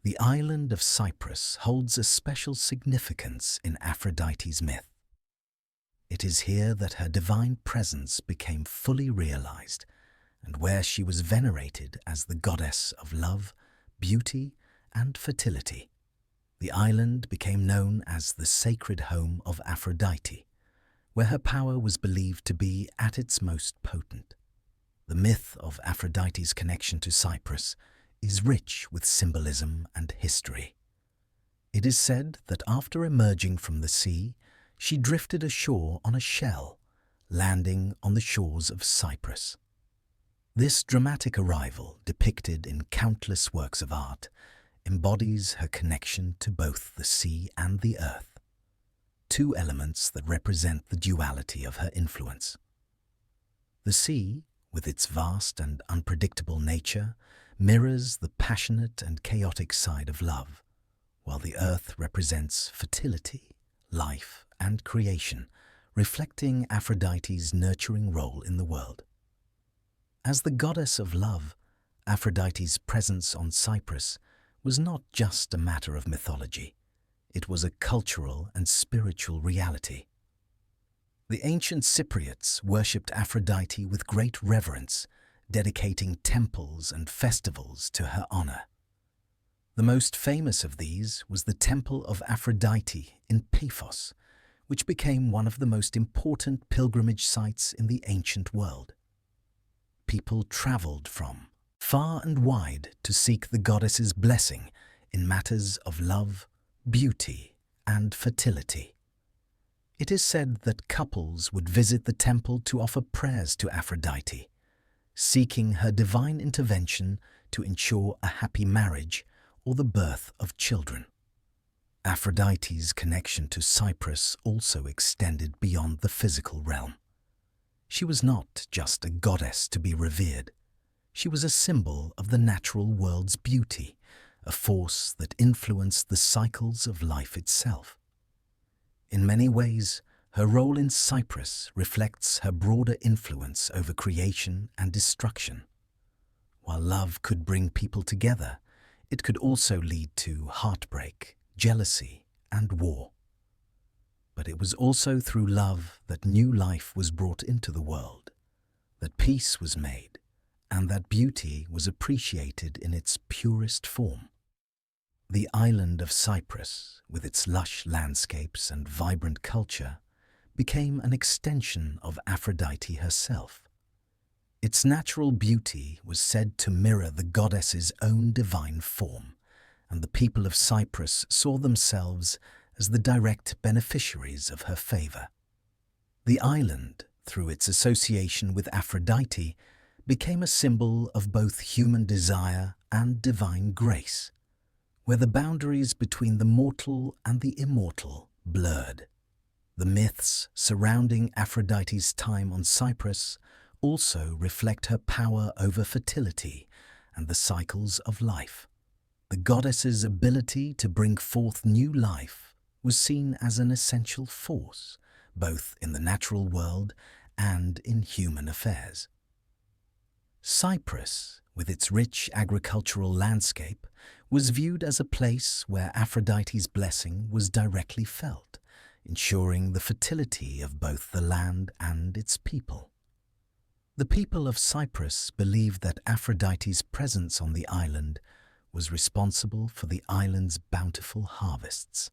the island of Cyprus holds a special significance in Aphrodite's myth. It is here that her divine presence became fully realized, and where she was venerated as the goddess of love, beauty, and fertility. The island became known as the sacred home of Aphrodite, where her power was believed to be at its most potent. The myth of Aphrodite's connection to Cyprus is rich with symbolism and history. It is said that after emerging from the sea, she drifted ashore on a shell, landing on the shores of Cyprus. This dramatic arrival, depicted in countless works of art, embodies her connection to both the sea and the earth, two elements that represent the duality of her influence. The sea, with its vast and unpredictable nature, mirrors the passionate and chaotic side of love, while the earth represents fertility, life, and creation, reflecting Aphrodite's nurturing role in the world. As the goddess of love, Aphrodite's presence on Cyprus was not just a matter of mythology. It was a cultural and spiritual reality. The ancient Cypriots worshipped Aphrodite with great reverence, dedicating temples and festivals to her honor. The most famous of these was the Temple of Aphrodite in Paphos, which became one of the most important pilgrimage sites in the ancient world. People travelled from far and wide to seek the goddess's blessing in matters of love, beauty, and fertility. It is said that couples would visit the temple to offer prayers to Aphrodite, seeking her divine intervention to ensure a happy marriage or the birth of children. Aphrodite's connection to Cyprus also extended beyond the physical realm. She was not just a goddess to be revered. She was a symbol of the natural world's beauty, a force that influenced the cycles of life itself. In many ways, her role in Cyprus reflects her broader influence over creation and destruction. While love could bring people together, it could also lead to heartbreak, jealousy, and war. But it was also through love that new life was brought into the world, that peace was made, and that beauty was appreciated in its purest form. The island of Cyprus, with its lush landscapes and vibrant culture, became an extension of Aphrodite herself. Its natural beauty was said to mirror the goddess's own divine form, and the people of Cyprus saw themselves as the direct beneficiaries of her favour. The island, through its association with Aphrodite, became a symbol of both human desire and divine grace, where the boundaries between the mortal and the immortal blurred. The myths surrounding Aphrodite's time on Cyprus also reflect her power over fertility and the cycles of life. The goddess's ability to bring forth new life was seen as an essential force, both in the natural world and in human affairs. Cyprus, with its rich agricultural landscape, was viewed as a place where Aphrodite's blessing was directly felt, ensuring the fertility of both the land and its people. The people of Cyprus believed that Aphrodite's presence on the island was responsible for the island's bountiful harvests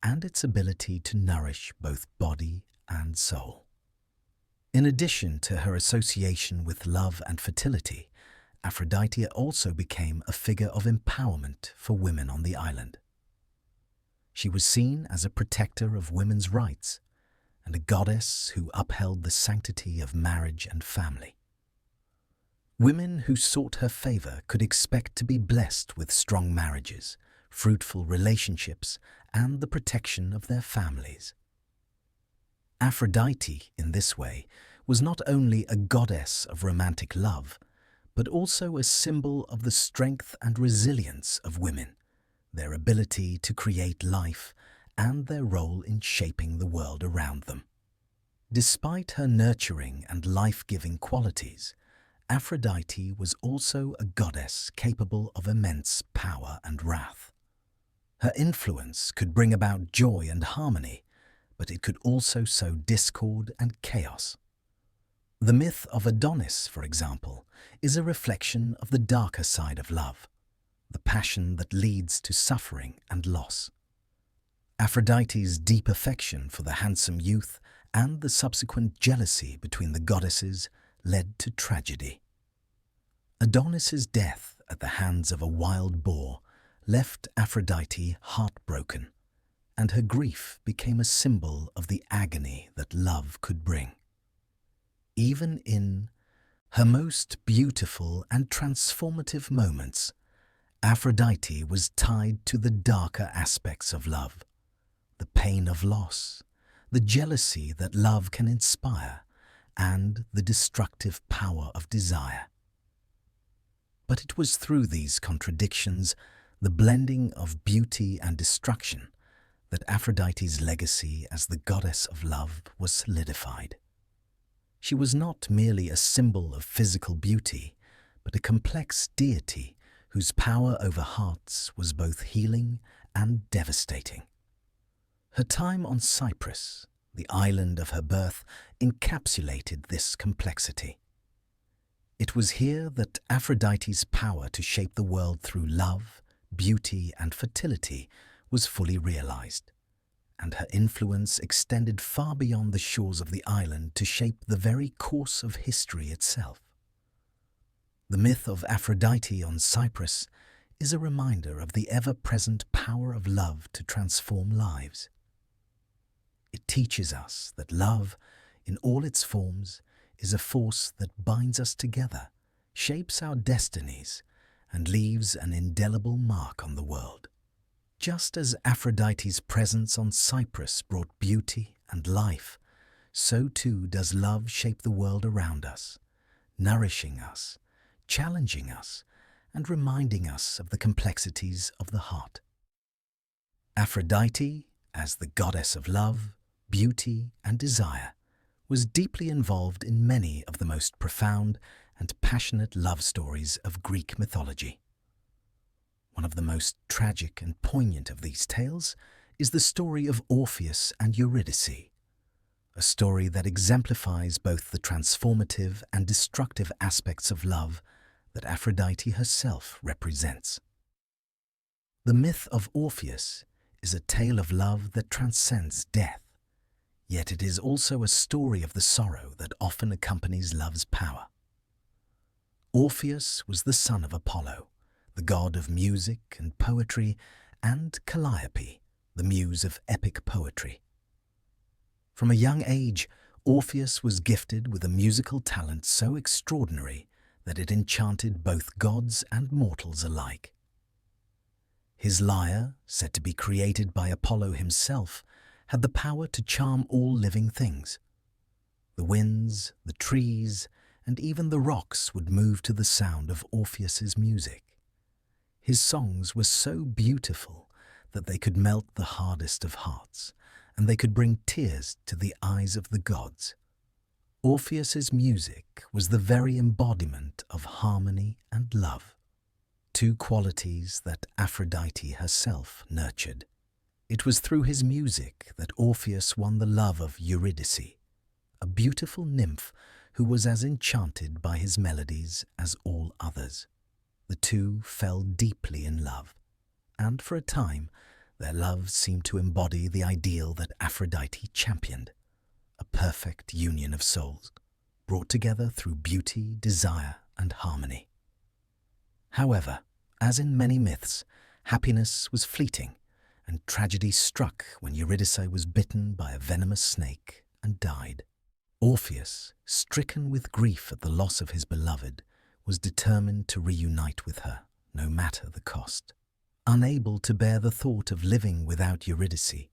and its ability to nourish both body and soul. In addition to her association with love and fertility, Aphrodite also became a figure of empowerment for women on the island. She was seen as a protector of women's rights and a goddess who upheld the sanctity of marriage and family. Women who sought her favor could expect to be blessed with strong marriages, fruitful relationships, and the protection of their families. Aphrodite, in this way, was not only a goddess of romantic love, but also a symbol of the strength and resilience of women, their ability to create life, and their role in shaping the world around them. Despite her nurturing and life-giving qualities, Aphrodite was also a goddess capable of immense power and wrath. Her influence could bring about joy and harmony, but it could also sow discord and chaos. The myth of Adonis, for example, is a reflection of the darker side of love, the passion that leads to suffering and loss. Aphrodite's deep affection for the handsome youth and the subsequent jealousy between the goddesses led to tragedy. Adonis's death at the hands of a wild boar left Aphrodite heartbroken, and her grief became a symbol of the agony that love could bring. Even in her most beautiful and transformative moments, Aphrodite was tied to the darker aspects of love, the pain of loss, the jealousy that love can inspire, and the destructive power of desire. But it was through these contradictions, the blending of beauty and destruction, that Aphrodite's legacy as the goddess of love was solidified. She was not merely a symbol of physical beauty, but a complex deity whose power over hearts was both healing and devastating. Her time on Cyprus, the island of her birth, encapsulated this complexity. It was here that Aphrodite's power to shape the world through love, beauty, and fertility was fully realized, and her influence extended far beyond the shores of the island to shape the very course of history itself. The myth of Aphrodite on Cyprus is a reminder of the ever-present power of love to transform lives. It teaches us that love, in all its forms, is a force that binds us together, shapes our destinies, and leaves an indelible mark on the world. Just as Aphrodite's presence on Cyprus brought beauty and life, so too does love shape the world around us, nourishing us, challenging us, and reminding us of the complexities of the heart. Aphrodite, as the goddess of love, beauty, and desire, was deeply involved in many of the most profound and passionate love stories of Greek mythology. One of the most tragic and poignant of these tales is the story of Orpheus and Eurydice, a story that exemplifies both the transformative and destructive aspects of love that Aphrodite herself represents. The myth of Orpheus is a tale of love that transcends death, yet it is also a story of the sorrow that often accompanies love's power. Orpheus was the son of Apollo, the god of music and poetry, and Calliope, the muse of epic poetry. From a young age, Orpheus was gifted with a musical talent so extraordinary that it enchanted both gods and mortals alike. His lyre, said to be created by Apollo himself, had the power to charm all living things. The winds, the trees, and even the rocks would move to the sound of Orpheus's music. His songs were so beautiful that they could melt the hardest of hearts, and they could bring tears to the eyes of the gods. Orpheus's music was the very embodiment of harmony and love, two qualities that Aphrodite herself nurtured. It was through his music that Orpheus won the love of Eurydice, a beautiful nymph who was as enchanted by his melodies as all others. The two fell deeply in love, and for a time their love seemed to embody the ideal that Aphrodite championed, a perfect union of souls, brought together through beauty, desire, and harmony. However, as in many myths, happiness was fleeting, and tragedy struck when Eurydice was bitten by a venomous snake and died. Orpheus, stricken with grief at the loss of his beloved, was determined to reunite with her, no matter the cost. Unable to bear the thought of living without Eurydice,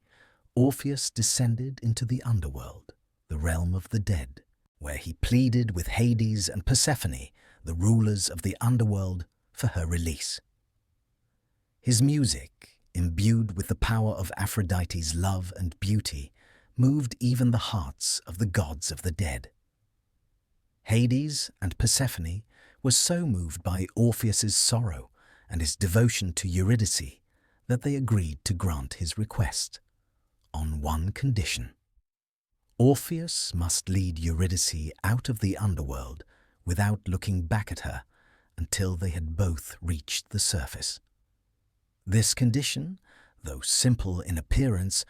Orpheus descended into the underworld, the realm of the dead, where he pleaded with Hades and Persephone, the rulers of the underworld, for her release. His music, imbued with the power of Aphrodite's love and beauty, moved even the hearts of the gods of the dead. Hades and Persephone were so moved by Orpheus's sorrow and his devotion to Eurydice that they agreed to grant his request, on one condition. Orpheus must lead Eurydice out of the underworld without looking back at her until they had both reached the surface. This condition, though simple in appearance,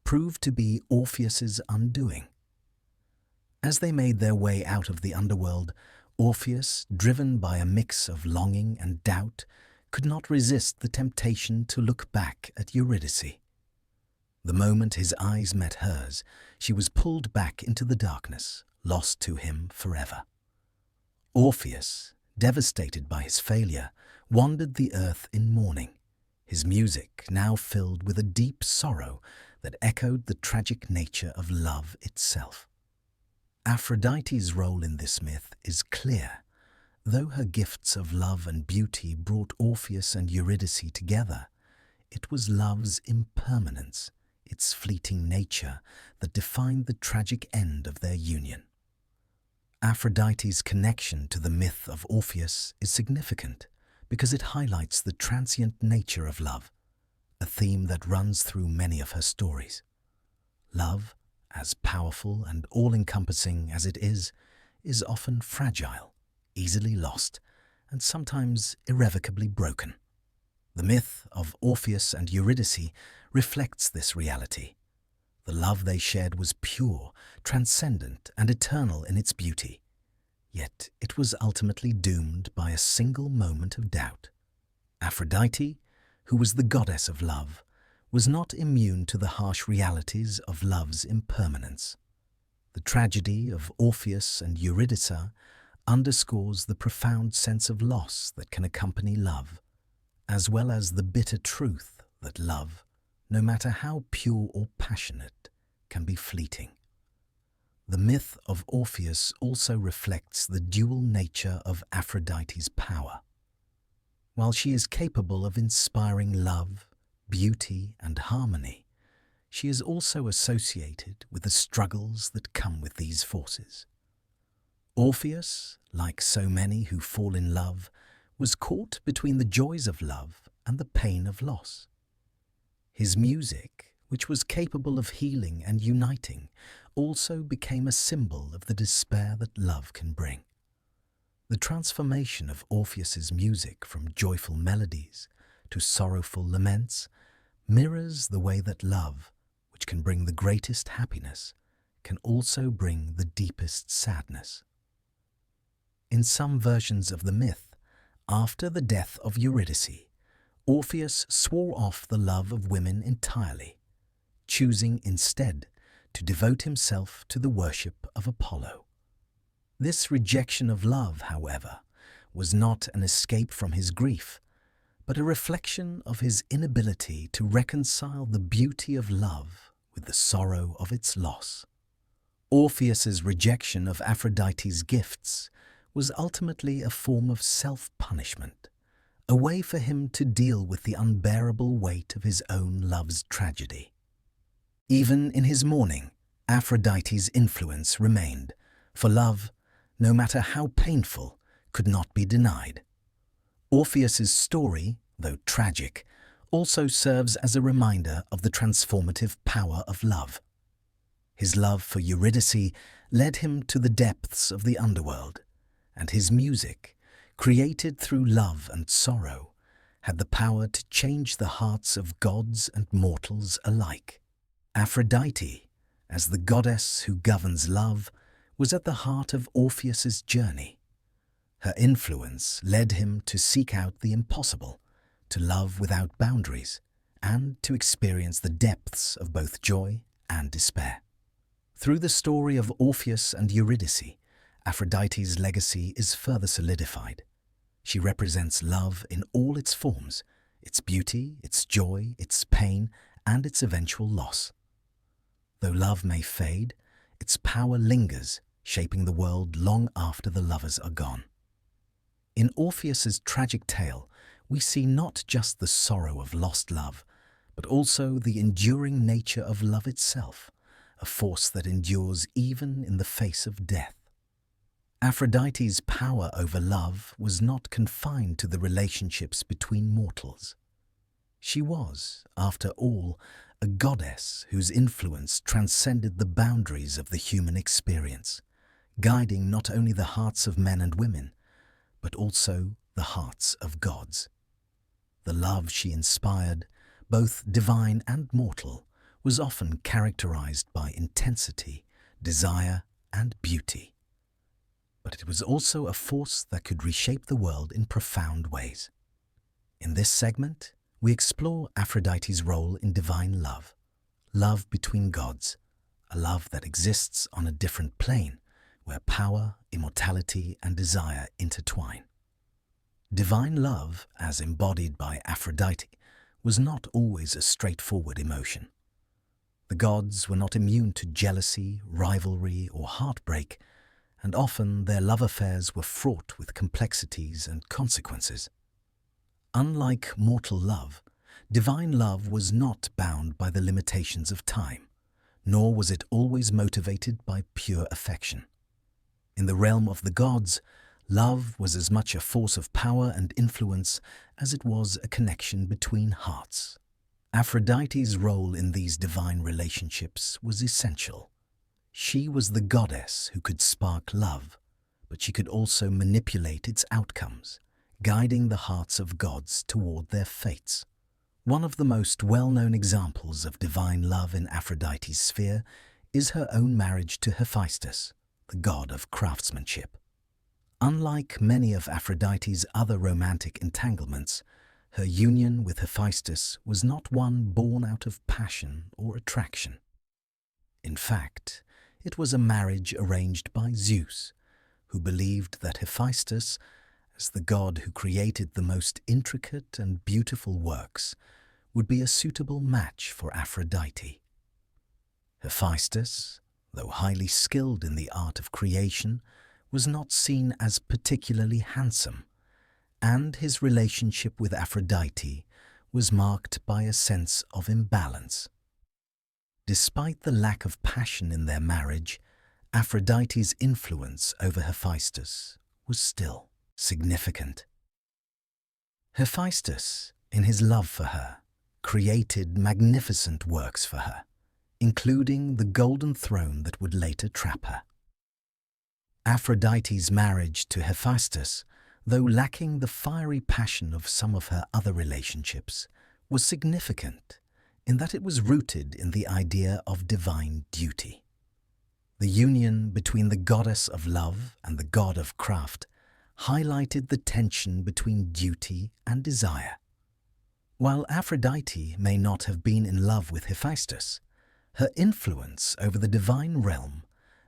proved to be Orpheus's undoing. As they made their way out of the underworld, Orpheus, driven by a mix of longing and doubt, could not resist the temptation to look back at Eurydice. The moment his eyes met hers, she was pulled back into the darkness, lost to him forever. Orpheus, devastated by his failure, wandered the earth in mourning, his music now filled with a deep sorrow that echoed the tragic nature of love itself. Aphrodite's role in this myth is clear. Though her gifts of love and beauty brought Orpheus and Eurydice together, it was love's impermanence, its fleeting nature, that defined the tragic end of their union. Aphrodite's connection to the myth of Orpheus is significant because it highlights the transient nature of love, a theme that runs through many of her stories. Love, as powerful and all-encompassing as it is often fragile, easily lost, and sometimes irrevocably broken. The myth of Orpheus and Eurydice reflects this reality, The love they shared was pure, transcendent, and eternal in its beauty. Yet it was ultimately doomed by a single moment of doubt. Aphrodite, who was the goddess of love, was not immune to the harsh realities of love's impermanence. The tragedy of Orpheus and Eurydice underscores the profound sense of loss that can accompany love, as well as the bitter truth that love, no matter how pure or passionate, can be fleeting. The myth of Orpheus also reflects the dual nature of Aphrodite's power. While she is capable of inspiring love, beauty, and harmony, she is also associated with the struggles that come with these forces. Orpheus, like so many who fall in love, was caught between the joys of love and the pain of loss. His music, which was capable of healing and uniting, also became a symbol of the despair that love can bring. The transformation of Orpheus's music from joyful melodies to sorrowful laments mirrors the way that love, which can bring the greatest happiness, can also bring the deepest sadness. In some versions of the myth, after the death of Eurydice, Orpheus swore off the love of women entirely, choosing instead to devote himself to the worship of Apollo. This rejection of love, however, was not an escape from his grief, but a reflection of his inability to reconcile the beauty of love with the sorrow of its loss. Orpheus's rejection of Aphrodite's gifts was ultimately a form of self-punishment, a way for him to deal with the unbearable weight of his own love's tragedy. Even in his mourning, Aphrodite's influence remained, for love, no matter how painful, could not be denied. Orpheus's story, though tragic, also serves as a reminder of the transformative power of love. His love for Eurydice led him to the depths of the underworld, and his music, created through love and sorrow, had the power to change the hearts of gods and mortals alike. Aphrodite, as the goddess who governs love, was at the heart of Orpheus's journey. Her influence led him to seek out the impossible, to love without boundaries, and to experience the depths of both joy and despair. Through the story of Orpheus and Eurydice, Aphrodite's legacy is further solidified. She represents love in all its forms, its beauty, its joy, its pain, and its eventual loss. Though love may fade, its power lingers, shaping the world long after the lovers are gone. In Orpheus's tragic tale, we see not just the sorrow of lost love, but also the enduring nature of love itself, a force that endures even in the face of death. Aphrodite's power over love was not confined to the relationships between mortals. She was, after all, a goddess whose influence transcended the boundaries of the human experience, guiding not only the hearts of men and women, but also the hearts of gods. The love she inspired, both divine and mortal, was often characterized by intensity, desire, and beauty. But it was also a force that could reshape the world in profound ways. In this segment, we explore Aphrodite's role in divine love, love between gods, a love that exists on a different plane, where power, immortality, and desire intertwine. Divine love, as embodied by Aphrodite, was not always a straightforward emotion. The gods were not immune to jealousy, rivalry, or heartbreak, and often their love affairs were fraught with complexities and consequences. Unlike mortal love, divine love was not bound by the limitations of time, nor was it always motivated by pure affection. In the realm of the gods, love was as much a force of power and influence as it was a connection between hearts. Aphrodite's role in these divine relationships was essential. She was the goddess who could spark love, but she could also manipulate its outcomes, guiding the hearts of gods toward their fates. One of the most well-known examples of divine love in Aphrodite's sphere is her own marriage to Hephaestus, the god of craftsmanship. Unlike many of Aphrodite's other romantic entanglements, her union with Hephaestus was not one born out of passion or attraction. In fact, it was a marriage arranged by Zeus, who believed that Hephaestus, as the god who created the most intricate and beautiful works, would be a suitable match for Aphrodite. Hephaestus, though highly skilled in the art of creation, was not seen as particularly handsome, and his relationship with Aphrodite was marked by a sense of imbalance. Despite the lack of passion in their marriage, Aphrodite's influence over Hephaestus was still significant. Hephaestus, in his love for her, created magnificent works for her, including the golden throne that would later trap her. Aphrodite's marriage to Hephaestus, though lacking the fiery passion of some of her other relationships, was significant in that it was rooted in the idea of divine duty. The union between the goddess of love and the god of craft highlighted the tension between duty and desire. While Aphrodite may not have been in love with Hephaestus, her influence over the divine realm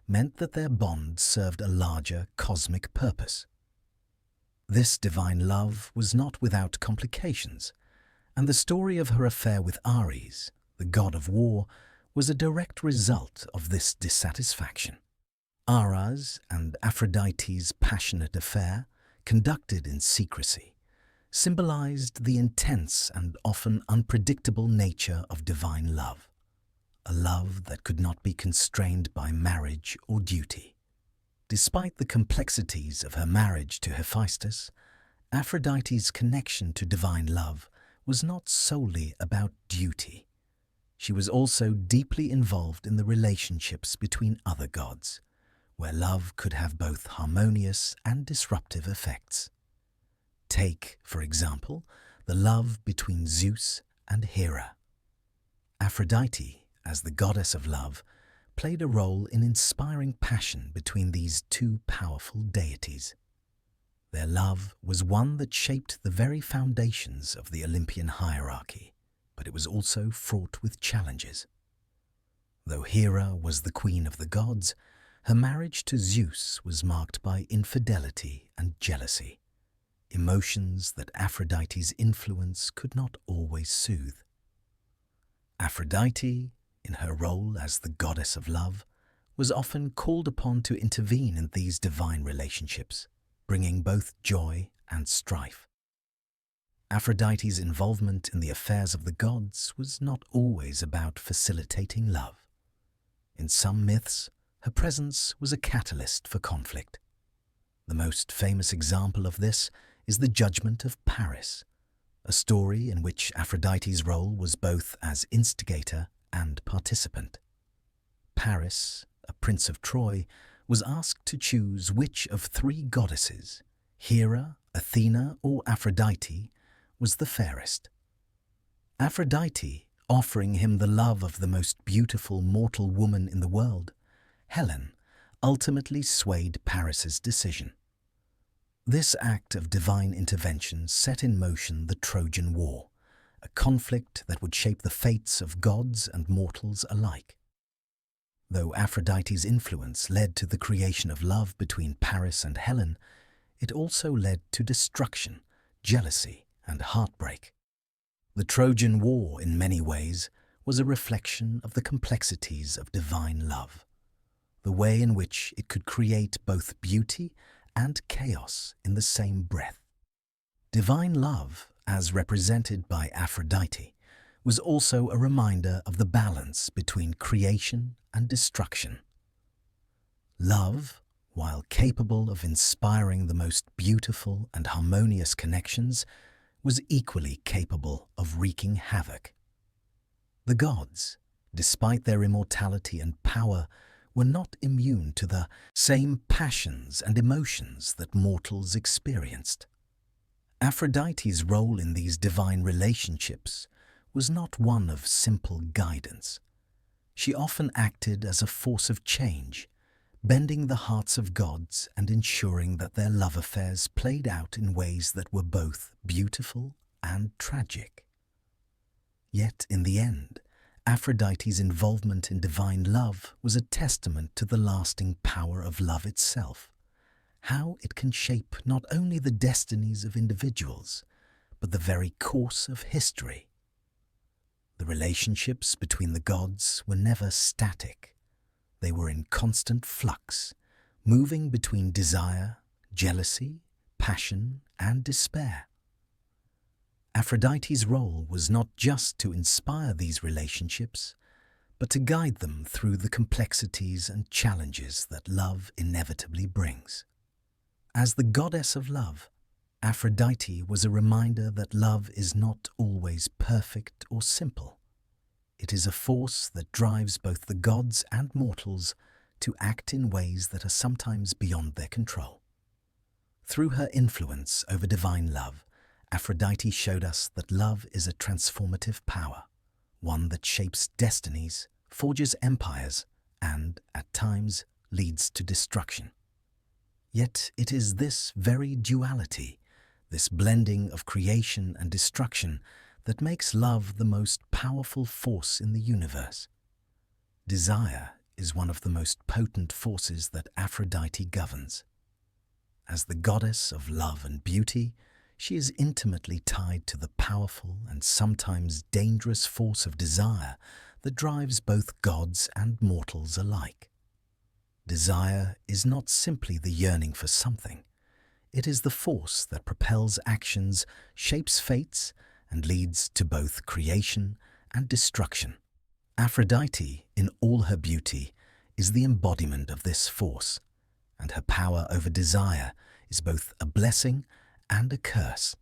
meant that their bond served a larger cosmic purpose. This divine love was not without complications, and the story of her affair with Ares, the god of war, was a direct result of this dissatisfaction. Ares and Aphrodite's passionate affair, conducted in secrecy, symbolized the intense and often unpredictable nature of divine love, a love that could not be constrained by marriage or duty. Despite the complexities of her marriage to Hephaestus, Aphrodite's connection to divine love was not solely about duty. She was also deeply involved in the relationships between other gods, where love could have both harmonious and disruptive effects. Take, for example, the love between Zeus and Hera. Aphrodite, as the goddess of love, played a role in inspiring passion between these two powerful deities. Their love was one that shaped the very foundations of the Olympian hierarchy, but it was also fraught with challenges. Though Hera was the queen of the gods, her marriage to Zeus was marked by infidelity and jealousy, emotions that Aphrodite's influence could not always soothe. Aphrodite, in her role as the goddess of love, was often called upon to intervene in these divine relationships, bringing both joy and strife. Aphrodite's involvement in the affairs of the gods was not always about facilitating love. In some myths, her presence was a catalyst for conflict. The most famous example of this is the Judgment of Paris, a story in which Aphrodite's role was both as instigator and participant. Paris, a prince of Troy, was asked to choose which of three goddesses, Hera, Athena, or Aphrodite, was the fairest. Aphrodite, offering him the love of the most beautiful mortal woman in the world, Helen, ultimately swayed Paris's decision. This act of divine intervention set in motion the Trojan War, a conflict that would shape the fates of gods and mortals alike. Though Aphrodite's influence led to the creation of love between Paris and Helen, it also led to destruction, jealousy, and heartbreak. The Trojan War, in many ways, was a reflection of the complexities of divine love, the way in which it could create both beauty and chaos in the same breath. Divine love, as represented by Aphrodite, was also a reminder of the balance between creation and destruction. Love, while capable of inspiring the most beautiful and harmonious connections, was equally capable of wreaking havoc. The gods, despite their immortality and power, were not immune to the same passions and emotions that mortals experienced. Aphrodite's role in these divine relationships was not one of simple guidance. She often acted as a force of change, bending the hearts of gods and ensuring that their love affairs played out in ways that were both beautiful and tragic. Yet, in the end, Aphrodite's involvement in divine love was a testament to the lasting power of love itself, how it can shape not only the destinies of individuals, but the very course of history. The relationships between the gods were never static. They were in constant flux, moving between desire, jealousy, passion, and despair. Aphrodite's role was not just to inspire these relationships, but to guide them through the complexities and challenges that love inevitably brings. As the goddess of love, Aphrodite was a reminder that love is not always perfect or simple. It is a force that drives both the gods and mortals to act in ways that are sometimes beyond their control. Through her influence over divine love, Aphrodite showed us that love is a transformative power, one that shapes destinies, forges empires, and, at times, leads to destruction. Yet it is this very duality, this blending of creation and destruction, that makes love the most powerful force in the universe. Desire is one of the most potent forces that Aphrodite governs. As the goddess of love and beauty, she is intimately tied to the powerful and sometimes dangerous force of desire that drives both gods and mortals alike. Desire is not simply the yearning for something. It is the force that propels actions, shapes fates, and leads to both creation and destruction. Aphrodite, in all her beauty, is the embodiment of this force, and her power over desire is both a blessing and a curse.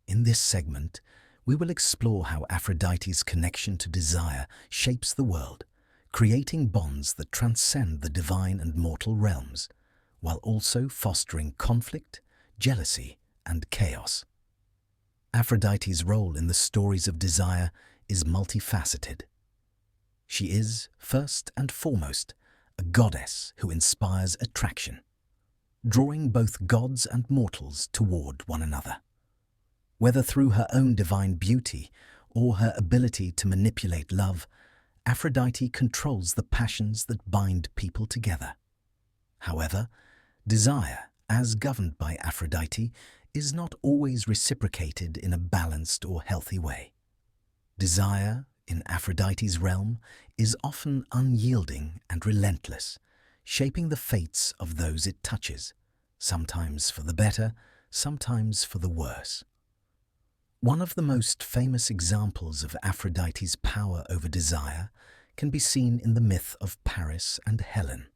In this segment, we will explore how Aphrodite's connection to desire shapes the world, creating bonds that transcend the divine and mortal realms, while also fostering conflict, jealousy, and chaos. Aphrodite's role in the stories of desire is multifaceted. She is, first and foremost, a goddess who inspires attraction, drawing both gods and mortals toward one another. Whether through her own divine beauty or her ability to manipulate love, Aphrodite controls the passions that bind people together. However, desire, as governed by Aphrodite, is not always reciprocated in a balanced or healthy way. Desire, in Aphrodite's realm, is often unyielding and relentless, shaping the fates of those it touches, sometimes for the better, sometimes for the worse. One of the most famous examples of Aphrodite's power over desire can be seen in the myth of Paris and Helen.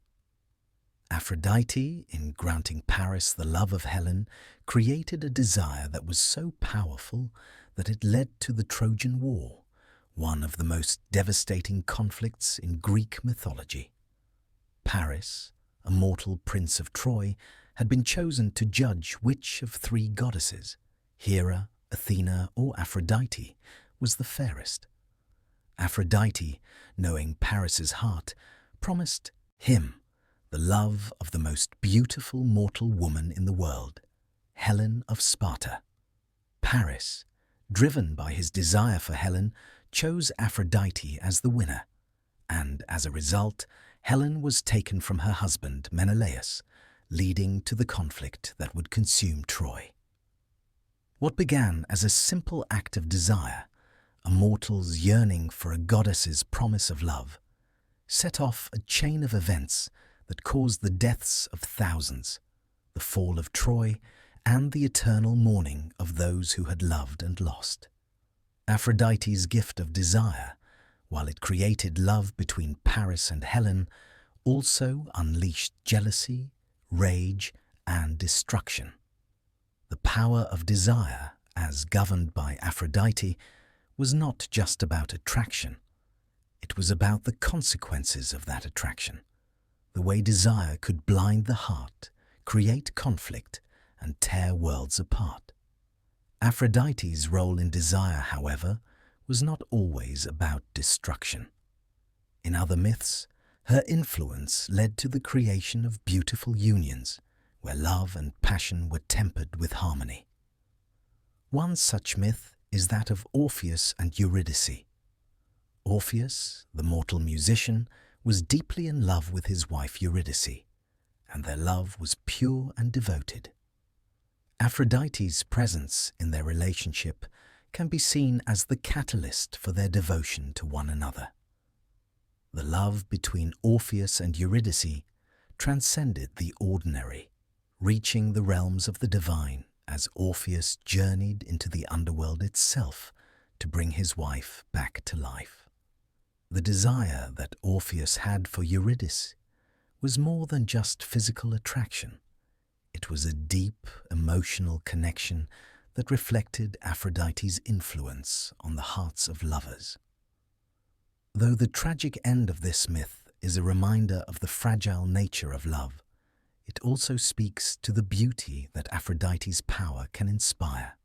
Aphrodite, in granting Paris the love of Helen, created a desire that was so powerful that it led to the Trojan War, one of the most devastating conflicts in Greek mythology. Paris, a mortal prince of Troy, had been chosen to judge which of three goddesses, Hera, Athena, or Aphrodite, was the fairest. Aphrodite, knowing Paris's heart, promised him the love of the most beautiful mortal woman in the world, Helen of Sparta. Paris, driven by his desire for Helen, chose Aphrodite as the winner, and as a result, Helen was taken from her husband Menelaus, leading to the conflict that would consume Troy. What began as a simple act of desire, a mortal's yearning for a goddess's promise of love, set off a chain of events that caused the deaths of thousands, the fall of Troy, and the eternal mourning of those who had loved and lost. Aphrodite's gift of desire, while it created love between Paris and Helen, also unleashed jealousy, rage, and destruction. The power of desire, as governed by Aphrodite, was not just about attraction. It was about the consequences of that attraction, the way desire could blind the heart, create conflict, and tear worlds apart. Aphrodite's role in desire, however, was not always about destruction. In other myths, her influence led to the creation of beautiful unions, where love and passion were tempered with harmony. One such myth is that of Orpheus and Eurydice. Orpheus, the mortal musician, was deeply in love with his wife Eurydice, and their love was pure and devoted. Aphrodite's presence in their relationship can be seen as the catalyst for their devotion to one another. The love between Orpheus and Eurydice transcended the ordinary, reaching the realms of the divine as Orpheus journeyed into the underworld itself to bring his wife back to life. The desire that Orpheus had for Eurydice was more than just physical attraction. It was a deep emotional connection that reflected Aphrodite's influence on the hearts of lovers. Though the tragic end of this myth is a reminder of the fragile nature of love, it also speaks to the beauty that Aphrodite's power can inspire.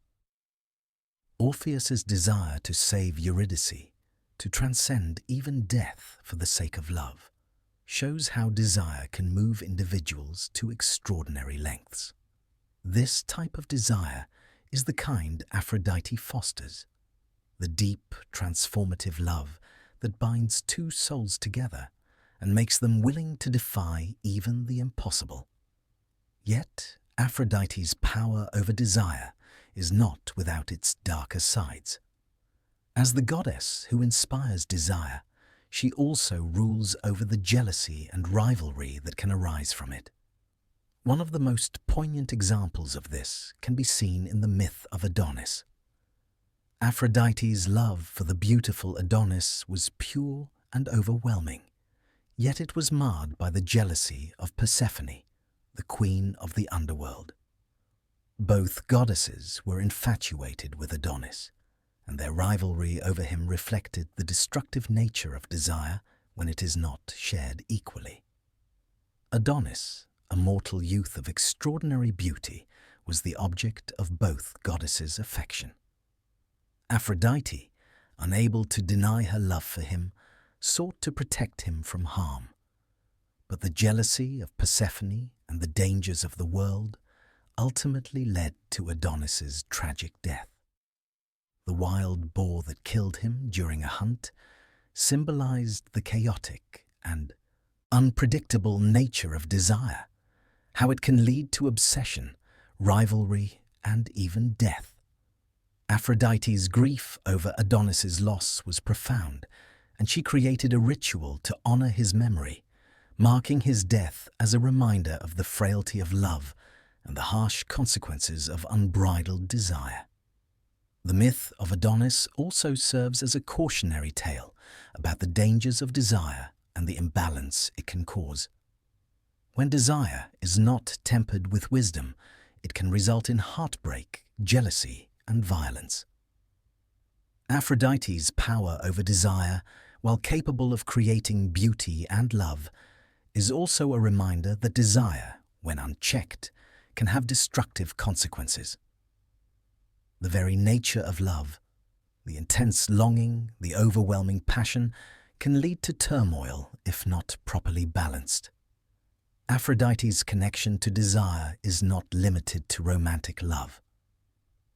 Orpheus's desire to save Eurydice, to transcend even death for the sake of love, shows how desire can move individuals to extraordinary lengths. This type of desire is the kind Aphrodite fosters, the deep, transformative love that binds two souls together and makes them willing to defy even the impossible. Yet, Aphrodite's power over desire is not without its darker sides. As the goddess who inspires desire, she also rules over the jealousy and rivalry that can arise from it. One of the most poignant examples of this can be seen in the myth of Adonis. Aphrodite's love for the beautiful Adonis was pure and overwhelming, yet it was marred by the jealousy of Persephone, the queen of the underworld. Both goddesses were infatuated with Adonis, and their rivalry over him reflected the destructive nature of desire when it is not shared equally. Adonis, a mortal youth of extraordinary beauty, was the object of both goddesses' affection. Aphrodite, unable to deny her love for him, sought to protect him from harm. But the jealousy of Persephone and the dangers of the world ultimately led to Adonis's tragic death. The wild boar that killed him during a hunt symbolized the chaotic and unpredictable nature of desire, how it can lead to obsession, rivalry, and even death. Aphrodite's grief over Adonis's loss was profound, and she created a ritual to honor his memory, marking his death as a reminder of the frailty of love and the harsh consequences of unbridled desire. The myth of Adonis also serves as a cautionary tale about the dangers of desire and the imbalance it can cause. When desire is not tempered with wisdom, it can result in heartbreak, jealousy, and violence. Aphrodite's power over desire, while capable of creating beauty and love, is also a reminder that desire, when unchecked, can have destructive consequences. The very nature of love, the intense longing, the overwhelming passion, can lead to turmoil if not properly balanced. Aphrodite's connection to desire is not limited to romantic love.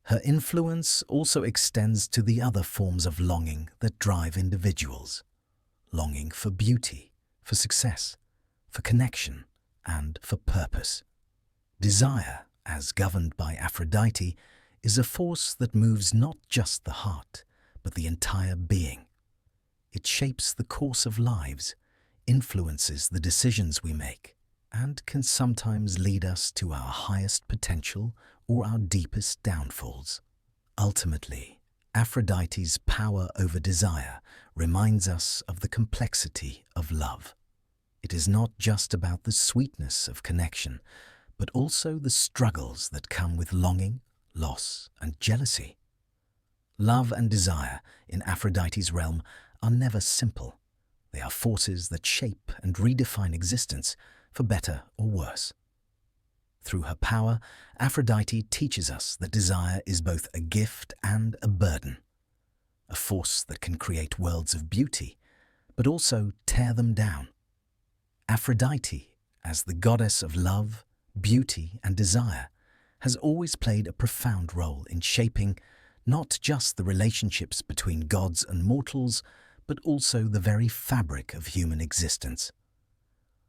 Her influence also extends to the other forms of longing that drive individuals: longing for beauty, for success, for connection, and for purpose. Desire, as governed by Aphrodite, is a force that moves not just the heart, but the entire being. It shapes the course of lives, influences the decisions we make, and can sometimes lead us to our highest potential or our deepest downfalls. Ultimately, Aphrodite's power over desire reminds us of the complexity of love. It is not just about the sweetness of connection, but also the struggles that come with longing, loss, and jealousy. Love and desire in Aphrodite's realm are never simple. They are forces that shape and redefine existence, for better or worse. Through her power, Aphrodite teaches us that desire is both a gift and a burden. a force that can create worlds of beauty, but also tear them down. Aphrodite, as the goddess of love, beauty, and desire, has always played a profound role in shaping not just the relationships between gods and mortals, but also the very fabric of human existence.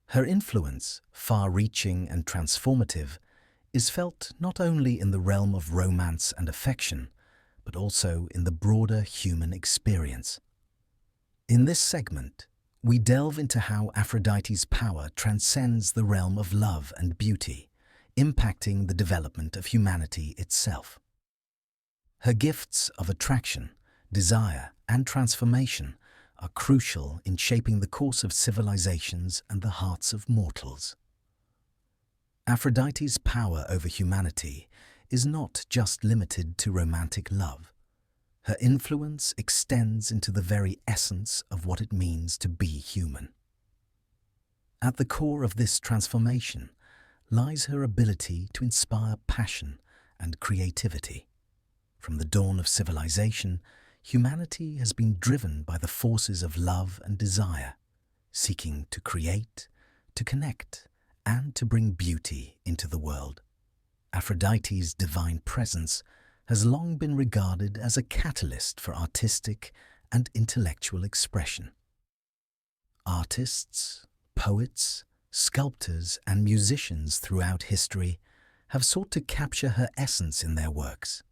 Her influence, far-reaching and transformative, is felt not only in the realm of romance and affection, but also in the broader human experience. In this segment, we delve into how Aphrodite's power transcends the realm of love and beauty, impacting the development of humanity itself. Her gifts of attraction, desire, and transformation are crucial in shaping the course of civilizations and the hearts of mortals. Aphrodite's power over humanity is not just limited to romantic love. Her influence extends into the very essence of what it means to be human. At the core of this transformation lies her ability to inspire passion and creativity. From the dawn of civilization, humanity has been driven by the forces of love and desire, seeking to create, to connect, and to bring beauty into the world. Aphrodite's divine presence has long been regarded as a catalyst for artistic and intellectual expression. Artists, poets, sculptors, and musicians throughout history have sought to capture her essence in their works,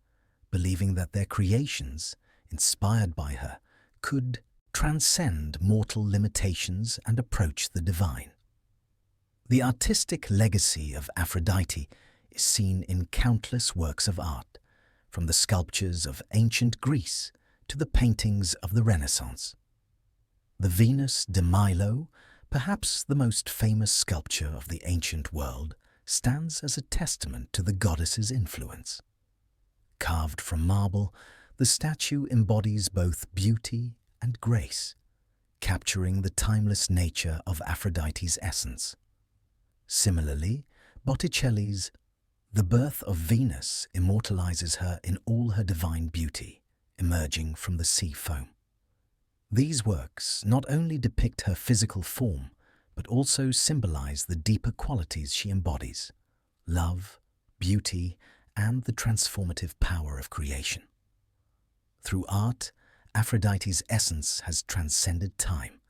believing that their creations, inspired by her, could transcend mortal limitations and approach the divine. The artistic legacy of Aphrodite is seen in countless works of art, from the sculptures of ancient Greece to the paintings of the Renaissance. The Venus de Milo, perhaps the most famous sculpture of the ancient world, stands as a testament to the goddess's influence. Carved from marble, the statue embodies both beauty and grace, capturing the timeless nature of Aphrodite's essence. Similarly, Botticelli's The Birth of Venus immortalizes her in all her divine beauty, emerging from the sea foam. These works not only depict her physical form, but also symbolize the deeper qualities she embodies: love, beauty, and the transformative power of creation. Through art, Aphrodite's essence has transcended time,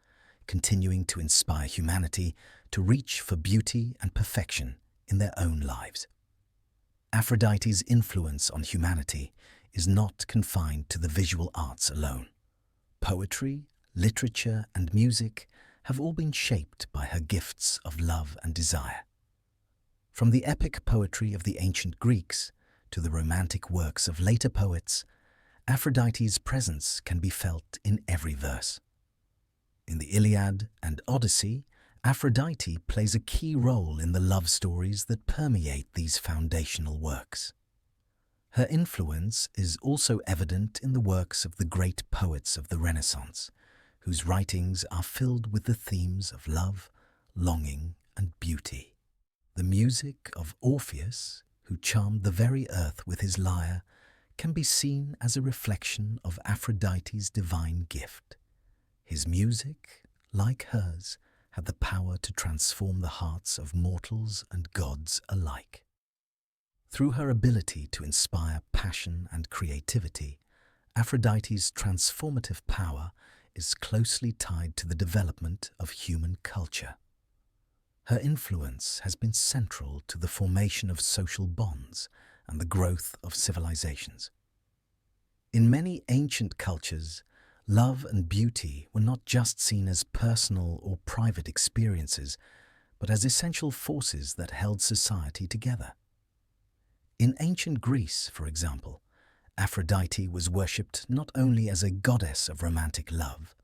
continuing to inspire humanity to reach for beauty and perfection in their own lives. Aphrodite's influence on humanity is not confined to the visual arts alone. Poetry, literature, and music have all been shaped by her gifts of love and desire. From the epic poetry of the ancient Greeks to the romantic works of later poets, Aphrodite's presence can be felt in every verse. In the Iliad and Odyssey, Aphrodite plays a key role in the love stories that permeate these foundational works. Her influence is also evident in the works of the great poets of the Renaissance, whose writings are filled with the themes of love, longing, and beauty. The music of Orpheus, who charmed the very earth with his lyre, can be seen as a reflection of Aphrodite's divine gift. His music, like hers, had the power to transform the hearts of mortals and gods alike. Through her ability to inspire passion and creativity, Aphrodite's transformative power is closely tied to the development of human culture. Her influence has been central to the formation of social bonds and the growth of civilizations. In many ancient cultures, love and beauty were not just seen as personal or private experiences, but as essential forces that held society together. In ancient Greece, for example, Aphrodite was worshipped not only as a goddess of romantic love,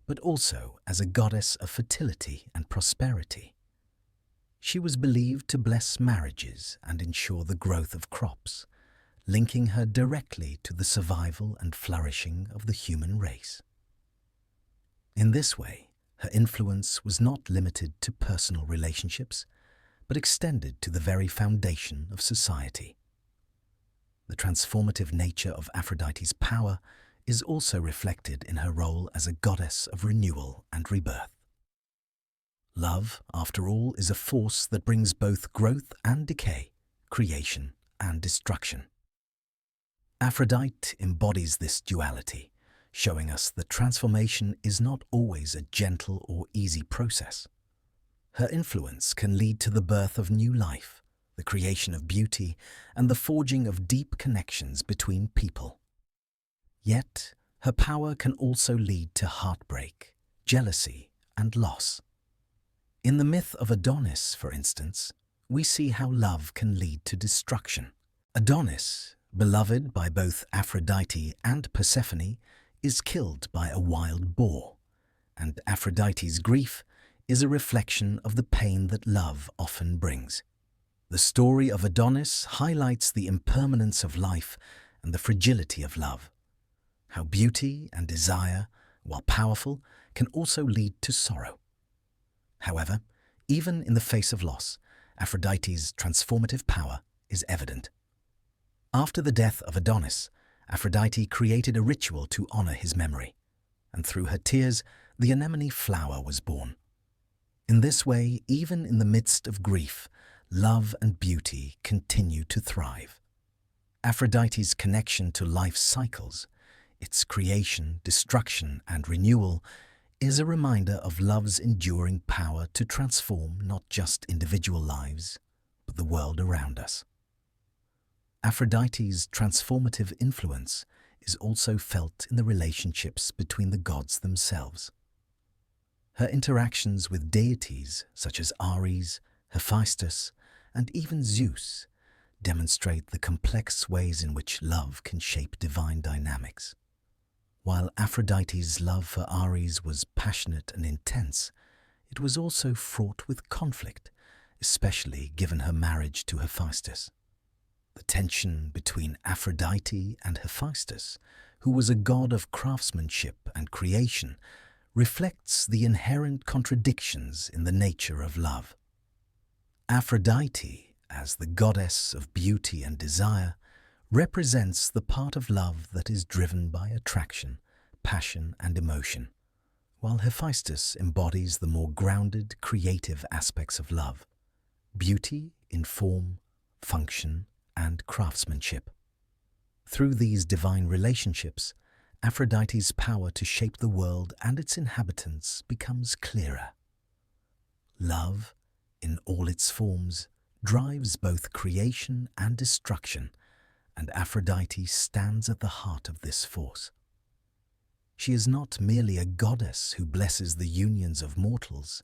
but also as a goddess of fertility and prosperity. She was believed to bless marriages and ensure the growth of crops, linking her directly to the survival and flourishing of the human race. In this way, her influence was not limited to personal relationships, but extended to the very foundation of society. The transformative nature of Aphrodite's power is also reflected in her role as a goddess of renewal and rebirth. Love, after all, is a force that brings both growth and decay, creation and destruction. Aphrodite embodies this duality, showing us that transformation is not always a gentle or easy process. Her influence can lead to the birth of new life, the creation of beauty, and the forging of deep connections between people. Yet, her power can also lead to heartbreak, jealousy, and loss. In the myth of Adonis, for instance, we see how love can lead to destruction. Adonis, beloved by both Aphrodite and Persephone, is killed by a wild boar, and Aphrodite's grief is a reflection of the pain that love often brings. The story of Adonis highlights the impermanence of life and the fragility of love, how beauty and desire, while powerful, can also lead to sorrow. However, even in the face of loss, Aphrodite's transformative power is evident. After the death of Adonis, Aphrodite created a ritual to honor his memory, and through her tears, the anemone flower was born. In this way, even in the midst of grief, love and beauty continue to thrive. Aphrodite's connection to life's cycles, its creation, destruction, and renewal, is a reminder of love's enduring power to transform not just individual lives, but the world around us. Aphrodite's transformative influence is also felt in the relationships between the gods themselves. Her interactions with deities such as Ares, Hephaestus, and even Zeus demonstrate the complex ways in which love can shape divine dynamics. While Aphrodite's love for Ares was passionate and intense, it was also fraught with conflict, especially given her marriage to Hephaestus. The tension between Aphrodite and Hephaestus, who was a god of craftsmanship and creation, reflects the inherent contradictions in the nature of love. Aphrodite, as the goddess of beauty and desire, represents the part of love that is driven by attraction, passion, and emotion, while Hephaestus embodies the more grounded, creative aspects of love, beauty in form, function, and craftsmanship. Through these divine relationships, Aphrodite's power to shape the world and its inhabitants becomes clearer. Love, in all its forms, drives both creation and destruction, and Aphrodite stands at the heart of this force. She is not merely a goddess who blesses the unions of mortals,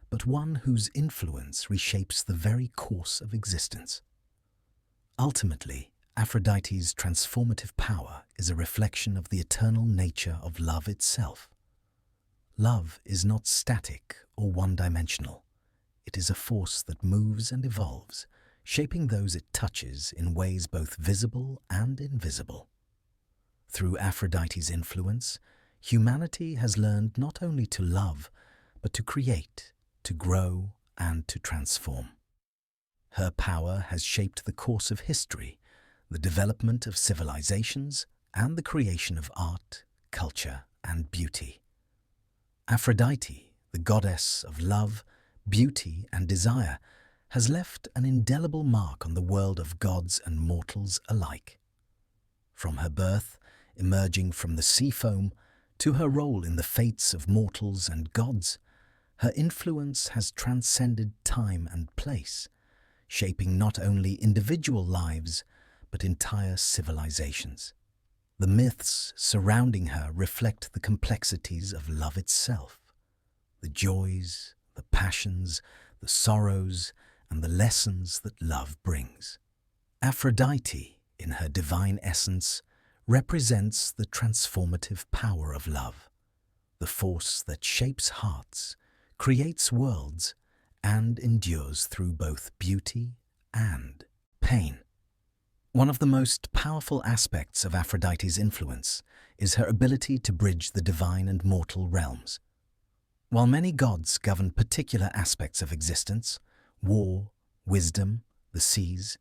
but one whose influence reshapes the very course of existence. Ultimately, Aphrodite's transformative power is a reflection of the eternal nature of love itself. Love is not static or one-dimensional. It is a force that moves and evolves, shaping those it touches in ways both visible and invisible. Through Aphrodite's influence, humanity has learned not only to love, but to create, to grow, and to transform. Her power has shaped the course of history, the development of civilizations, and the creation of art, culture, and beauty. Aphrodite, the goddess of love, beauty, and desire, has left an indelible mark on the world of gods and mortals alike. From her birth, emerging from the sea foam, to her role in the fates of mortals and gods, her influence has transcended time and place, shaping not only individual lives, but entire civilizations. The myths surrounding her reflect the complexities of love itself, the joys, the passions, the sorrows, and the lessons that love brings. Aphrodite, in her divine essence, represents the transformative power of love, the force that shapes hearts, creates worlds, and endures through both beauty and pain. One of the most powerful aspects of Aphrodite's influence is her ability to bridge the divine and mortal realms. While many gods govern particular aspects of existence, war, wisdom, the seas,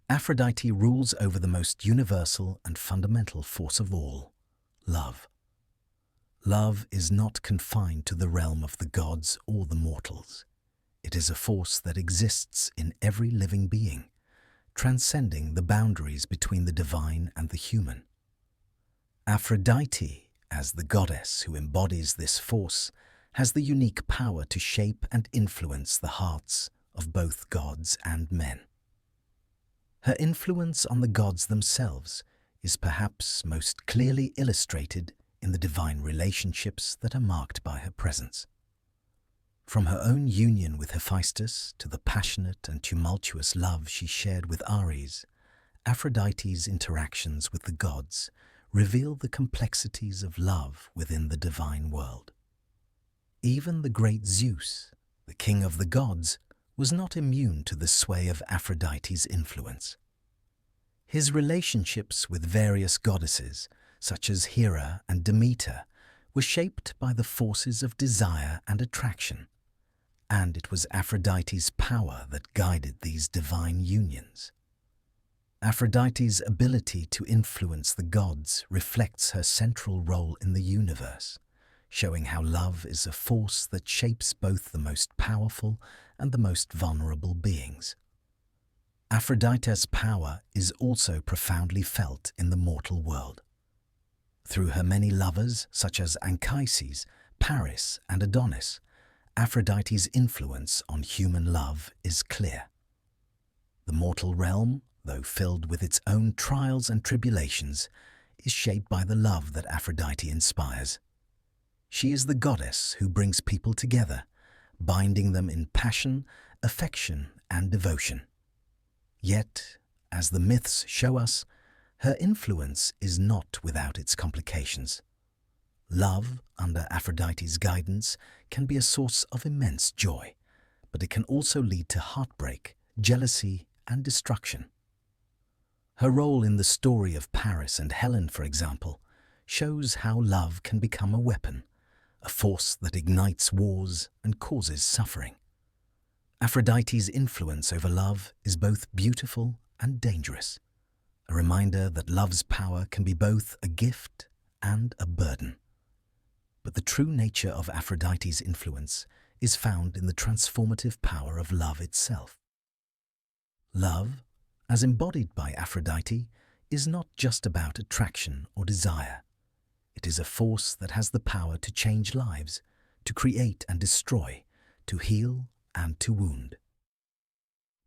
Aphrodite rules over the most universal and fundamental force of all, love. Love is not confined to the realm of the gods or the mortals. It is a force that exists in every living being, transcending the boundaries between the divine and the human. Aphrodite, as the goddess who embodies this force, has the unique power to shape and influence the hearts of both gods and men. Her influence on the gods themselves is perhaps most clearly illustrated in the divine relationships that are marked by her presence. From her own union with Hephaestus to the passionate and tumultuous love she shared with Ares, Aphrodite's interactions with the gods reveal the complexities of love within the divine world. Even the great Zeus, the king of the gods, was not immune to the sway of Aphrodite's influence. His relationships with various goddesses, such as Hera and Demeter, were shaped by the forces of desire and attraction, and it was Aphrodite's power that guided these divine unions. Aphrodite's ability to influence the gods reflects her central role in the universe, showing how love is a force that shapes both the most powerful and the most vulnerable beings. Aphrodite's power is also profoundly felt in the mortal world. Through her many lovers, such as Anchises, Paris, and Adonis, Aphrodite's influence on human love is clear. The mortal realm, though filled with its own trials and tribulations, is shaped by the love that Aphrodite inspires. She is the goddess who brings people together, binding them in passion, affection, and devotion. Yet, as the myths show us, her influence is not without its complications. Love, under Aphrodite's guidance, can be a source of immense joy, but it can also lead to heartbreak, jealousy, and destruction. Her role in the story of Paris and Helen, for example, shows how love can become a weapon, a force that ignites wars and causes suffering. Aphrodite's influence over love is both beautiful and dangerous, a reminder that love's power can be both a gift and a burden. But the true nature of Aphrodite's influence is found in the transformative power of love itself. Love, as embodied by Aphrodite, is not just about attraction or desire. It is a force that has the power to change lives, to create and destroy, to heal and to wound.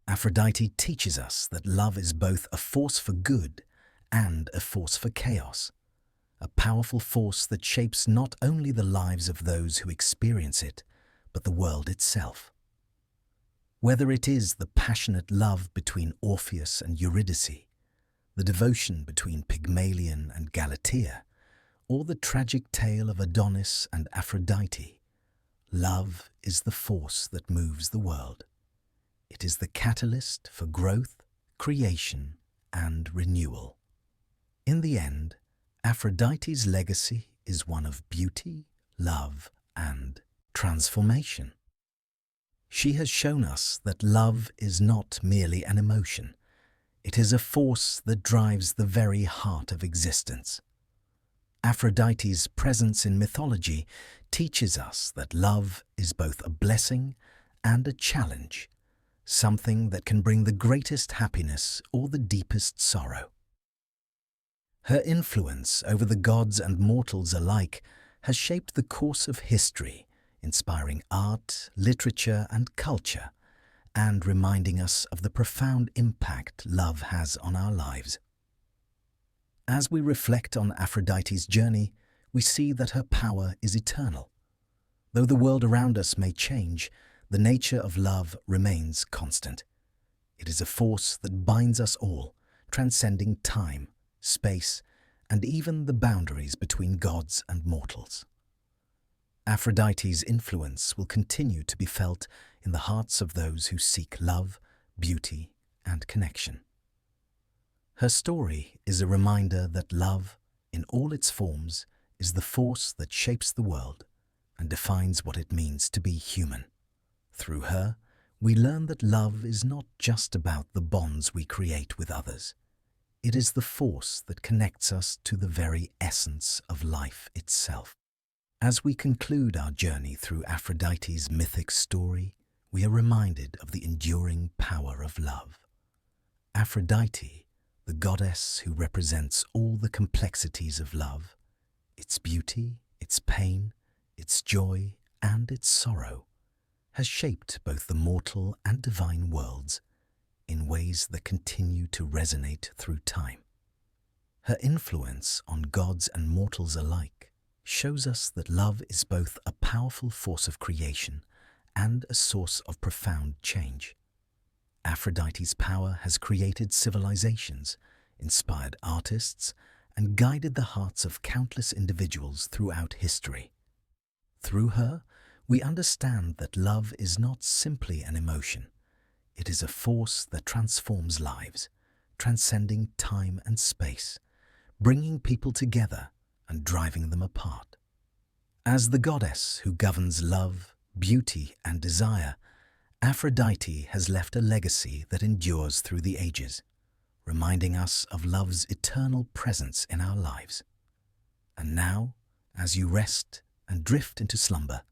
Aphrodite teaches us that love is both a force for good and a force for chaos, a powerful force that shapes not only the lives of those who experience it, but the world itself. Whether it is the passionate love between Orpheus and Eurydice, the devotion between Pygmalion and Galatea, or the tragic tale of Adonis and Aphrodite, love is the force that moves the world. It is the catalyst for growth, creation, and renewal. In the end, Aphrodite's legacy is one of beauty, love, and transformation. She has shown us that love is not merely an emotion. It is a force that drives the very heart of existence. Aphrodite's presence in mythology teaches us that love is both a blessing and a challenge, something that can bring the greatest happiness or the deepest sorrow. Her influence over the gods and mortals alike has shaped the course of history, inspiring art, literature, and culture, and reminding us of the profound impact love has on our lives. As we reflect on Aphrodite's journey, we see that her power is eternal. Though the world around us may change, the nature of love remains constant. It is a force that binds us all, transcending time, space, and even the boundaries between gods and mortals. Aphrodite's influence will continue to be felt in the hearts of those who seek love, beauty, and connection. Her story is a reminder that love, in all its forms, is the force that shapes the world and defines what it means to be human. Through her, we learn that love is not just about the bonds we create with others. It is the force that connects us to the very essence of life itself. As we conclude our journey through Aphrodite's mythic story, we are reminded of the enduring power of love. Aphrodite, the goddess who represents all the complexities of love, its beauty, its pain, its joy, and its sorrow, has shaped both the mortal and divine worlds in ways that continue to resonate through time. Her influence on gods and mortals alike shows us that love is both a powerful force of creation and a source of profound change. Aphrodite's power has created civilizations, inspired artists, and guided the hearts of countless individuals throughout history. Through her, we understand that love is not simply an emotion. It is a force that transforms lives, transcending time and space, bringing people together and driving them apart. As the goddess who governs love, beauty, and desire, Aphrodite has left a legacy that endures through the ages, reminding us of love's eternal presence in our lives. And now, as you rest and drift into slumber,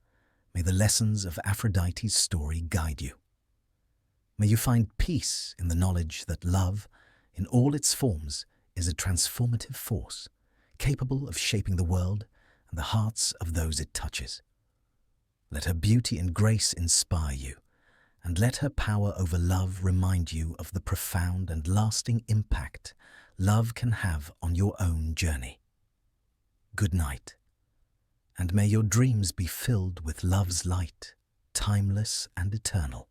may the lessons of Aphrodite's story guide you. May you find peace in the knowledge that love, in all its forms, is a transformative force, capable of shaping the world and the hearts of those it touches. Let her beauty and grace inspire you, and let her power over love remind you of the profound and lasting impact love can have on your own journey. Good night, and may your dreams be filled with love's light, timeless and eternal.